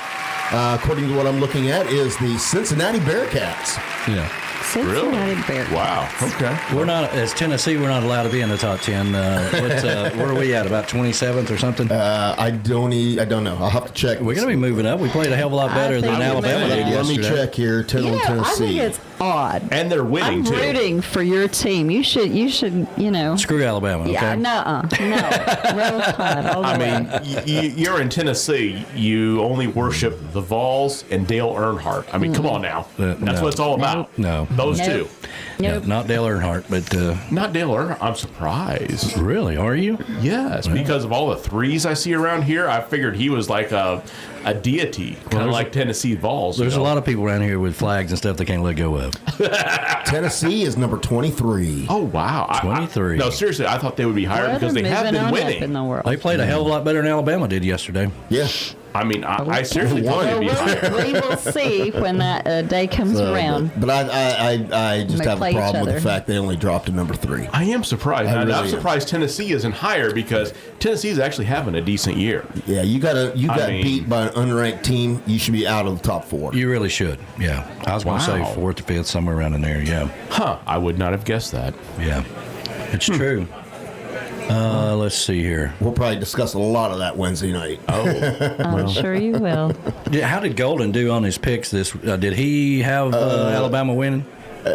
according to what I'm looking at, is the Cincinnati Bearcats. Yeah. Cincinnati Bears. Wow. Okay. We're not, as Tennessee, we're not allowed to be in the top 10. Where are we at? About 27th or something? I don't know. I'll have to check. We're going to be moving up. We played a hell of a lot better than Alabama did yesterday. Let me check here. I Tennessee. think it's odd. And they're winning, I'm too. rooting for your team. You should, you know. Screw Alabama, okay? Yeah, no. Roll Tide all the I way. mean, you're in Tennessee. You only worship the Vols and Dale Earnhardt. I mean, come on now. That's what it's all about. No. Those two. Yeah, not Dale Earnhardt, but... Not Dale Earnhardt. I'm surprised. Really? Are you? Yes, because of all the threes I see around here, I figured he was like a deity, kind of like Tennessee Vols. There's a lot of people around here with flags and stuff they can't let go of. Tennessee is number 23. Oh, wow. 23. No, seriously, I thought they would be higher because they have been winning. In the world. They played a hell of a lot better than Alabama did yesterday. Yeah. I mean, I seriously thought they'd be higher. We will see when that day comes around. But I just They have a play each problem with the other. fact they only dropped to number 3. I am surprised. I I'm really surprised Tennessee isn't higher because Tennessee's actually having a decent year. Yeah, you got beat by an unranked team. You should be out of the top 4. You really should. Yeah. I was going to say 4th or 5th, somewhere around in there. Yeah. Huh. I would not have guessed that. Yeah. It's true. Let's see here. We'll probably discuss a lot of that Wednesday night. I'm sure you will. Yeah, how did Golden do on his picks this? Did he have Alabama winning?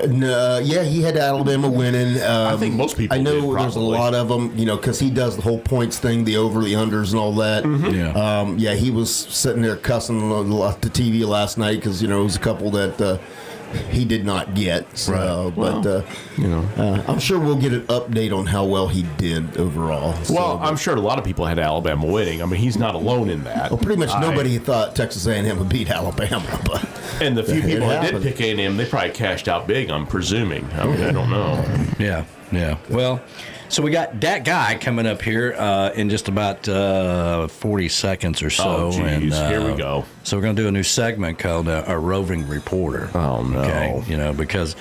No, yeah, he had Alabama winning. I think most people I know did, there's a lot of them, you know, because he does the whole points thing, the over, the unders, and all that. Yeah. Yeah, he was sitting there cussing the TV last night because, you know, it was a couple that he did not get. So, Right. But, you know, I'm sure we'll get an update on how well he did overall. Well, I'm sure a lot of people had Alabama winning. I mean, he's not alone in that. Well, pretty much nobody thought Texas A&M would beat Alabama. But and the few people that did happened. pick A&M, they probably cashed out big, I'm presuming. I mean, I don't know. Yeah. Well, So we got Dat Guy coming up here in just about 40 seconds or so. Oh, geez. Here we go. So we're going to do a new segment called a roving reporter. Oh, no. Okay? Because,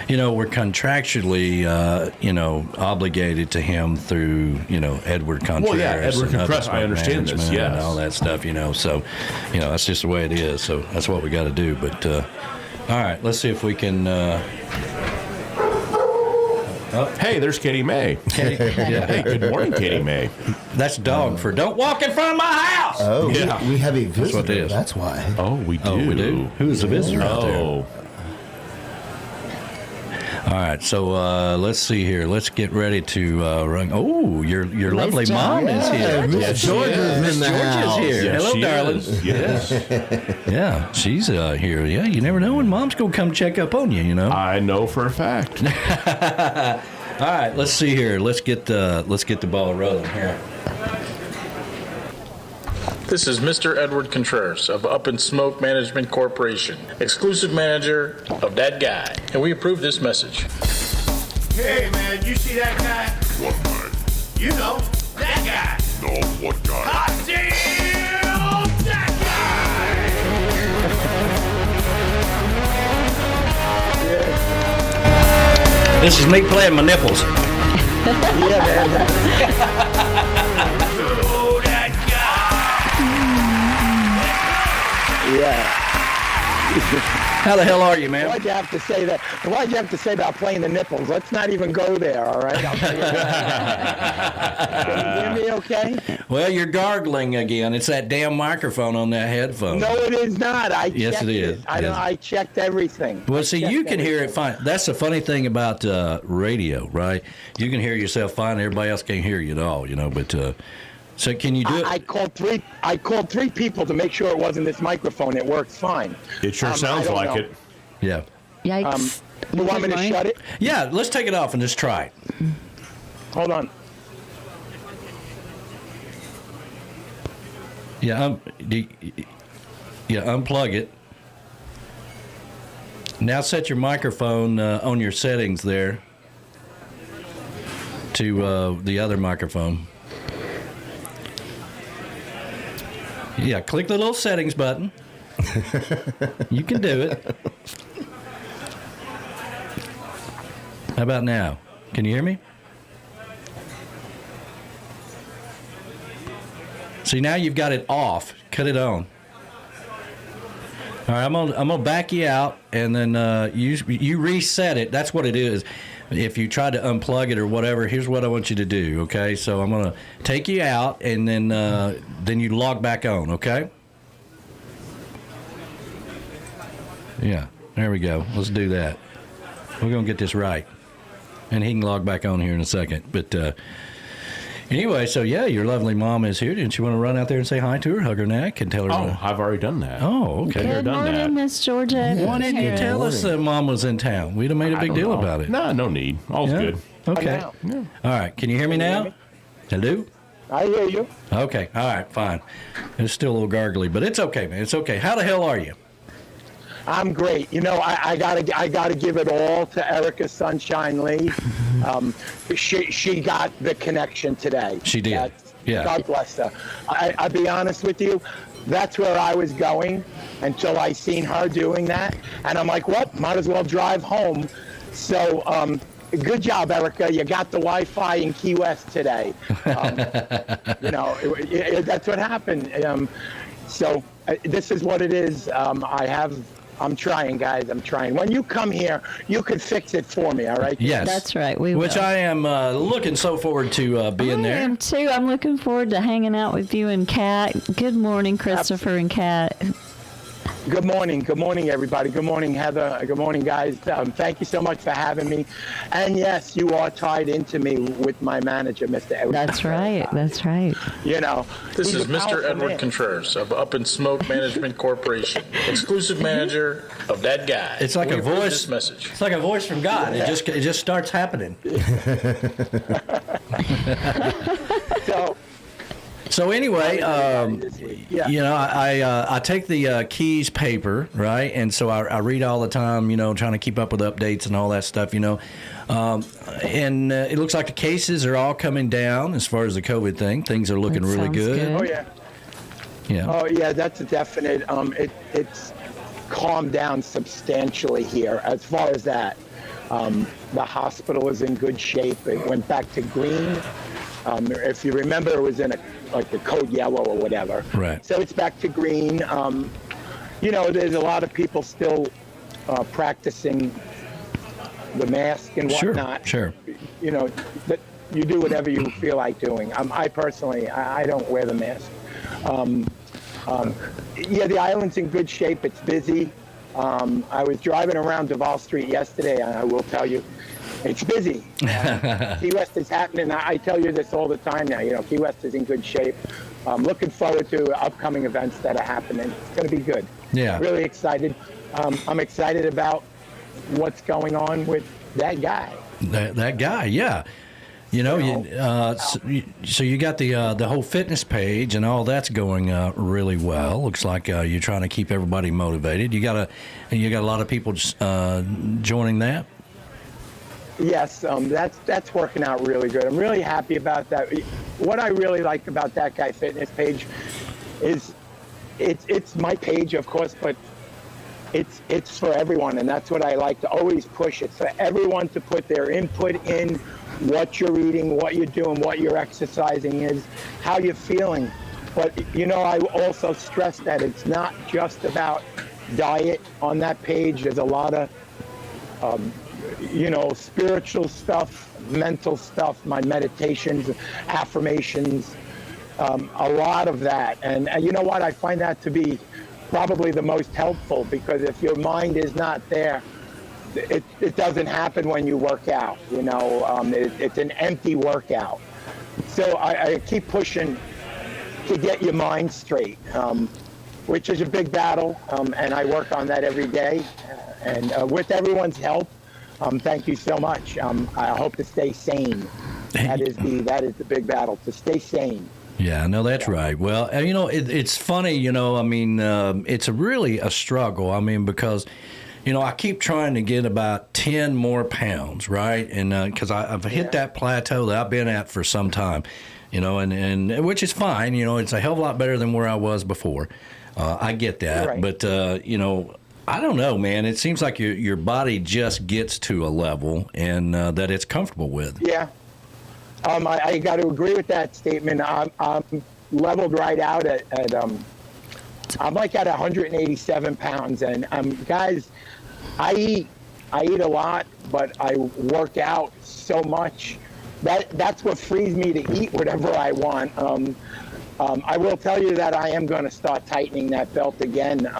we're contractually, obligated to him through, Edward Contreras. Well, yeah, Edward Contreras, I understand this, yes. And all that stuff, So, that's just the way it is. So that's what we got to do. But, all right, let's see if we can... Hey, there's Katie May. Hey, good morning, Katie May. That's dog for don't walk in front of my house. Oh, yeah. we have a visitor. That's what it is. That's why. Oh, we do. Oh, we do? Who's the visitor out there? Oh. All right, so let's see here. Let's get ready to run. Oh, your lovely mom is here. Miss Georgia's in the house. Here. Yes, Hello, she darling. is. Yes. Yeah, she's here. Yeah, you never know when mom's gonna come check up on you. I know for a fact. All right, let's see here. Let's get the ball rolling here. This is Mr. Edward Contreras of Up in Smoke Management Corporation, exclusive manager of that guy, and we approve this message. Hey, man, you see that guy? What guy? You know, that guy. No, what guy? Hot damn, that guy! This is me playing my nipples. Yeah, man. Oh, that guy! Yeah. How the hell are you, man? Why'd you have to say that? Why'd you have to say about playing the nipples? Let's not even go there, all right? I'll tell you that. Can you hear me okay? Well, you're gargling again. It's that damn microphone on that headphone. No, it is not. Yes, checked it is. I checked everything. Well, see, you can hear it fine. That's the funny thing about radio, right? You can hear yourself fine. Everybody else can't hear you at all, But so can you do it? I called three people to make sure it wasn't this microphone. It works fine. It sure sounds like it. Yeah. Yikes. You want me to shut it? Yeah, let's take it off and just try it. Hold on. Yeah, unplug it. Now set your microphone on your settings there to the other microphone. Yeah, click the little settings button. You can do it. How about now? Can you hear me? See, now you've got it off. Cut it on. All right, I'm gonna back you out, and then you reset it. That's what it is. If you try to unplug it or whatever, here's what I want you to do. Okay, so I'm gonna take you out, and then you log back on. Okay. Yeah, there we go. Let's do that. We're gonna get this right, and he can log back on here in a second. But anyway, so yeah, your lovely mom is here. Didn't you want to run out there and say hi to her, hug her neck, and tell her? Oh, I've already done that. Oh, okay. Good morning, Miss Georgia. Why didn't you tell us that Mom was in town? We'd have made a big deal about it. No need. All's good. Okay. Yeah. All right. Can you hear me now? Hello? I hear you. Okay. All right. Fine. It's still a little gargly, but it's okay, man. It's okay. How the hell are you? I'm great. I gotta give it all to Erica Sunshine Lee. She got the connection today. She did. Yeah. God bless her. I'll be honest with you. That's where I was going until I seen her doing that, and I'm like, what? Might as well drive home. So, good job, Erica. You got the Wi-Fi in Key West today. That's what happened. So this is what it is. I'm trying, guys. I'm trying. When you come here, you can fix it for me, all right? Yes. That's right. We Which will. I am looking so forward to being there. I am too. I'm looking forward to hanging out with you and Kat. Good morning, Christopher and Kat. Good morning, everybody. Good morning, Heather. Good morning, guys. Thank you so much for having me. And yes, you are tied into me with my manager, Mr. Edward. That's right. That's right. This is Mr. Edward Contreras of Up in Smoke Management Corporation, exclusive manager of that guy. It's like We a approve voice. This message. It's like a voice from God. Yeah. It just starts happening. So anyway, you know, I take the Keys paper, right, and so I read all the time, you know, trying to keep up with updates and all that stuff, you know, and it looks like the cases are all coming down as far as the COVID thing. Things are looking really good. Oh yeah. Yeah. Oh yeah, that's a definite. It's calmed down substantially here as far as that. The hospital is in good shape. It went back to green. If you remember, it was in a code yellow or whatever. Right. So it's back to green. You know, there's a lot of people still practicing the mask and whatnot. Sure. You know, that you do whatever you feel like doing. I personally, I don't wear the mask. Yeah, the island's in good shape. It's busy. I was driving around Duval Street yesterday, and I will tell you, it's busy. Key West is happening. I tell you this all the time now. You know, Key West is in good shape. I'm looking forward to upcoming events that are happening. It's going to be good. Yeah. Really excited. I'm excited about what's going on with that guy. That guy, yeah. You know, so you got the whole fitness page and all that's going really well. Looks like you're trying to keep everybody motivated. You got a lot of people joining that. Yes, that's working out really good. I'm really happy about that. What I really like about That Guy Fitness page is it's my page, of course, but it's for everyone, and that's what I like to always push. It's for everyone to put their input in, what you're eating, what you're doing, what your exercising is, how you're feeling. But, you know, I also stress that it's not just about diet on that page. There's a lot of, you know, spiritual stuff, mental stuff, my meditations, affirmations, a lot of that. And you know what? I find that to be probably the most helpful, because if your mind is not there, it doesn't happen when you work out. You know, it's an empty workout. So I keep pushing to get your mind straight, which is a big battle, and I work on that every day. And with everyone's help, thank you so much. I hope to stay sane. That is the big battle, to stay sane. Yeah, no, that's right. Well, you know, it's funny, you know, I mean, it's really a struggle. I mean, because, you know, I keep trying to get about 10 more pounds, right? And because I've hit that plateau that I've been at for some time, you know, and which is fine. You know, it's a hell of a lot better than where I was before. I get that. Right. But, you know, I don't know, man. It seems like your body just gets to a level and that it's comfortable with. Yeah. I got to agree with that statement. I'm leveled right out at I'm like at 187 pounds, and guys, I eat a lot, but I work out so much that's what frees me to eat whatever I want. I will tell you that I am going to start tightening that belt again.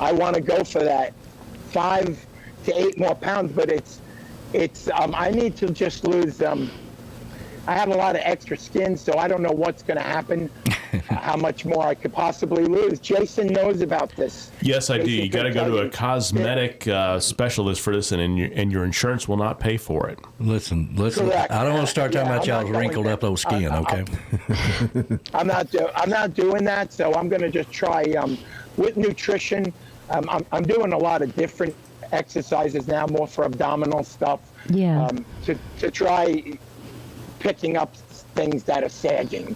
I want to go for that 5 to 8 more pounds, but it's I need to just lose. I have a lot of extra skin, so I don't know what's going to happen, how much more I could possibly lose. Jason knows about this. Yes, I do. You got to go to a cosmetic specialist for this, and your insurance will not pay for it. Listen. Correct. I don't want to start talking about y'all's wrinkled up old skin, okay? I'm not doing that, so I'm going to just try with nutrition. I'm doing a lot of different exercises now, more for abdominal stuff. Yeah. To try picking up things that are sagging.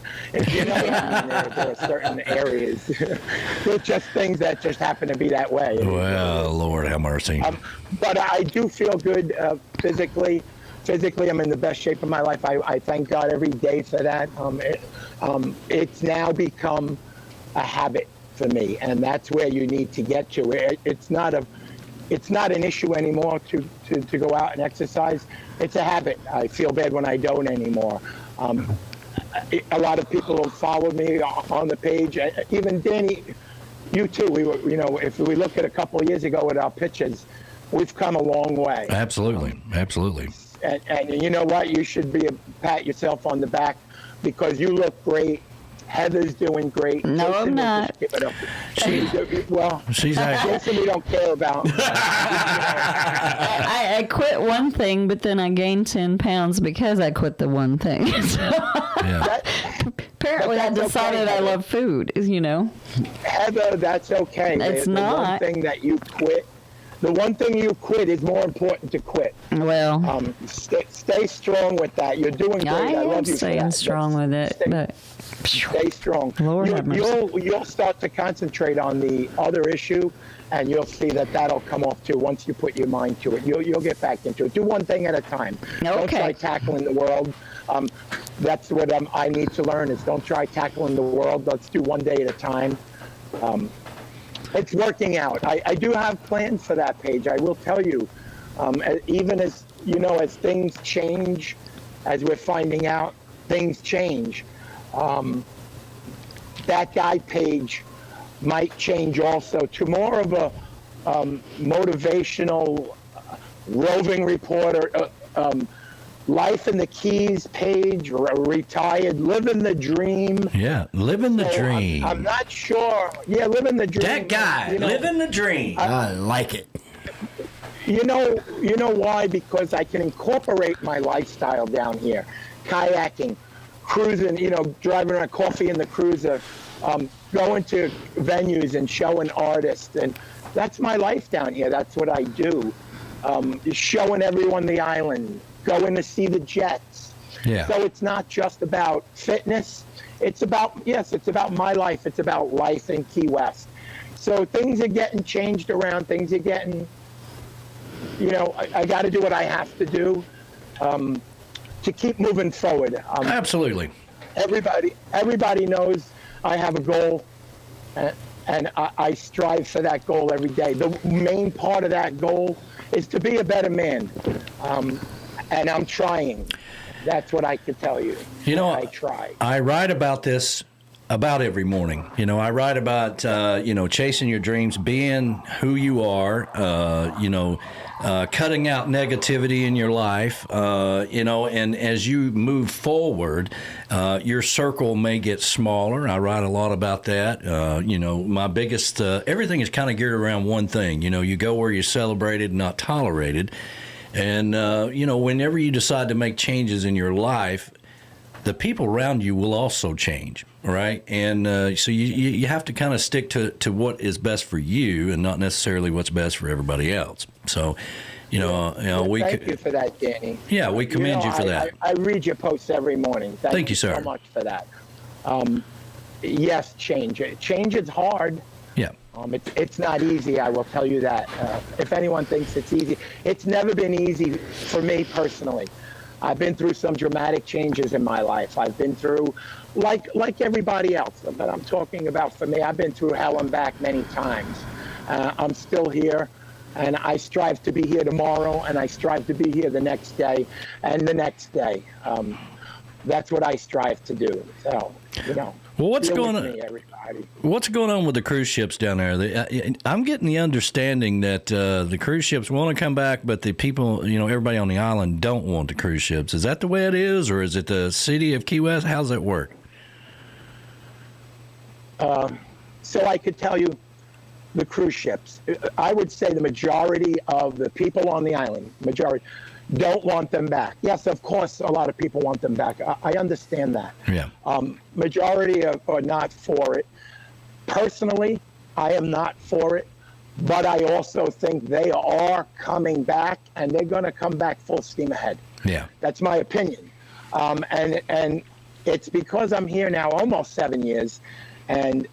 You know, there are certain areas. They're just things that just happen to be that way. Well, Lord have mercy. But I do feel good physically. Physically, I'm in the best shape of my life. I thank God every day for that. It's now become a habit for me, and that's where you need to get to. It's not an issue anymore to go out and exercise. It's a habit. I feel bad when I don't anymore. A lot of people who follow me on the page, even Danny, you too. We were, you know, if we look at a couple of years ago at our pictures, we've come a long way. Absolutely. And you know what? You should pat yourself on the back, because you look great. Heather's doing great. No, Jason, I'm not. Give it up. She's Jason, we don't care about. I quit one thing, but then I gained 10 pounds because I quit the one thing. Yeah. Apparently, I decided I love food. Heather, that's okay. It's the not. one thing that you quit. The one thing you quit is more important to quit. Well, stay strong with that. You're doing great. I love am you for staying that. strong with it, but Stay strong. Lord have mercy. You'll start to concentrate on the other issue, and you'll see that'll come off too once you put your mind to it. You'll get back into it. Do one thing at a time. Don't try tackling the world. That's what I need to learn is don't try tackling the world. Let's do one day at a time. It's working out. I do have plans for that page. I will tell you, even as things change, as we're finding out, things change. That Guy page might change also to more of a motivational roving reporter, life in the Keys page, retired, living the dream. Yeah, living the dream. I'm not sure. Yeah, living the dream. That Guy, living the dream. I like it. You know why? Because I can incorporate my lifestyle down here. Kayaking, cruising, driving around, coffee in the cruiser, going to venues and showing artists. And that's my life down here. That's what I do. Showing everyone the island, going to see the Jets. Yeah. So it's not just about fitness. It's about my life. It's about life in Key West. So things are getting changed around. Things are getting, I got to do what I have to do to keep moving forward. Absolutely. Everybody knows I have a goal, and I strive for that goal every day. The main part of that goal is to be a better man, and I'm trying. That's what I can tell you. I try. I write about this about every morning. I write about, chasing your dreams, being who you are, cutting out negativity in your life, and as you move forward, your circle may get smaller. I write a lot about that. My biggest, everything is kind of geared around one thing. You go where you're celebrated, not tolerated. And, whenever you decide to make changes in your life, the people around you will also change, right? And so you have to kind of stick to what is best for you and not necessarily what's best for everybody else. So, we thank you for that, Danny. Yeah, we commend you for that. I read your posts every morning. Thank you, sir. So much for that. Yes, change. Change is hard. Yeah. It's not easy, I will tell you that. If anyone thinks it's easy, it's never been easy for me personally. I've been through some dramatic changes in my life. I've been through, like everybody else, but I'm talking about for me, I've been through hell and back many times. I'm still here, and I strive to be here tomorrow, and I strive to be here the next day, and the next day. That's what I strive to do. So, Well, what's going on? Everybody. What's going on with the cruise ships down there? I'm getting the understanding that the cruise ships want to come back, but the people, everybody on the island don't want the cruise ships. Is that the way it is, or is it the city of Key West? How's that work? So I could tell you the cruise ships. I would say the majority of the people on the island, don't want them back. Yes, of course, a lot of people want them back. I understand that. Yeah. Majority are not for it. Personally, I am not for it, but I also think they are coming back, and they're going to come back full steam ahead. Yeah. That's my opinion. And it's because I'm here now almost 7 years, and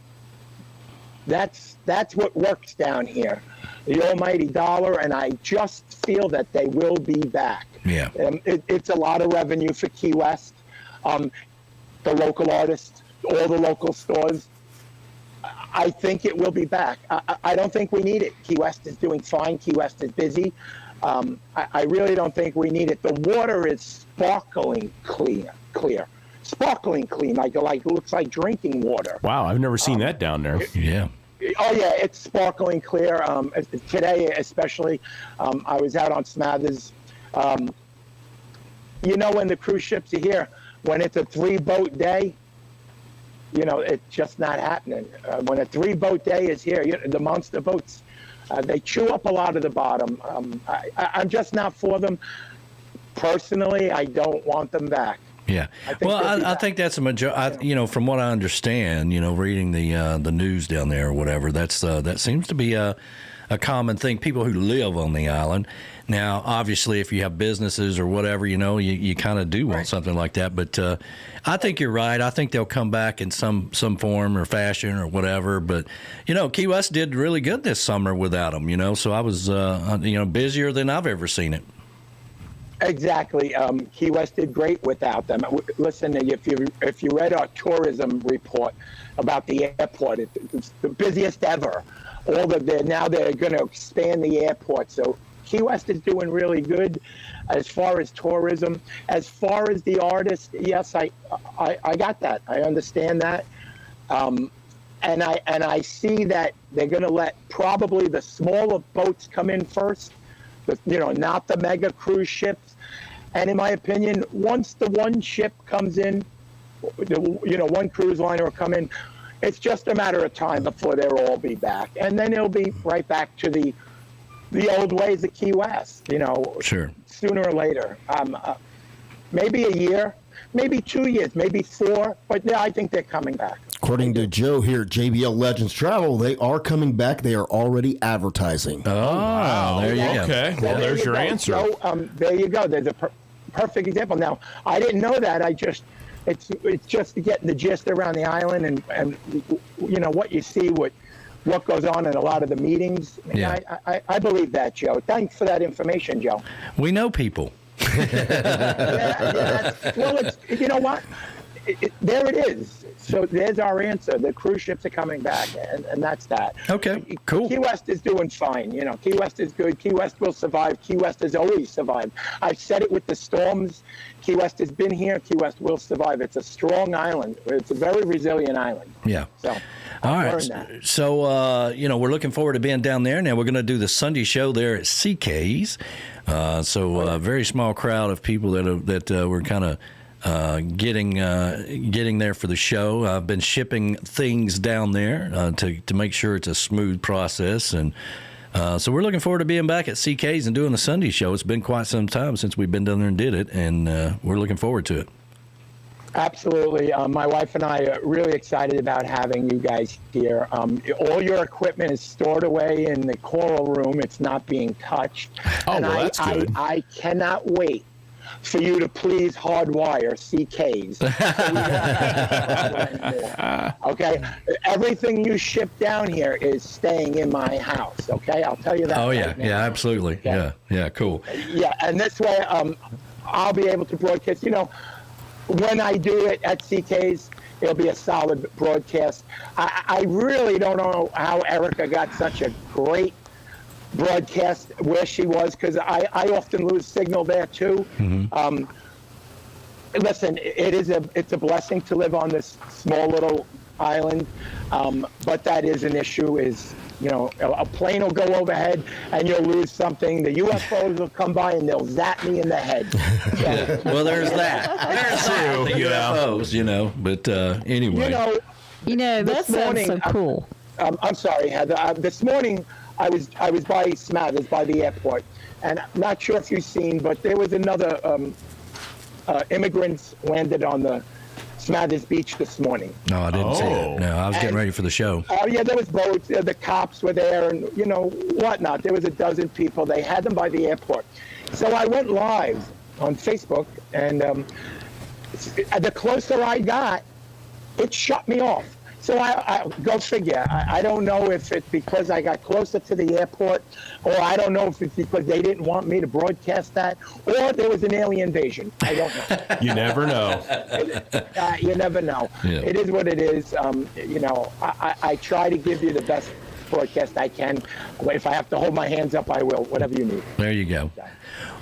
that's what works down here. The almighty dollar, and I just feel that they will be back. Yeah. It's a lot of revenue for Key West. The local artists, all the local stores. I think it will be back. I don't think we need it. Key West is doing fine. Key West is busy. I really don't think we need it. The water is sparkling clear. Sparkling clean, like it looks like drinking water. Wow, I've never seen that down there. Yeah. Oh yeah, it's sparkling clear. Today especially, I was out on Smathers. When the cruise ships are here, when it's a 3-boat day, it's just not happening. When a 3-boat day is here, the monster boats, they chew up a lot of the bottom. I'm just not for them. Personally, I don't want them back. Yeah. I think that's a majority. From what I understand, reading the news down there or whatever, that seems to be a common thing. People who live on the island. Now, obviously, if you have businesses or whatever, you kind of do want something like that. But I think you're right. I think they'll come back in some form or fashion or whatever. But, Key West did really good this summer without them, So I was, busier than I've ever seen it. Exactly. Key West did great without them. Listen, if you read our tourism report about the airport, it's the busiest ever. Now they're going to expand the airport. So Key West is doing really good as far as tourism. As far as the artists, yes, I got that. I understand that. And I see that they're going to let probably the smaller boats come in first, not the mega cruise ships. And in my opinion, once the one ship comes in, one cruise liner will come in, it's just a matter of time before they'll all be back. And then it'll be right back to the old ways of Key West, Sure. Sooner or later. Maybe a year, maybe 2 years, maybe 4, but yeah, I think they're coming back. According to Joe here at JBL Legends Travel, they are coming back. They are already advertising. Oh, wow. There you go. Okay. Well, there's your answer. So, there you go. There's a perfect example. Now, I didn't know that. It's just getting the gist around the island and what you see, what goes on in a lot of the meetings. Yeah. I believe that, Joe. Thanks for that information, Joe. We know people. Well, you know what? There it is. So there's our answer. The cruise ships are coming back, and that's that. Okay, cool. Key West is doing fine. Key West is good. Key West will survive. Key West has always survived. I've said it with the storms. Key West has been here. Key West will survive. It's a strong island. It's a very resilient island. Yeah. So, all right. So, we're looking forward to being down there. Now, we're going to do the Sunday show there at CK's. So, a very small crowd of people that were kind of getting there for the show. I've been shipping things down there to make sure it's a smooth process, and so we're looking forward to being back at CK's and doing the Sunday show. It's been quite some time since we've been down there and did it, and we're looking forward to it. Absolutely. My wife and I are really excited about having you guys here. All your equipment is stored away in the coral room. It's not being touched. Oh, and well, that's good. I cannot wait for you to please hardwire CKs. Okay? Everything you ship down here is staying in my house, okay? I'll tell you that. Oh, yeah. Right now. Yeah, absolutely. Okay? Yeah, cool. Yeah, and this way I'll be able to broadcast. When I do it at CK's, it'll be a solid broadcast. I really don't know how Erica got such a great broadcast where she was, because I often lose signal there too. Mm-hmm. Listen, it's a blessing to live on this small little island, but that is an issue. A plane will go overhead and you'll lose something. The UFOs will come by and they'll zap me in the head. So, well, there's that. There's the UFOs, but anyway. That sounds so cool. I'm sorry, Heather. This morning I was by Smathers, by the airport, and I'm not sure if you've seen, but there was another immigrants landed on the Smathers Beach this morning. No, I didn't see that. No, I was getting ready for the show. Oh, yeah, there was boats. The cops were there and, whatnot. There was a dozen people. They had them by the airport. So I went live on Facebook, and the closer I got, it shut me off. So I go figure. I don't know if it's because I got closer to the airport, or I don't know if it's because they didn't want me to broadcast that, or there was an alien invasion. I don't know. You never know. You never know. Yeah. It is what it is. I try to give you the best broadcast I can. If I have to hold my hands up, I will. Whatever you need. There you go.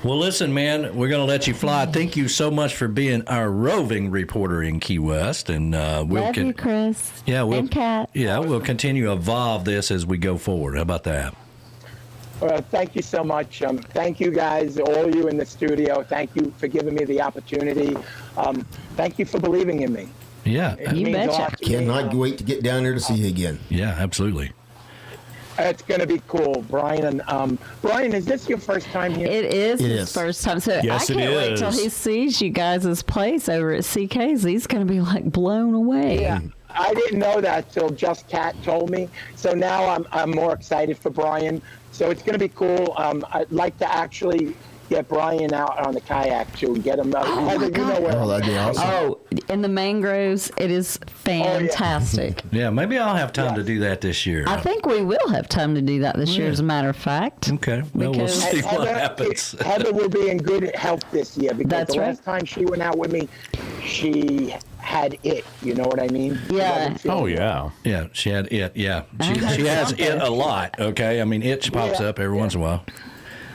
Well, listen, man, we're going to let you fly. Thank you so much for being our roving reporter in Key West, and love you, Chris. Yeah, and Kat. Yeah, we'll continue to evolve this as we go forward. How about that? Thank you so much. Thank you guys, all you in the studio. Thank you for giving me the opportunity. Thank you for believing in me. Yeah, you betcha. Cannot wait to get down there to see you again. Yeah, absolutely. It's going to be cool, Brian. Brian, is this your first time here? It is his first time. So Yes, I can't wait till he sees you guys' place over at CK's. He's going to be like blown away. Yeah. I didn't know that till Just Cat told me. So now I'm more excited for Brian. So it's going to be cool. I'd like to actually get Brian out on the kayak too and get him out. Oh, that'd be awesome. Oh, in the mangroves, it is fantastic. Yeah, maybe I'll have time to do that this year. I think we will have time to do that this year, as a matter of fact. Okay. Well, we'll see what happens. Heather will be in good health this year because the last time she went out with me, she had it. You know what I mean? Yeah. Oh, yeah. Yeah, she had it. Yeah. She has it a lot, okay? I mean, it pops up every once in a while.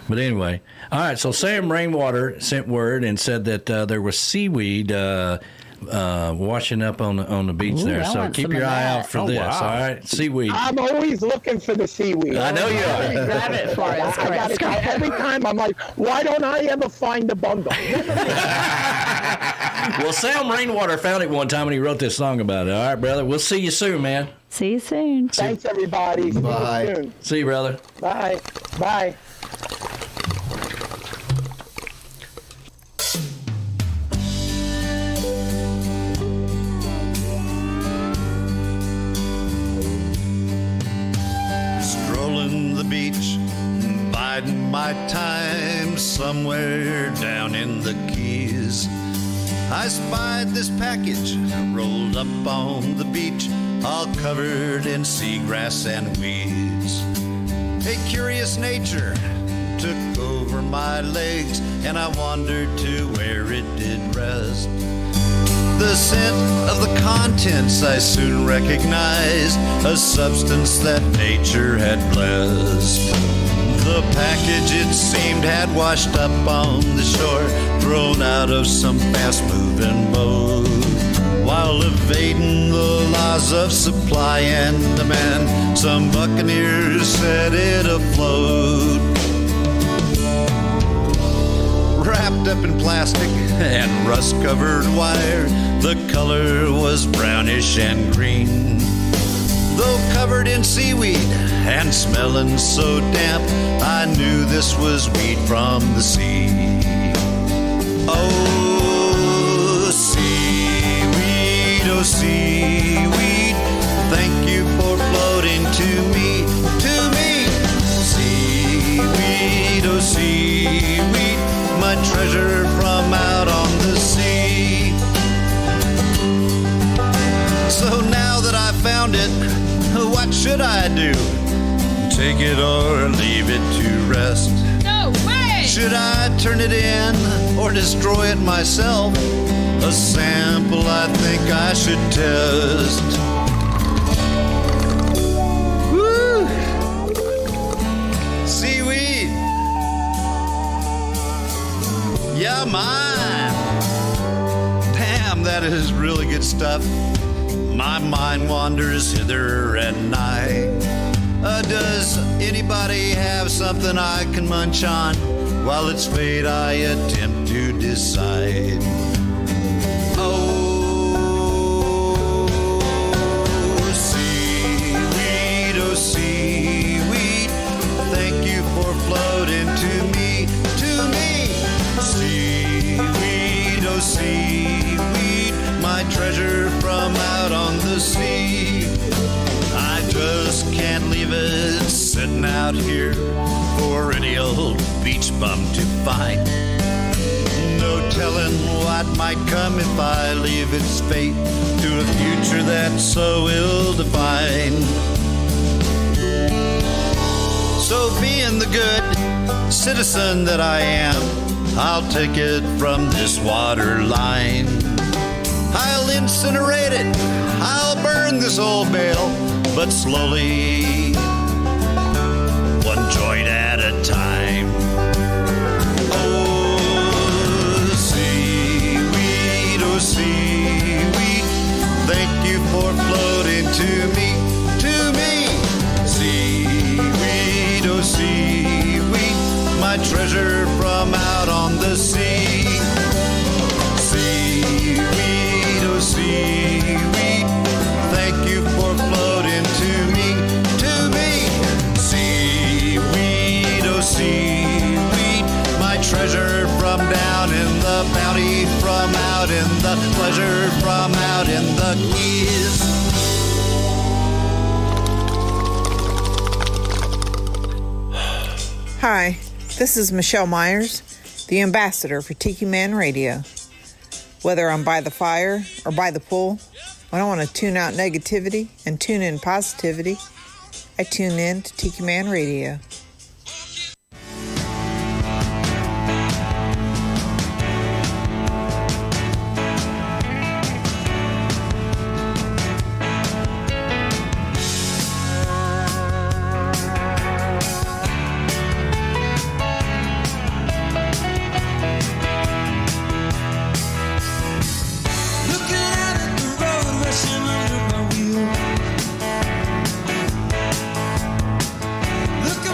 But anyway, all right, so Sam Rainwater sent word and said that there was seaweed washing up on the beach there. So keep your eye out for this, all right? Seaweed. I'm always looking for the seaweed. I know you are. Grab it for us. Every time I'm like, why don't I ever find the bundle? Well, Sam Rainwater found it one time and he wrote this song about it. All right, brother. We'll see you soon, man. See you soon. Thanks, everybody. Bye. See you soon. See you, brother. Bye. Bye. Strolling the beach, biding my time somewhere down in the Keys. I spied this package rolled up on the beach, all covered in seagrass and weeds. A curious nature took over my legs, and I wandered to where it did rest. The scent of the contents I soon recognized, a substance that nature had blessed. The package, it seemed, had washed up on the shore, thrown out of some fast-moving boat. While evading the laws of supply and demand, some buccaneers set it afloat. Wrapped up in plastic and rust-covered wire, the color was brownish and green. Though covered in seaweed and smelling so damp, I knew this was weed from the sea. Oh, seaweed, oh, seaweed, thank you for floating to me, to me. Seaweed, oh, seaweed, my treasure from out on the sea. So now that I found it, what should I do? Take it or leave it to rest? No way! Should I turn it in or destroy it myself? A sample I think I should test. Woo! Seaweed. Yeah, mine. Damn, that is really good stuff. My mind wanders hither and nigh. Does anybody have something I can munch on? While it's fate I attempt to decide. Oh, seaweed, thank you for floating to me, to me. Seaweed, oh, seaweed, my treasure from out on the sea. I just can't leave it sitting out here for any old beach bum to find. No telling what might come if I leave its fate to a future that's so ill-defined. So being the good citizen that I am, I'll take it from this water line. I'll incinerate it, I'll burn this old bale, but slowly, one joint at a time. Oh, seaweed, thank you for floating to me, to me. Seaweed, oh, seaweed, my treasure from out on the sea. Seaweed, oh, seaweed, thank you for floating to me, to me. the bounty from out in the pleasure from out in the Keys. Hi, this is Michelle Myers, the ambassador for Tiki Man Radio. Whether I'm by the fire or by the pool, when I want to tune out negativity and tune in positivity, I tune in to Tiki Man Radio. Looking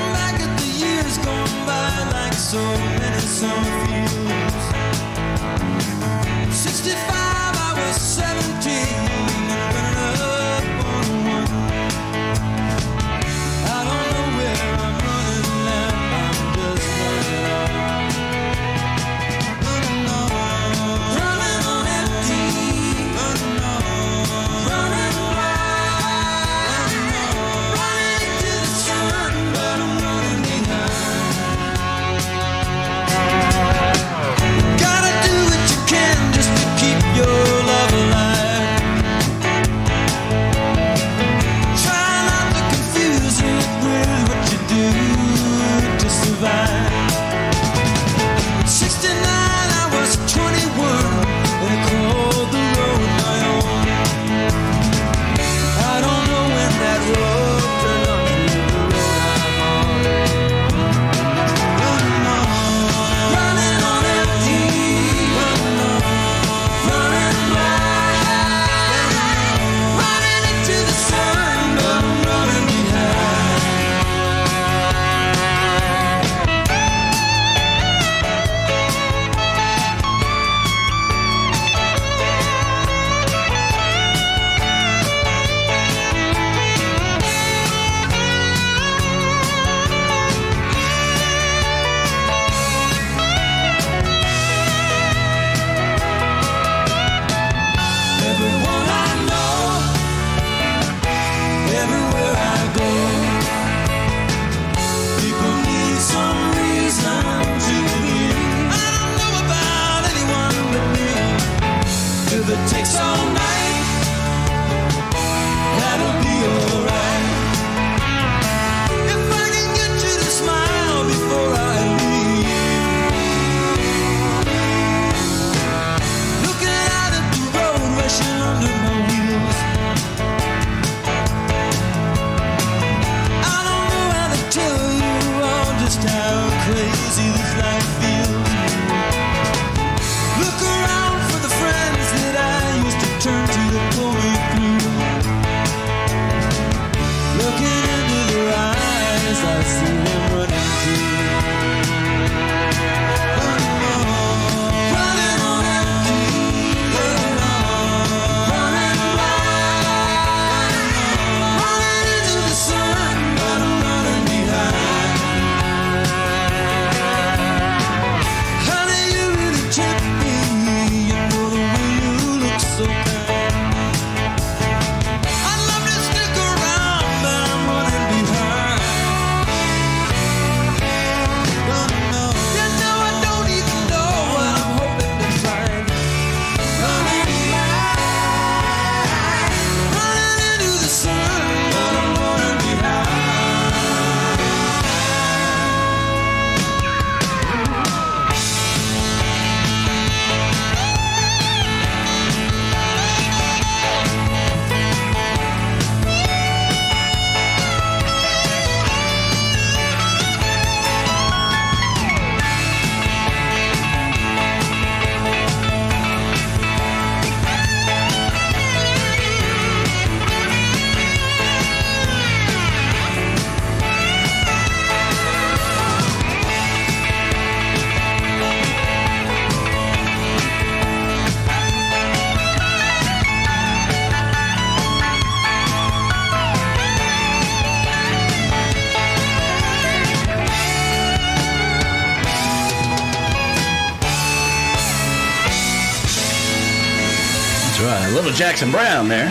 Little Jackson Brown there.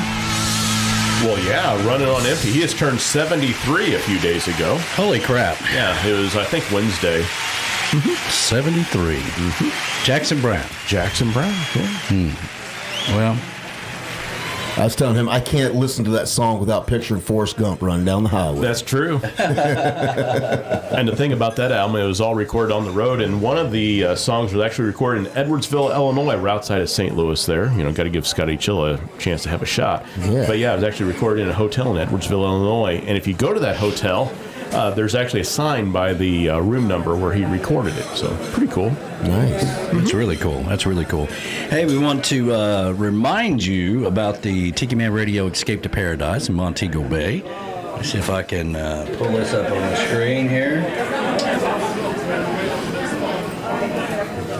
Well, yeah, running on empty. He has turned 73 a few days ago. Holy crap. Yeah, it was, I think, Wednesday. 73. Jackson Brown. Jackson Brown, yeah. Well, I was telling him I can't listen to that song without picturing Forrest Gump running down the highway. That's true. And the thing about that album, it was all recorded on the road, and one of the songs was actually recorded in Edwardsville, Illinois, right outside of St. Louis there. You know, got to give Scotty Chilla a chance to have a shot. Yeah. But yeah, it was actually recorded in a hotel in Edwardsville, Illinois. And if you go to that hotel, there's actually a sign by the room number where he recorded it. So pretty cool. Nice. That's really cool. That's really cool. Hey, we want to remind you about the Tiki Man Radio Escape to Paradise in Montego Bay. Let's see if I can pull this up on the screen here.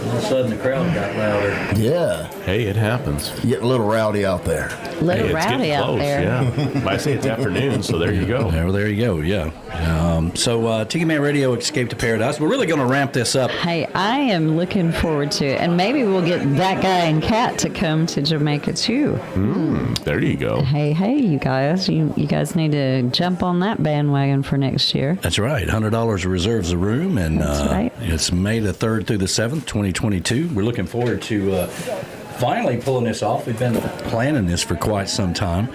All of a sudden, the crowd got louder. Yeah. Hey, it happens. Getting a little rowdy out there. Little Hey, it's rowdy getting out close, there. Yeah. But I say it's afternoon, so there you go. There you go, yeah. So Tiki Man Radio Escape to Paradise. We're really going to ramp this up. Hey, I am looking forward to it. And maybe we'll get that guy and Kat to come to Jamaica, too. There you go. Hey, you guys. You guys need to jump on that bandwagon for next year. That's right. $100 reserves the room, and That's right. It's May the 3rd through the 7th, 2022. We're looking forward to finally pulling this off. We've been planning this for quite some time,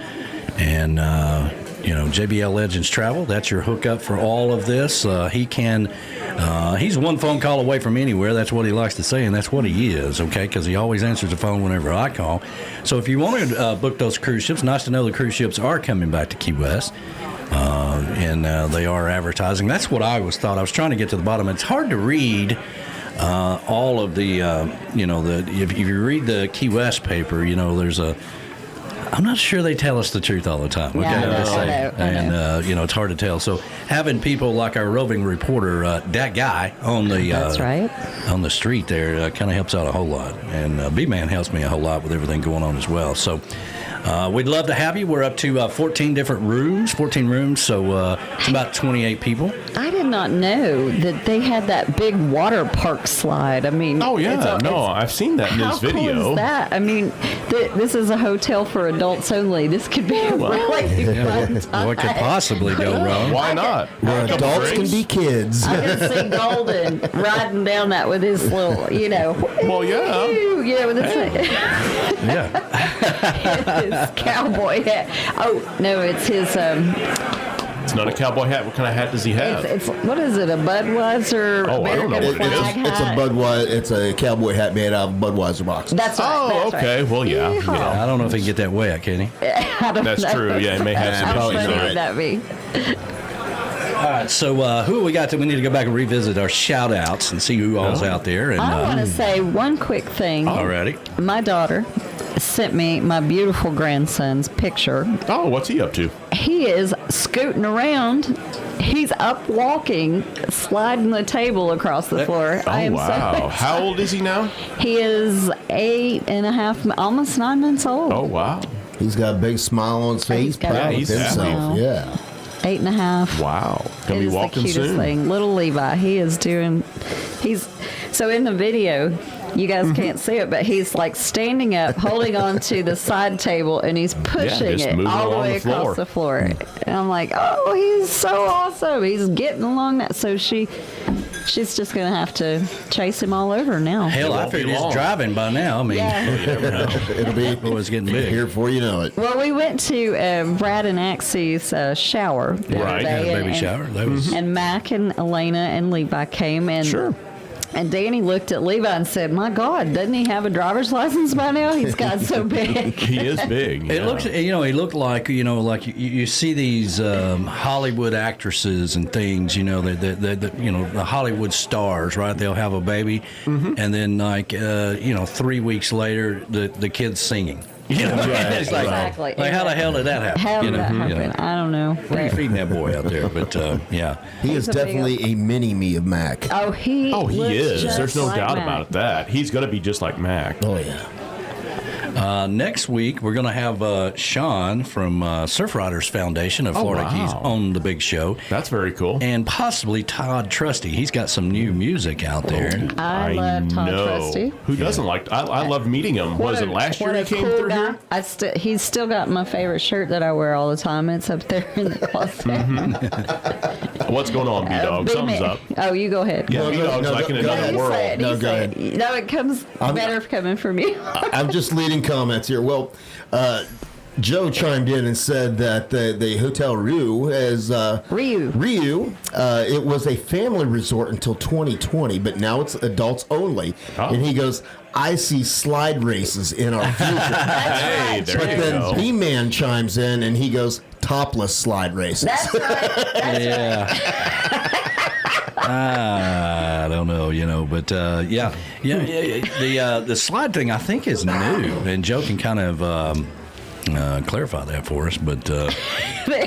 and JBL Legends Travel, that's your hookup for all of this. He's one phone call away from anywhere. That's what he likes to say, and that's what he is, okay, because he always answers the phone whenever I call. So if you want to book those cruise ships, nice to know the cruise ships are coming back to Key West. And they are advertising. That's what I always thought. I was trying to get to the bottom. It's hard to read all of the, if you read the Key West paper, there's I'm not sure they tell us the truth all the time. Okay? I know. It's hard to tell. So having people like our roving reporter, DAT Guy, on the That's right. on the street there kind of helps out a whole lot. And B-Man helps me a whole lot with everything going on as well. So we'd love to have you. We're up to 14 rooms, so it's about 28 people. I did not know that they had that big water park slide. I mean, I've seen that in this video. How cool is that? I mean, this is a hotel for adults only. This could be a really fun time. What could possibly go wrong? Why not? Where adults can be kids. I can see Golden riding down that with his little, Well, yeah. With his his cowboy hat. Oh, no, it's his... It's not a cowboy hat. What kind of hat does he have? It's what is it, a Budweiser I don't know what it is. It's a Budweiser. It's a cowboy hat made out of Budweiser boxes. That's right. Okay. Right. Well, yeah. I don't know if he can get that wet, can he? That's true. Yeah, it may have some How issues. funny would that be? All right, so who we got? We need to go back and revisit our shout-outs and see who all's out there. And, I want to say one quick thing. Alrighty. My daughter sent me my beautiful grandson's picture. Oh, what's he up to? He is scooting around. He's up walking, sliding the table across the floor. Oh, I am wow. How old is he now? He is 8.5, almost 9 months old. Oh, wow. He's got a big smile on his face. Proud of himself. Yeah. 8.5. Wow. Gonna be walking the cutest soon. thing. Little Levi, so in the video, you guys can't see it, but he's like standing up, holding on to the side table, and he's pushing just it moving all the along way the floor. across the floor. And I'm like, oh, he's so awesome. He's getting along that. So she's just going to have to chase him all over now. Hell, I figured he's driving by now. I mean, you never know. It'll be it's getting big. Here before you know it. Well, we went to Brad and Axie's shower. The other Right, day, had a baby shower. That was... And Mac and Elena and Levi came, and Sure. And Danny looked at Levi and said, "My God, doesn't he have a driver's license by now? He's got so big." He is big. It looks, he looked like, like you see these Hollywood actresses and things, the Hollywood stars, right? They'll have a baby, and then 3 weeks later, the kid's singing. It's like, Exactly. Like, how the hell did that happen? How did that happen? I don't know. What are you feeding that boy out there? But yeah, he is definitely a mini me of Mac. Oh, he is. just There's no like doubt Mac. about that. He's going to be just like Mac. Oh yeah. Next week, we're going to have Sean from Surf Riders Foundation of Florida Keys on the big show. That's very cool. And possibly Todd Trusty. He's got some new music out there. I love Todd Trusty. Who doesn't like? I love meeting him. Was it last year he came through here? He's still got my favorite shirt that I wear all the time. It's up there in the closet. What's going on, B-Dog? Something's up. Oh, you go ahead. Yeah, B-Dog's like in another world. No, go ahead. No, it comes better coming from you. I'm just leading comments here. Well, Joe chimed in and said that the Hotel Ryu is Ryu. It was a family resort until 2020, but now it's adults only. And he goes, I see slide races in our future. Hey, there but you then go. B-Man chimes in and he goes, topless slide races. That's right. I don't know, but the slide thing I think is new, and Joe can kind of clarify that for us. But the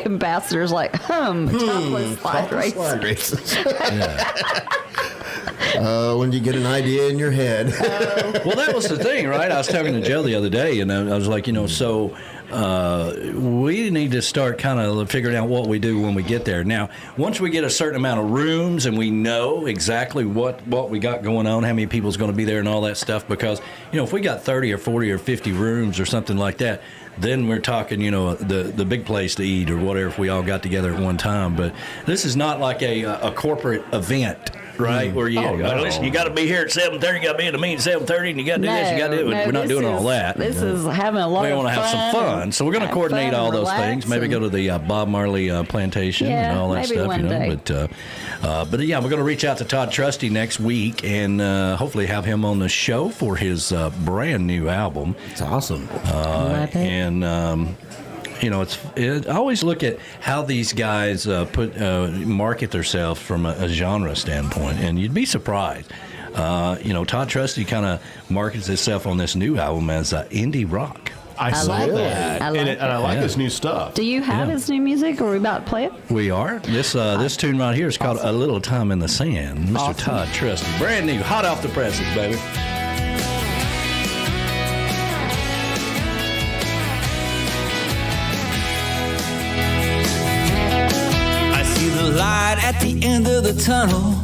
ambassador's like, topless slide races. When you get an idea in your head. Well, that was the thing, right? I was talking to Joe the other day, and I was like, so we need to start kind of figuring out what we do when we get there. Now, once we get a certain amount of rooms and we know exactly what we got going on, how many people's going to be there and all that stuff, because, if we got 30 or 40 or 50 rooms or something like that, then we're talking, the big place to eat or whatever if we all got together at one time. But this is not like a corporate event, right? Where listen, you got to be here at 7:30, you got to be in the meeting at 7:30, and you got to do this, you got to do it. We're not doing all that. This is having a lot of fun. We want to have some fun. So we're going to coordinate all those things. Maybe go to the Bob Marley plantation and all that stuff, But yeah, we're going to reach out to Todd Trusty next week and hopefully have him on the show for his brand new album. It's awesome. And I always look at how these guys market themselves from a genre standpoint, and you'd be surprised. Todd Trusty kind of markets himself on this new album as indie rock. I saw that. And I like his new stuff. Do you have his new music, or are we about to play it? We are. This tune right here is called A Little Time in the Sand. Mr. Todd Trusty. Brand new, hot off the presses, baby. Light at the end of the tunnel.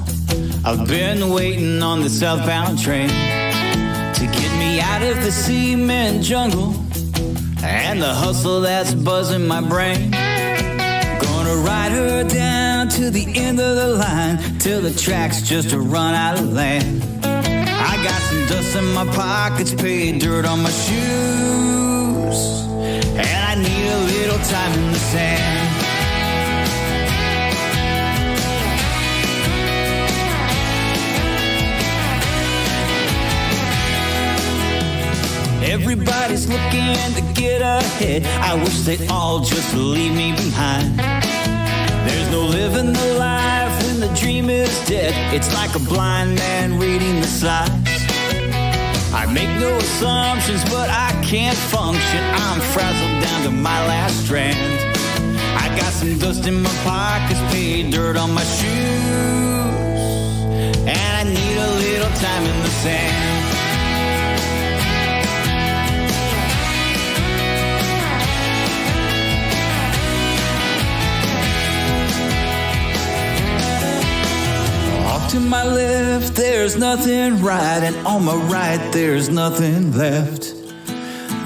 I've been waiting on the southbound train to get me out of the cement jungle and the hustle that's buzzing my brain. Gonna ride her down to the end of the line till the track's just a run out of land. I got some dust in my pockets, paid dirt on my shoes, and I need a little time in the sand. Everybody's looking to get ahead. I wish they'd all just leave me behind. There's no living the life when the dream is dead. It's like a blind man reading the signs. I make no assumptions, but I can't function. I'm frazzled down to my last strand. I got some dust in my pockets, paid dirt on my shoes, and I need a little time in the sand. To my left, there's nothing right, and on my right, there's nothing left.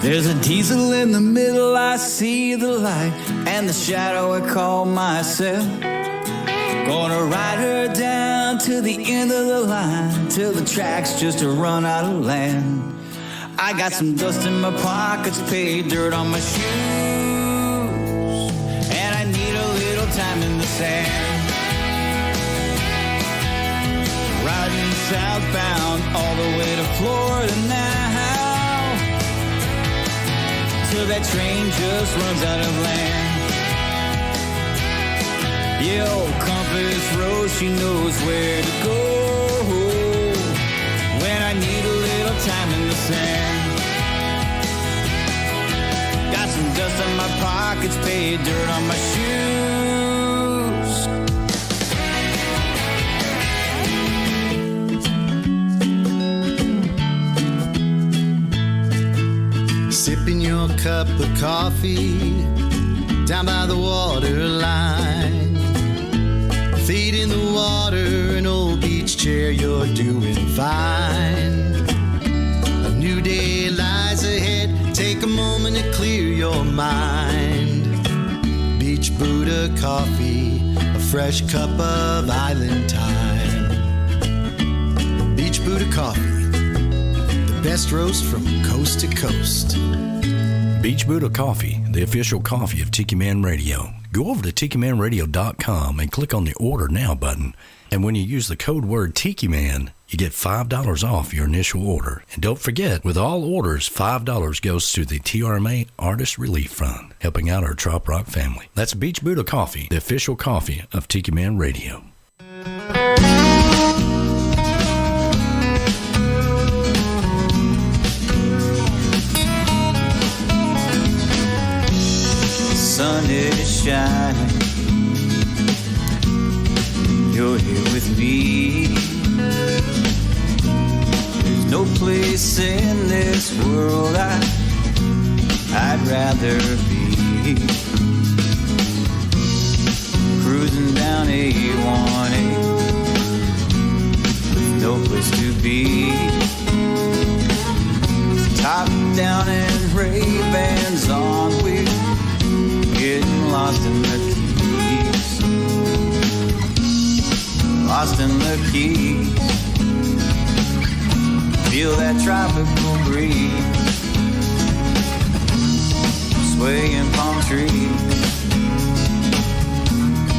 There's a diesel in the middle, I see the light, and the shadow I call myself. Gonna ride her down to the end of the line, till the track's just a run out of land. I got some dust in my pockets, paid dirt on my shoes, and I need a little time in the sand. Riding southbound all the way to Florida now, till that train just runs out of land. Yeah, old compass rose, she knows where to go when I need a little time in the sand. Got some dust on my pockets, paid dirt on my shoes. sipping your cup of coffee down by the water line. Feet in the water, an old beach chair, you're doing fine. A new day lies ahead, take a moment to clear your mind. Beachbuddahcoffee, a fresh cup of island time. Beachbuddahcoffee, the best roast from coast to coast. Beachbuddahcoffee, the official coffee of Tiki Man Radio. Go over to tikimanradio.com and click on the Order Now button. And when you use the code word Tiki Man, you get $5 off your initial order. And don't forget, with all orders, $5 goes to the TRMA Artist Relief Fund, helping out our Troprock family. That's Beachbuddahcoffee, the official coffee of Tiki Man Radio. Sun is shining, you're here with me. There's no place in this world I'd rather be. Cruising down A1A with no place to be. Top down and Ray-Bans on, we're getting lost in the keys. Lost in the keys. Feel that tropical breeze, swaying palm trees,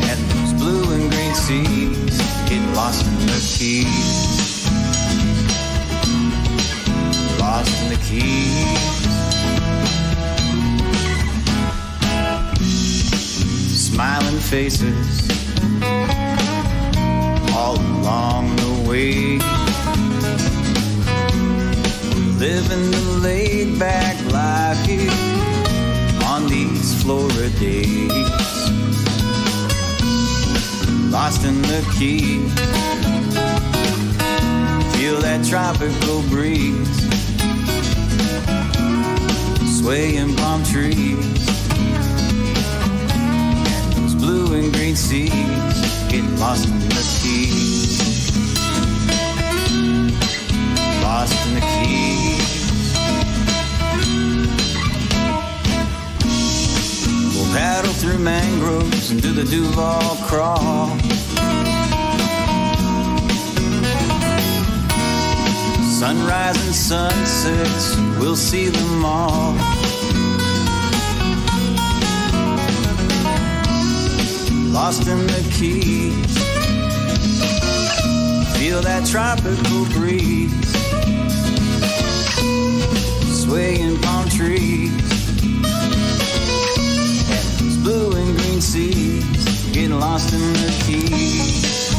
and those blue and green seas. Get lost in the keys. Lost in the keys. Smiling faces all along the way. Living the laid-back life here on these Florida days. Lost in the key. Feel that tropical breeze, swaying palm trees, blue and green seas. Get lost in the keys. Lost in the keys. We'll paddle through mangroves and do the Duval crawl. Sunrise and sunsets, we'll see them all. Lost in the keys. Feel that tropical breeze, swaying palm trees, and those blue and green seas. Getting lost in the keys.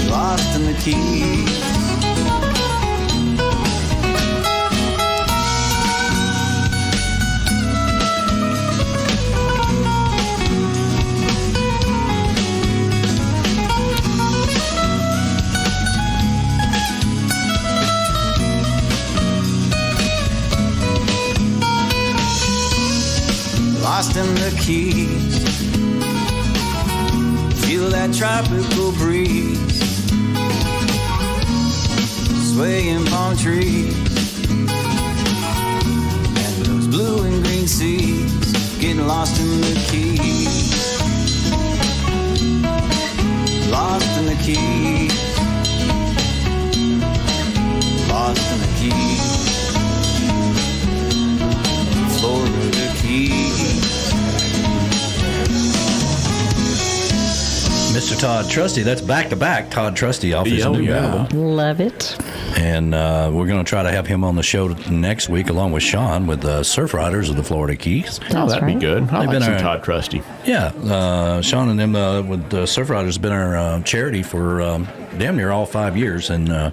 Lost in the keys. Lost in the keys. Feel that tropical breeze, swaying palm trees, and those blue and green seas. Getting lost in the keys. Lost in the keys. Lost in the keys. Florida Keys. Mr. Todd Trusty, that's back-to-back Todd Trusty off his new album. Love it. And we're going to try to have him on the show next week along with Sean with the Surf Riders of the Florida Keys. That'd be good. I like some Todd Trusty. Yeah. Sean and them with the Surf Riders have been our charity for damn near all 5 years. And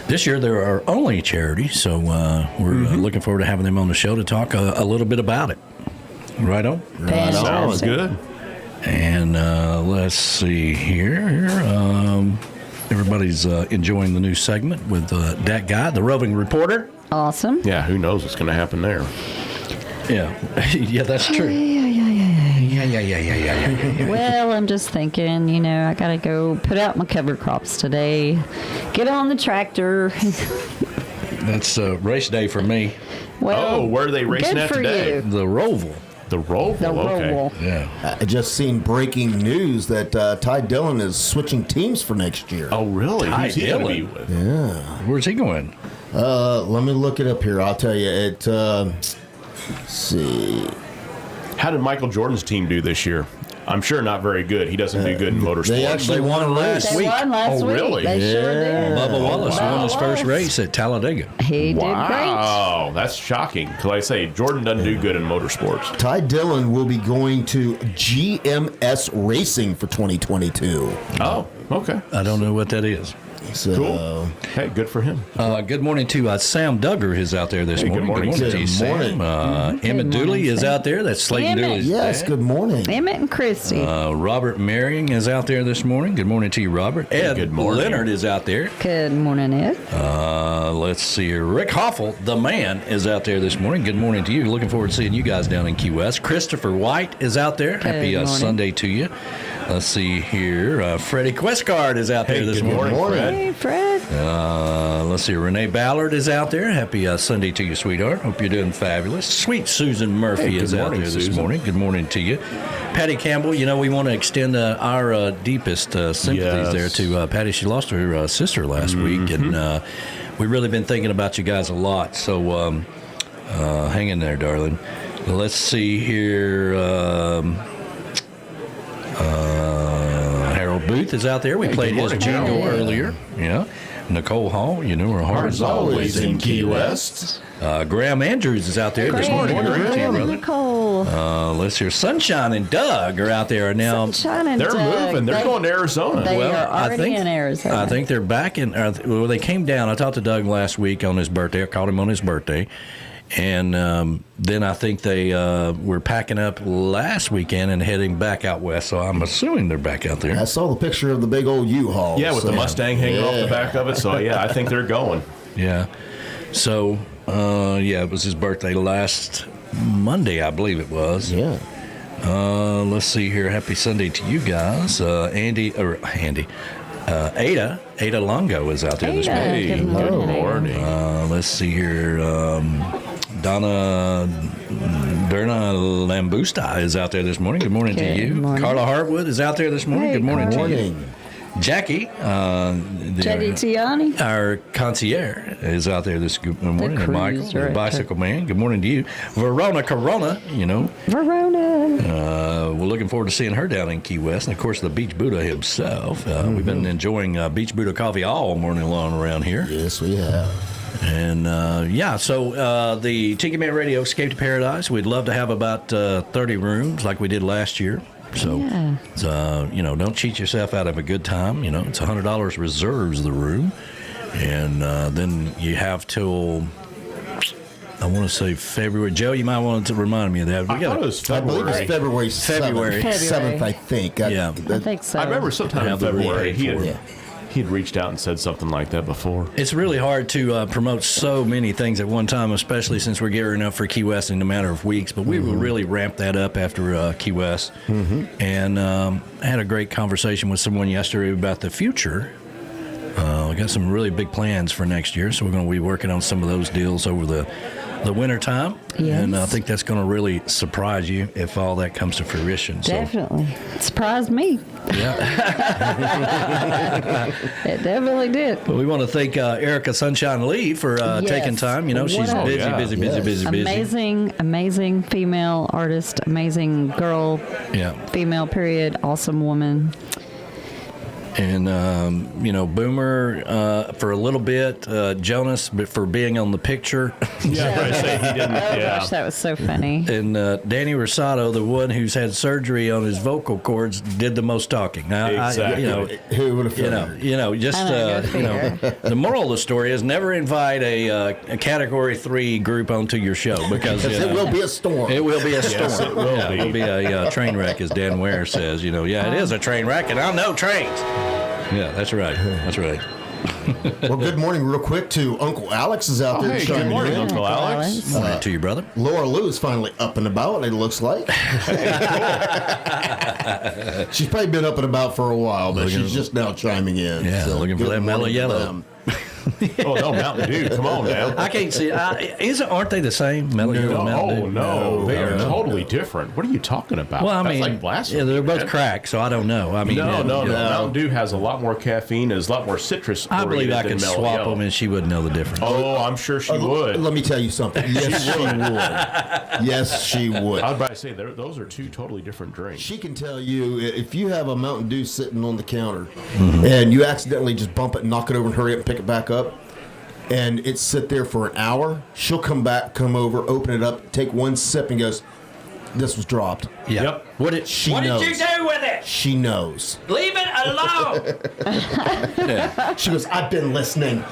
this year they're our only charity. So we're looking forward to having them on the show to talk a little bit about it. Right on? Right on. Sounds good. And let's see here. everybody's enjoying the new segment with DAT Guy, the roving reporter. Awesome. Yeah, who knows what's going to happen there? Yeah, yeah, that's true. Yeah. Well, I'm just thinking, I got to go put out my cover crops today. Get on the tractor. That's race day for me. Well, where are they racing good at for today? you. The Roval. The Roval? The Roval. Okay. Yeah. I just seen breaking news that Ty Dillon is switching teams for next year. Oh, really? Ty Who's he going to be Dillon? with? Yeah. Where's he going? Let me look it up here. I'll tell you. Let's see. How did Michael Jordan's team do this year? I'm sure not very good. He doesn't do good in motorsports. They actually won last They week. won last week. Really? They sure did. Bubba Wallace won his Bubba first Wallace. race at Talladega. He did great. Wow, that's shocking. Because like I say, Jordan doesn't do good in motorsports. Ty Dillon will be going to GMS Racing for 2022. Oh, okay. I don't know what that is. So, Cool. Hey, good for him. Good morning to Sam Duggar is out there this Hey, morning. good morning. to you, Good Sam. morning. Emmett Dooley is Sam. out there. That's Slayton Emmett. Dooley's yes, dad. good morning. Emmett and Christy. Robert Merring is out there this morning. Good morning to you, Robert. Ed good morning. Leonard is out there. Good morning, Ed. Let's see here. Rick Hoffel, the man, is out there this morning. Good morning to you. Looking forward to seeing you guys down in Key West. Christopher White is out there. Happy morning. Sunday to you. Let's see here. Freddie Questcard is out there this good morning, Fred. Hey, Fred. Let's see. Renee Ballard is out there. Happy Sunday to you, sweetheart. Hope you're doing fabulous. Sweet Susan Murphy Hey, is good out morning, there this Susan. morning. Good morning to you. Patty Campbell, we want to extend our deepest sympathies Yes. there to Patty. She lost her sister last week, and we've really been thinking about you guys a lot. So hang in there, darling. Let's see here. Harold Booth is out there. We played his morning, jingle Harold. earlier. Yeah. Nicole Hall, her heart is always in Key West. Graham Andrews is out there. Great. Good morning, brother. Nicole. Let's hear Sunshine and Doug are out there now. Sunshine and They're Doug. moving. They're going to Arizona. They are already in Arizona. I think they're back in. Well, they came down. I talked to Doug last week on his birthday. I called him on his birthday. And then I think they were packing up last weekend and heading back out west. So I'm assuming they're back out there. I saw the picture of the big old U-Haul. Yeah, with the Mustang hanging off the back of it. So, yeah, I think they're going. Yeah. So, it was his birthday last Monday, I believe it was. Yeah. Let's see here. Happy Sunday to you guys. Ada Longo is out there this Ada, morning. good morning. Good morning. Let's see here. Donna Lambusta is out there this morning. Good morning to Good you. morning. Carla Hartwood is out there this morning. Hey, Good morning Carla. to you. Jackie, Jackie Tiani. our concierge, is out there this morning. cruise And Michael, the director. bicycle man. Good morning to you. Verona Corona, Verona. we're looking forward to seeing her down in Key West. And, of course, the Beach Buddha himself. We've been enjoying Beachbuddahcoffee all morning long around here. Yes, we have. And, so the Tiki Man Radio Escape to Paradise, we'd love to have about 30 rooms like we did last year. So, don't cheat yourself out of a good time. It's $100 reserves the room. And then you have till, I want to say February. Joe, you might want to remind me of that. I thought it was I believe February. it's February 7th, I think. Yeah. I think so. I remember sometime in Have the room February paid for. he had reached out and said something like that before. It's really hard to promote so many things at one time, especially since we're gearing up for Key West in a matter of weeks. But we will really ramp that up after Key West. And I had a great conversation with someone yesterday about the future. We got some really big plans for next year, so we're going to be working on some of those deals over the winter time. Yes. And I think that's going to really surprise you if all that comes to fruition. So, Definitely. It surprised me. yeah. It definitely did. Well, we want to thank Erica Sunshine Lee for taking time. She's Wow. busy. Amazing female artist, amazing girl, Yeah. female period, awesome woman. And, Boomer for a little bit, Jonas for being on the picture. Yeah, I say he didn't. Oh Yeah. gosh, that was so funny. And Danny Rosado, the one who's had surgery on his vocal cords, did the most talking. Now, Exactly. Who would have figured? The moral of the story is never invite a Category 3 group onto your show because It will be a storm. It will be a storm. Yes, it will be. It'll be a train wreck, as Dan Ware says. It is a train wreck, and I know trains. Yeah, that's right. That's right. Well, good morning, real quick, to Uncle Alex is out there. Hey, good morning, Uncle Alex. Morning to you, brother. Laura Lou is finally up and about, it looks like. She's probably been up and about for a while, but she's just now chiming in. Yeah, so looking for that mellow yellow. Oh, no, Mountain Dew. Come on now. I can't see. Aren't they the same? Mellow Yellow, Mountain Dew? No, they are totally different. What are you talking about? Well, I That's mean, like blasphemy. yeah, they're both man. crack, so I don't know. I mean, No. Mountain Dew has a lot more caffeine. Is a lot more citrus. I believe I than could Mellow swap Yellow. them and she wouldn't know the difference. Oh, I'm sure she would. Let me tell you something. Yes, she would. Yes, she would. I was about to say, those are two totally different drinks. She can tell you if you have a Mountain Dew sitting on the counter and you accidentally just bump it, knock it over, and hurry up and pick it back up, and it sit there for an hour, she'll come over, open it up, take one sip, and goes, "This was dropped." Yeah. Yep. What did She you knows. do with it? She knows. Leave it alone. Yeah. She goes, "I've been listening."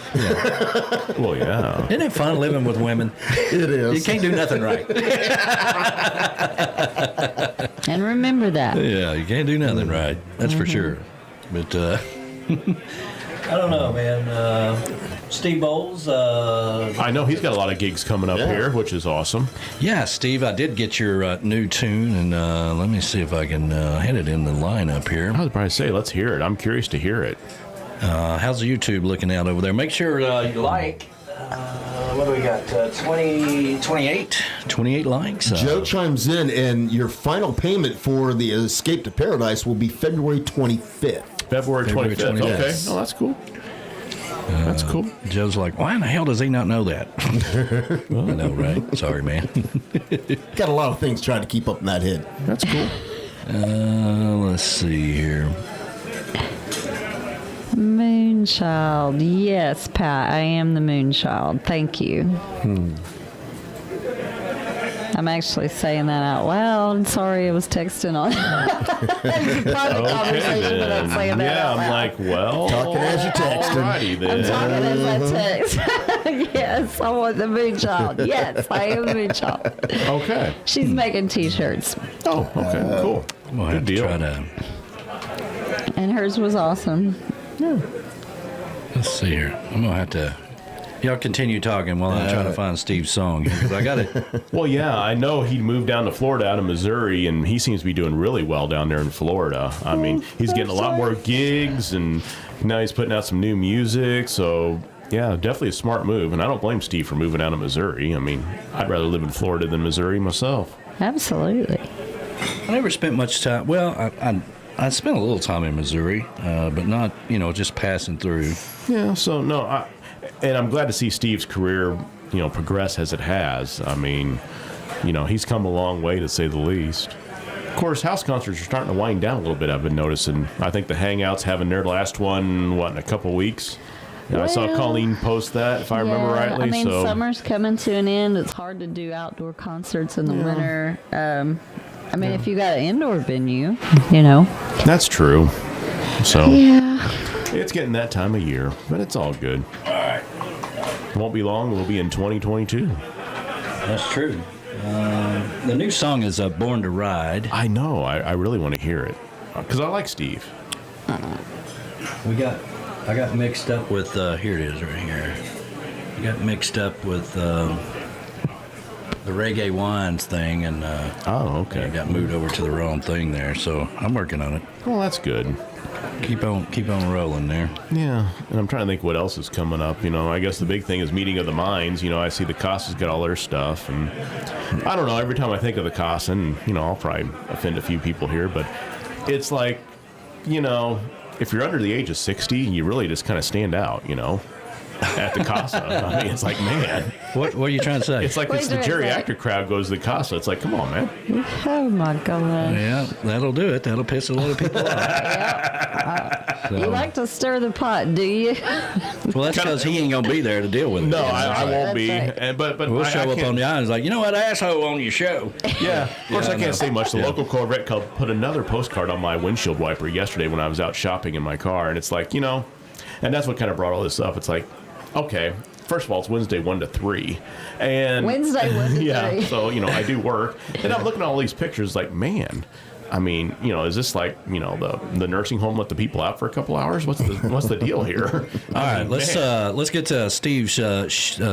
Well, yeah. Isn't it fun living with women? It is. You can't do nothing right. And remember that. Yeah, you can't do nothing right. That's for sure. But I don't know, man. Steve Bowles. I know he's got a lot of gigs coming up here, which is awesome. Yeah, Steve, I did get your new tune, and let me see if I can hit it in the lineup here. I was about to say, let's hear it. I'm curious to hear it. How's the YouTube looking out over there? Make sure you like. What do we got? 28 likes. Joe chimes in, and your final payment for the Escape to Paradise will be February 25th. February 25th. Okay. Oh, that's cool. That's cool. Joe's like, why in the hell does he not know that? Well, I know, right? Sorry, man. Got a lot of things trying to keep up in that head. That's cool. Let's see here. Moonchild. Yes, Pat, I am the Moonchild. Thank you. I'm actually saying that out loud. Sorry, I was texting on private conversation, but I'm saying that out loud. I'm like, well, talking as you're texting. Alrighty then. I'm talking as I text. Yes, I want the Moonchild. Yes, I am the Moonchild. Okay. She's making T-shirts. Oh, okay, cool. We'll have to try to. And hers was awesome. Yeah. Let's see here. I'm gonna have to. Y'all continue talking while I'm trying to find Steve's song here, 'cause I got it. Well, yeah, I know he moved down to Florida out of Missouri, and he seems to be doing really well down there in Florida. I mean, he's getting a lot more gigs, and now he's putting out some new music. So, yeah, definitely a smart move. And I don't blame Steve for moving out of Missouri. I mean, I'd rather live in Florida than Missouri myself. Absolutely. I never spent much time. Well, I spent a little time in Missouri, but not, just passing through. Yeah, so no, and I'm glad to see Steve's career, progress as it has. I mean, he's come a long way, to say the least. Of course, house concerts are starting to wind down a little bit, I've been noticing. I think the Hangouts having their last one, in a couple weeks? I saw Colleen post that, if I remember rightly. I mean, summer's coming to an end. It's hard to do outdoor concerts in the winter. I mean, if you got an indoor venue, That's true. So, yeah. It's getting that time of year, but it's all good. All right. Won't be long, we'll be in 2022. That's true. The new song is Born to Ride. I know. I really want to hear it, because I like Steve. I got mixed up with, here it is right here. I got mixed up with the Reggae Wines thing, and I got moved over to the wrong thing there, so I'm working on it. Well, that's good. Keep on rolling there. Yeah, and I'm trying to think what else is coming up. I guess the big thing is Meeting of the Minds. I see the Casa's got all their stuff, and I don't know, every time I think of the Casa, and, I'll probably offend a few people here, but it's like, if you're under the age of 60, you really just kind of stand out, at the Casa. I mean, it's like, man. What are you trying to say? It's like it's the geriatric crowd goes to the Casa. It's like, come on, man. Oh, my God. Yeah, that'll do it. That'll piss a lot of people off. You like to stir the pot, do you? Well, that's because he ain't going to be there to deal with it. No, I won't be. Right. But we'll show up on the islands like, what asshole on your show? Yeah, of course, I can't say much. The local Corvette Club put another postcard on my windshield wiper yesterday when I was out shopping in my car, and it's like, and that's what kind of brought all this up. It's like, okay, first of all, it's Wednesday 1 to 3, and Wednesday 1 to 3. Yeah, so I do work, and I'm looking at all these pictures, like, man, I mean, is this like, the nursing home let the people out for a couple hours? What's the deal here? All right, let's get to Steve's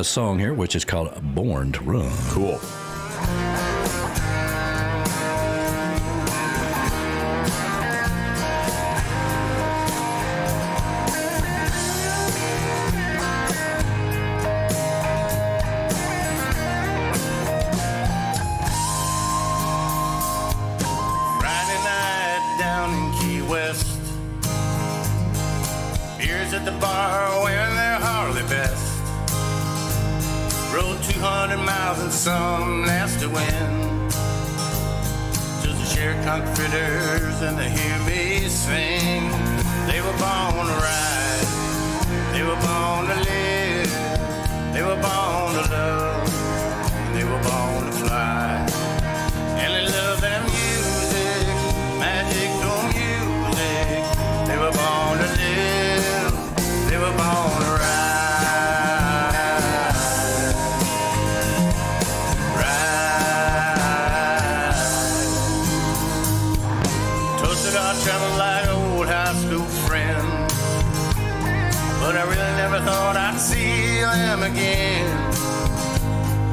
song here, which is called "Born to Run." Cool. Friday night down in Key West. Beers at the bar wearing their Harley best. Rode 200 miles in some nasty wind. Just to share conchfishnation and to hear me sing. They were born to ride. They were born to live. They were born to love. They were born to fly. And they love their music, magical music. They were born to live. They were born to ride. Travel like old high school friends, but I really never thought I'd see them again.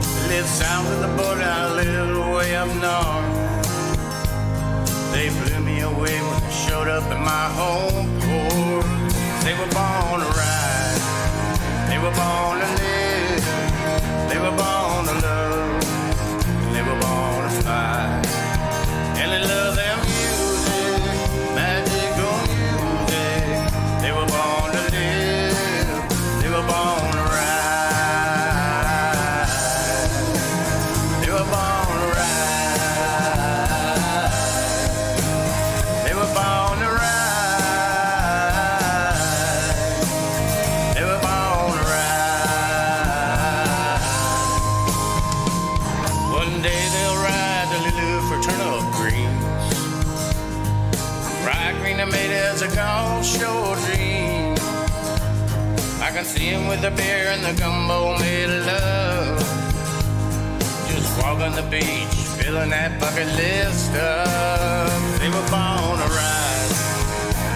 They live south of the border, I live way up north. They blew me away when they showed up at my home port. They were born to ride, they were born to live, they were born to love, and they were born to fly. And they love their music, magical music. They were born to live, they were born to ride. They were born to ride. They were born to ride. They were born to ride. One day they'll ride to Lulu for turnip greens. Bright green and made as a Gulf Shore dream. I can see him with the beer and the gumbo made of love. Just walking the beach, filling that bucket list up. They were born to ride.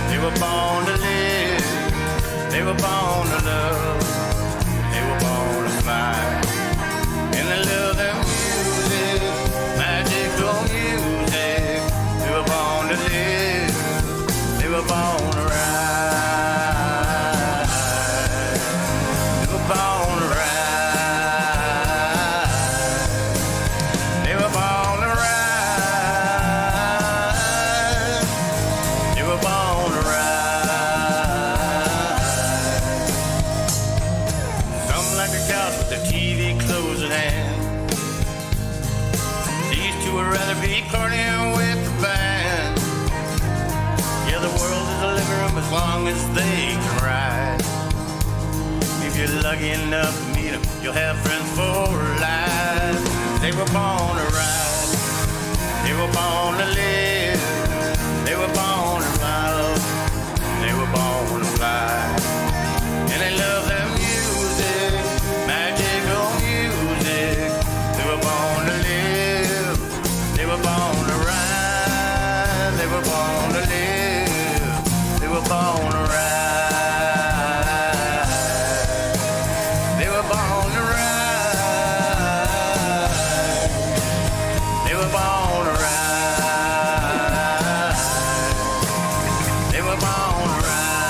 They were born to live. They were born to love. They were born to fly. And they love their music, magical music. They were born to live. They were born to ride. They were born to ride. They were born to ride. They were born to ride. Some like a couch with the TV closed in hand. These two would rather be partying with the band. Yeah, the world is a living room as long as they can ride. If you're lucky enough to meet them, you'll have friends for life. They were born to ride. They were born to live. They were born to love. They were born to fly. And they love their music, magical music. They were born to live. They were born to ride. They were born to live. They were born to ride. They were born to ride. They were born to ride. They were born to ride.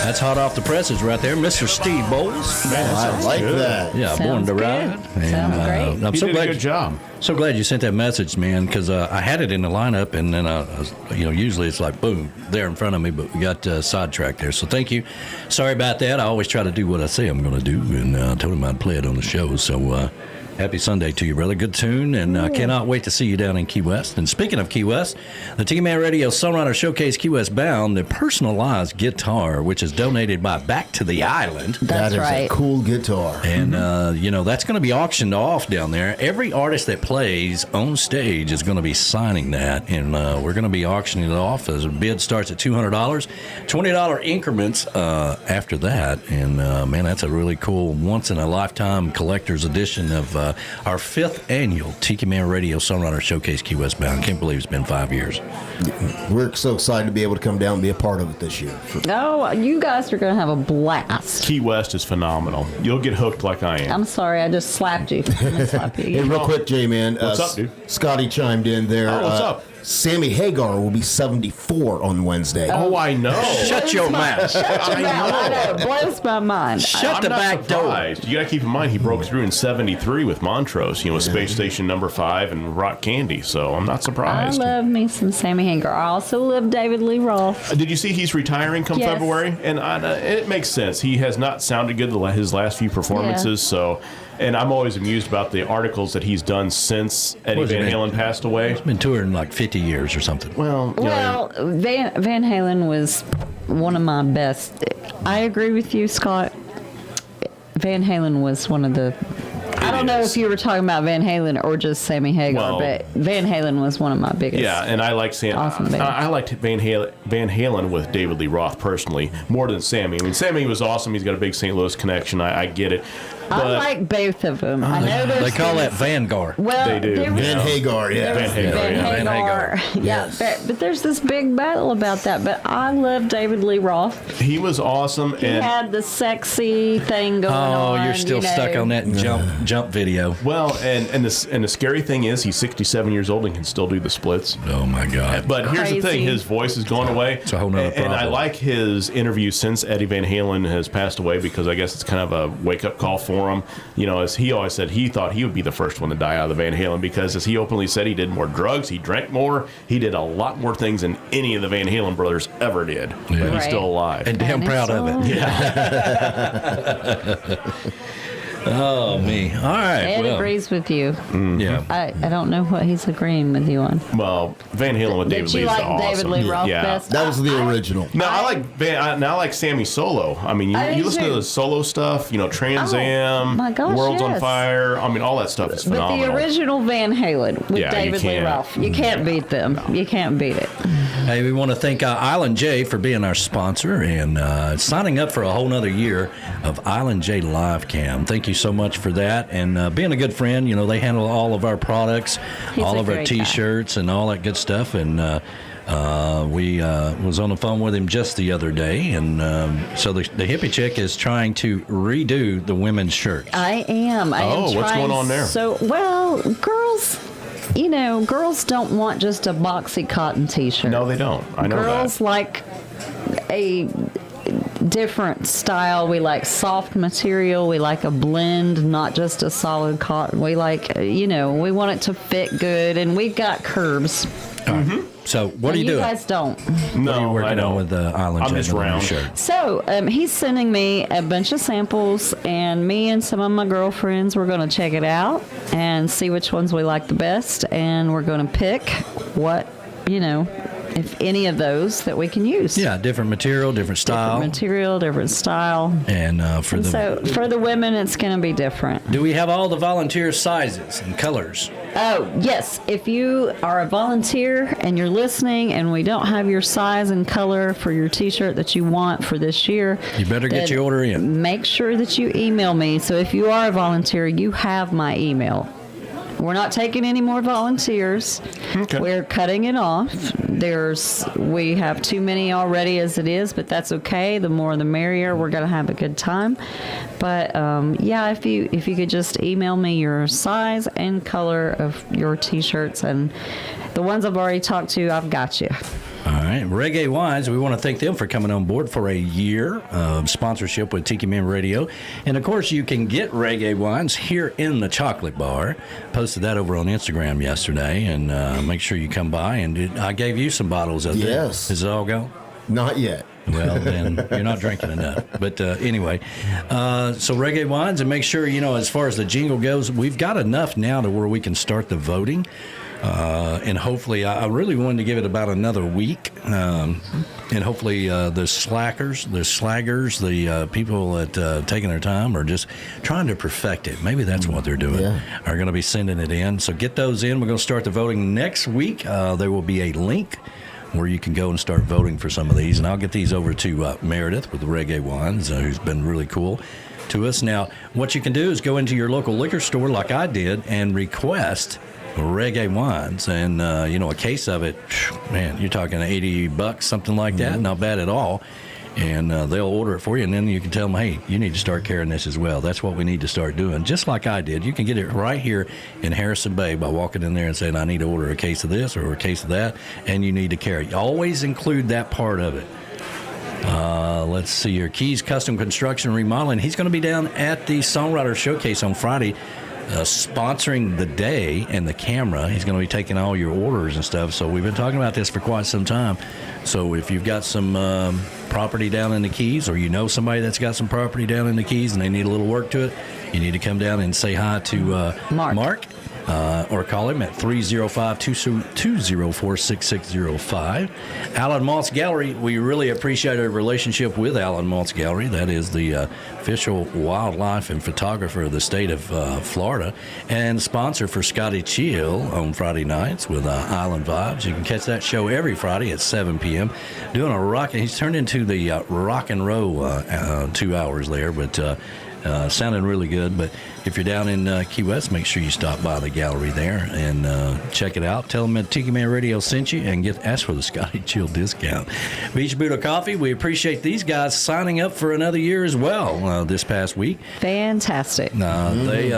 That's hot off the presses right there, Mr. Steve Bowles. Man, I like that. Yeah, Sounds Born to good. Ride. Sounds great. I'm You so did a glad. good job. So glad you sent that message, man, because I had it in the lineup, and then usually it's like boom there in front of me, but we got sidetracked there. So thank you. Sorry about that. I always try to do what I say I'm going to do, and told him I'd play it on the show. So happy Sunday to you, brother. Good tune, and cannot wait to see you down in Key West. And speaking of Key West, the Tiki Man Radio Songwriter Showcase Key West bound the personalized guitar, which is donated by Back to the Island. That is a cool guitar. And, that's going to be auctioned off down there. Every artist that plays on stage is going to be signing that, and we're going to be auctioning it off as a bid starts at $200, $20 increments after that. And, man, that's a really cool once-in-a-lifetime collector's edition of our 5th annual Tiki Man Radio Songwriter Showcase Key West Bound. Can't believe it's been 5 years. We're so excited to be able to come down and be a part of it this year. Oh, you guys are going to have a blast. Key West is phenomenal. You'll get hooked like I am. I'm sorry, I just slapped you. I'm gonna slap you Hey, again. real quick, J-Man. What's up, dude? Scotty chimed in there. Oh, what's up? Sammy Hagar will be 74 on Wednesday. Oh, I know. Shut your mouth. Shut your mouth. I know. It blows my mind. Shut the back door. You got to keep in mind, he broke through in 73 with Montrose, with Space Station number 5 and Rock Candy, so I'm not I surprised. love me some Sammy Hagar. I also love David Lee Roth. Did you see he's retiring come Yes. February? And it makes sense. He has not sounded good his last few performances, so... And I'm always amused about the articles that he's done since Eddie Van Halen passed away. He's been touring like 50 years or something. Well, Van Halen was one of my best. I agree with you, Scott. Van Halen was one of the... I don't know if you were talking about Van Halen or just Sammy Hagar, but Van Halen was one of my biggest. Yeah, and I like I liked Van Halen with David Lee Roth personally more than Sammy. I mean, Sammy was awesome. He's got a big St. Louis connection. I get it. But I like both of them. I know they call that Vanguard. Well, they do. Van Hagar, yeah. Van Hagar. Yeah, but there's this big battle about that. But I love David Lee Roth. He was awesome. He had the sexy thing going on. Oh, you're still stuck on that jump video. Well, and the scary thing is he's 67 years old and can still do the splits. Oh my God! But here's the thing: his voice is going away. It's a whole nother problem. And I like his interview since Eddie Van Halen has passed away because I guess it's kind of a wake up call for him. As he always said, he thought he would be the first one to die out of the Van Halen because, as he openly said, he did more drugs, he drank more, he did a lot more things than any of the Van Halen brothers ever did. Yeah. But he's still alive. And damn proud of it. Yeah. Oh, me. All right. Ed agrees with you. Yeah. I don't know what he's agreeing with you on. Well, Van Halen with David Lee is like awesome. David Lee Roth best? That was the original. No, I like Sammy solo. I mean, you listen to the solo stuff, Trans Am, my gosh, World's on yes. Fire. I mean, all that stuff is But phenomenal. the original Van Halen with David Lee Roth, you can't beat them. No. You can't beat it. Hey, we want to thank Island J for being our sponsor and signing up for a whole nother year of Island J Live Cam. Thank you so much for that. And being a good friend, they handle all of our products, all of our T-shirts and all that good stuff. And we was on the phone with him just the other day. And so the hippie chick is trying to redo the women's shirts. I am. What's going on there? So, girls... girls don't want just a boxy cotton T-shirt. No, they don't. I know girls that. like a different style. We like soft material. We like a blend, not just a solid cotton. We like, we want it to fit good, and we've got curves. Mm-hmm. So what are you doing? You guys don't. No, what are you working on with the Island I'm J just round. shirt? So he's sending me a bunch of samples, and me and some of my girlfriends, we're going to check it out and see which ones we like the best, and we're going to pick what, if any of those that we can use. Yeah, different material, different style. Different style. And for the women, it's going to be different. Do we have all the volunteer sizes and colors? Oh, yes. If you are a volunteer and you're listening and we don't have your size and color for your T-shirt that you want for this year, you better get your order in. Make sure that you email me. So if you are a volunteer, you have my email. We're not taking any more volunteers. Okay. We're cutting it off. We have too many already as it is, but that's okay. The more the merrier. We're going to have a good time. But if you could just email me your size and color of your T-shirts, and the ones I've already talked to, I've got you. All right. Reggae Wines, we want to thank them for coming on board for a year of sponsorship with Tiki Man Radio. And, of course, you can get Reggae Wines here in the chocolate bar. Posted that over on Instagram yesterday. And make sure you come by. And I gave you some bottles of it. Yes. Is it all gone? Not yet. Well, then you're not drinking enough. But anyway, so Reggae Wines, and make sure, as far as the jingle goes, we've got enough now to where we can start the voting. And hopefully, I really wanted to give it about another week. And hopefully the slaggers, the people that taking their time are just trying to perfect it. Maybe that's what they're doing. Yeah. Are going to be sending it in. So get those in. We're going to start the voting next week. There will be a link where you can go and start voting for some of these. And I'll get these over to Meredith with the Reggae Wines, who's been really cool. to us. Now, what you can do is go into your local liquor store like I did and request Reggae Wines, and a case of it, man, you're talking $80, something like that. Not bad at all. And they'll order it for you, and then you can tell them, hey, you need to start carrying this as well. That's what we need to start doing, just like I did. You can get it right here in Harrison Bay by walking in there and saying, I need to order a case of this or a case of that, and you need to carry it. Always include that part of it. Let's see here. Keys Custom Construction and Remodeling. He's going to be down at the Songwriters Showcase on Friday, sponsoring the day and the camera. He's going to be taking all your orders and stuff. So we've been talking about this for quite some time. So if you've got some property down in the Keys, or you know somebody that's got some property down in the Keys and they need a little work to it, you need to come down and say hi to Mark. Or call him at 305-204-6605. Alan Maltz Gallery, we really appreciate our relationship with Alan Maltz Gallery. That is the official wildlife and photographer of the state of Florida, and sponsor for Scotty Chill on Friday nights with Island Vibes. You can catch that show every Friday at 7 p.m. Doing a rock, he's turned into the rock and roll 2 hours there, but sounding really good. But if you're down in Key West, make sure you stop by the gallery there and check it out. Tell them that Tiki Man Radio sent you and ask for the Scotty Chill discount. Beachbuddahcoffee, we appreciate these guys signing up for another year as well this past week. Fantastic. They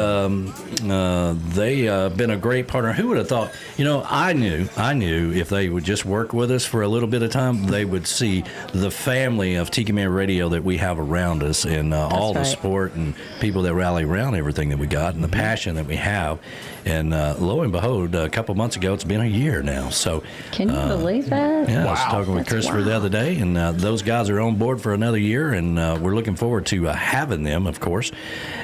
been a great partner. Who would have thought? I knew if they would just work with us for a little bit of time, they would see the family of Tiki Man Radio that we have around us, and all the support and people that rally around everything that we got, and the passion that we have. And lo and behold, a couple months ago, it's been a year now. So can you believe that? Yeah, I was talking with Christopher the other day, and those guys are on board for another year, and we're looking forward to having them, of course.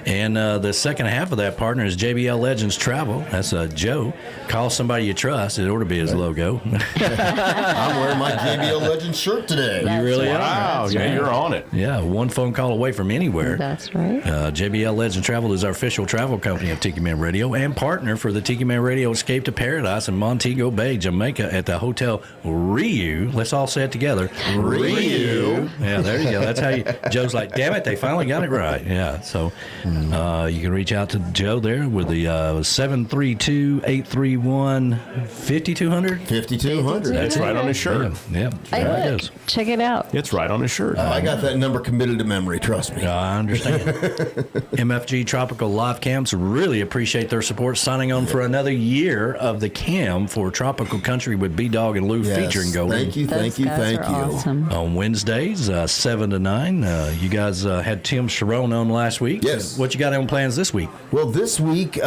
And the second half of that partner is JBL Legends Travel. That's Joe. Call somebody you trust. It ought to be his logo. I'm wearing my JBL Legends shirt today. You really are? Wow, yeah, you're on it. Yeah, one phone call away from anywhere. That's right. JBL Legends Travel is our official travel company of Tiki Man Radio and partner for the Tiki Man Radio Escape to Paradise in Montego Bay, Jamaica at the Hotel Riu. Let's all say it together. Riu. Yeah, there you go. That's how you. Joe's like, damn it, they finally got it right. Yeah, so you can reach out to Joe there with the 732-831-5200. 5200. That's right on his shirt. Yeah. Hey, look, check it out. It's right on his shirt. I got that number committed to memory, trust me. I understand. MFG Tropical Live Camps, really appreciate their support, signing on for another year of the cam for Tropical Country with B-Dog and Lou featuring Golden. Thank you. Awesome. On Wednesdays, 7 to 9. You guys had Tim Sharon on last week. Yes. What you got on plans this week? Well, this week,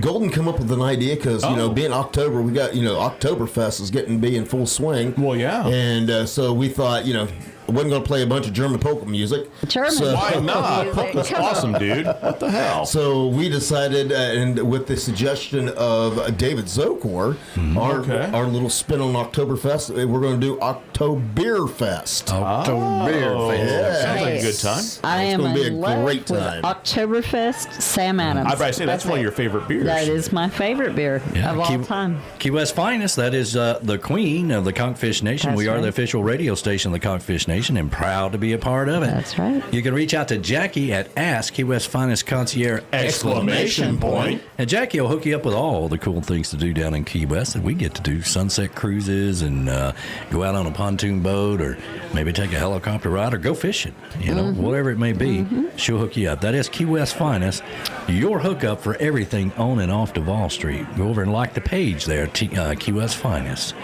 Golden come up with an idea because, being October, we got, Oktoberfest is getting be in full swing. Well, yeah. And so we thought, I wasn't going to play a bunch of German polka music. Why not? Polka's awesome, dude. What the hell? So we decided, and with the suggestion of David Zokor, our little spin on Oktoberfest, we're going to do Oktoberfest. Oktoberfest. Yeah. Sounds like a good time. I am gonna be a in love great with time. Oktoberfest Sam Adams. I was about to say, that's one of your favorite beers. That is my favorite beer of all time. Keywestfinest, that is the queen of the Conchfishnation. We are the official radio station of the Conchfishnation, and proud to be a part of it. That's right. You can reach out to Jackie at Ask Key West Finest Concierge ! And Jackie will hook you up with all the cool things to do down in Key West. And we get to do sunset cruises and go out on a pontoon boat, or maybe take a helicopter ride, or go fishing. Whatever it may be, she'll hook you up. That is Key West Finest, your hookup for everything on and off Duval Street. Go over and like the page there, Key West Finest.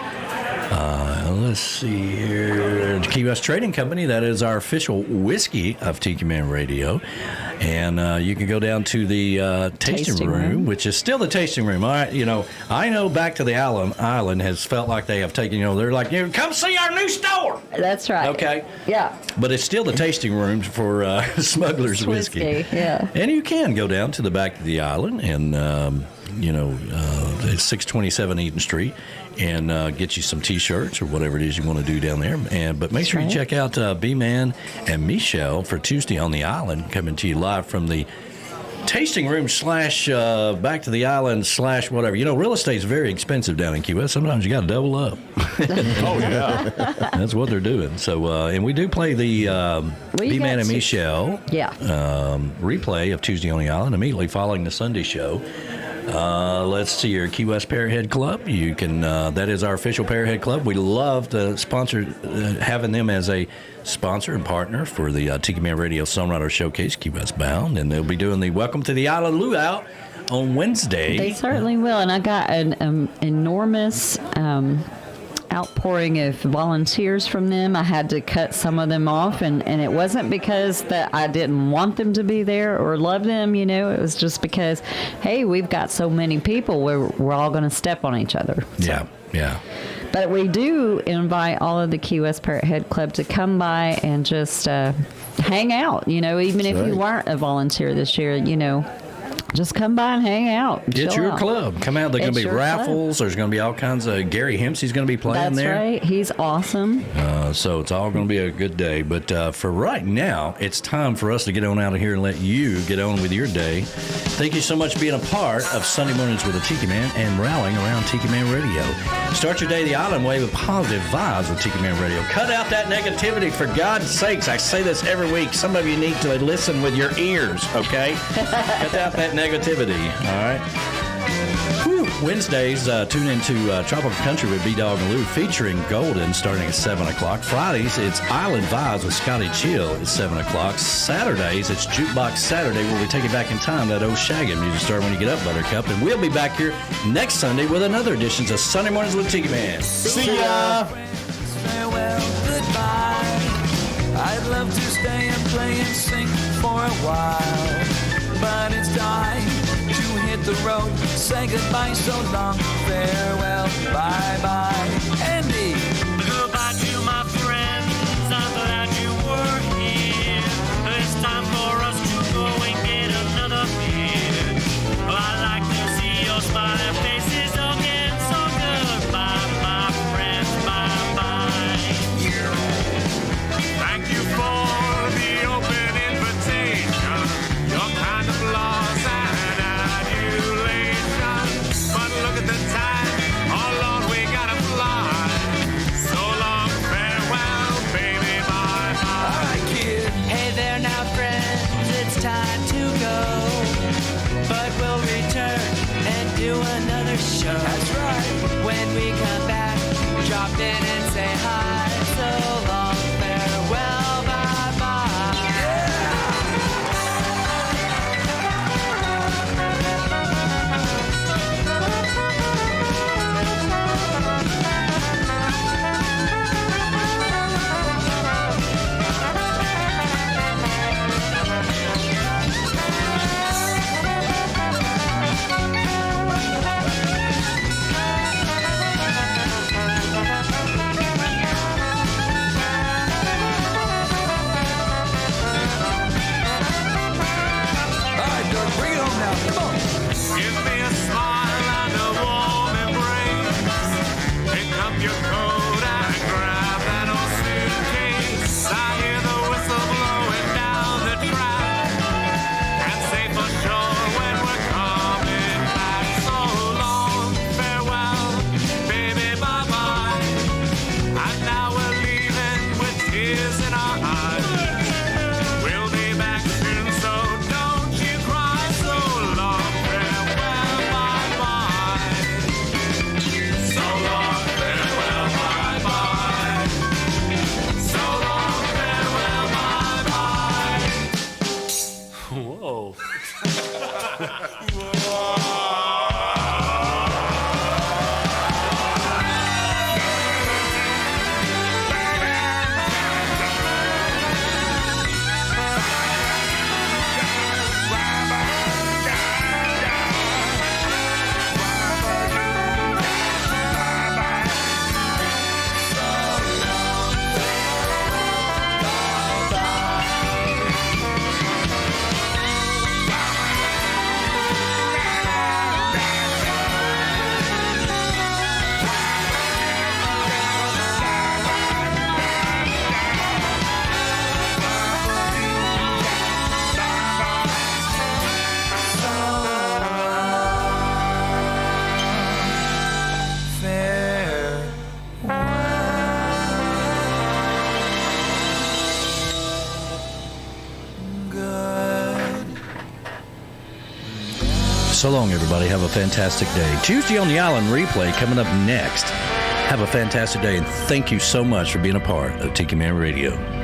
Let's see here. Key West Trading Company, that is our official whiskey of Tiki Man Radio. And you can go down to the tasting room, which is still the tasting room. All right, I know back to the island has felt like they have taken, they're like, come see our new store. That's right. Okay. Yeah. But it's still the tasting room for Smuggler's Whiskey. Yeah. And you can go down to the back of the island and, it's 627 Eden Street, and get you some T-shirts or whatever it is you want to do down there. But make sure you check out B-Man and Michelle for Tuesday on the Island, coming to you live from the tasting room / back to the island / whatever. You know, real estate's very expensive down in Key West. Sometimes you got to double up. Oh, yeah. That's what they're doing. So, and we do play the B-Man and Michelle replay of Tuesday on the Island immediately following the Sunday show. Let's see your Key West Parrot Head Club. You can that is our official Parrot Head Club. We love to sponsor having them as a sponsor and partner for the Tikimanradio Songwriters Showcase Key West Bound, and they'll be doing the Welcome to the Island Luau on Wednesday. They certainly will, and I got an enormous outpouring of volunteers from them. I had to cut some of them off, and it wasn't because that I didn't want them to be there or love them, you know. It was just because, hey, we've got so many people, we're all going to step on each other. So. Yeah. But we do invite all of the Key West Parrot Head Club to come by and just hang out, you know, even if you weren't a volunteer this year, you know. Just come by and hang out. It's your club. Come out. There's going to be raffles. There's going to be all kinds of... Gary Hempsey's going to be playing there. That's right. He's awesome. So it's all going to be a good day. But for right now, it's time for us to get on out of here and let you get on with your day. Thank you so much for being a part of Sunday Mornings with the Tiki Man and rallying around Tiki Man Radio. Start your day the island way with positive vibes with Tiki Man Radio. Cut out that negativity, for God's sakes. I say this every week. Some of you need to listen with your ears, okay? Cut out that negativity, all right? Whew. Wednesdays, tune into Tropical Country with B-Dog and Lou featuring Golden starting at 7 o'clock. Fridays, it's Island Vibes with Scotty Chill at 7 o'clock. Saturdays, it's Jukebox Saturday where we take it back in time, that old shagging music start when you get up, Buttercup. And we'll be back here next Sunday with another edition of Sunday Mornings with Tiki Man. See ya! Farewell, goodbye. I'd love to stay and play and sing for a while, but it's time to hit the road. Say goodbye, so long, farewell, bye-bye. Andy! Goodbye to my friends, I'm glad you were here. It's time for us to go and get another beer. I'd like to see your smiling faces again, so goodbye, my friends, bye-bye. Thank you for the open invitation. Your kind of laws and adulation. But look at the time, oh Lord, we gotta fly. So long, farewell, baby, bye-bye. Alright, kid. Hey there now, friends, it's time to go. But we'll return and do another show. That's right. When we come back, drop in and say hi. So long, farewell, bye-bye. Give me a smile and a warm embrace. Pick up your coat and grab that old suitcase. I hear the whistle blowing down the track, and say for sure when we're coming back. So long, farewell, baby, bye-bye. And now we're leaving with tears in our eyes. We'll be back soon, so don't you cry. So long, farewell, bye-bye. So long, farewell, bye-bye. So long, farewell, bye-bye. Whoa. So long, everybody. Have a fantastic day. Tuesday on the Island replay coming up next. Have a fantastic day, and thank you so much for being a part of Tiki Man Radio.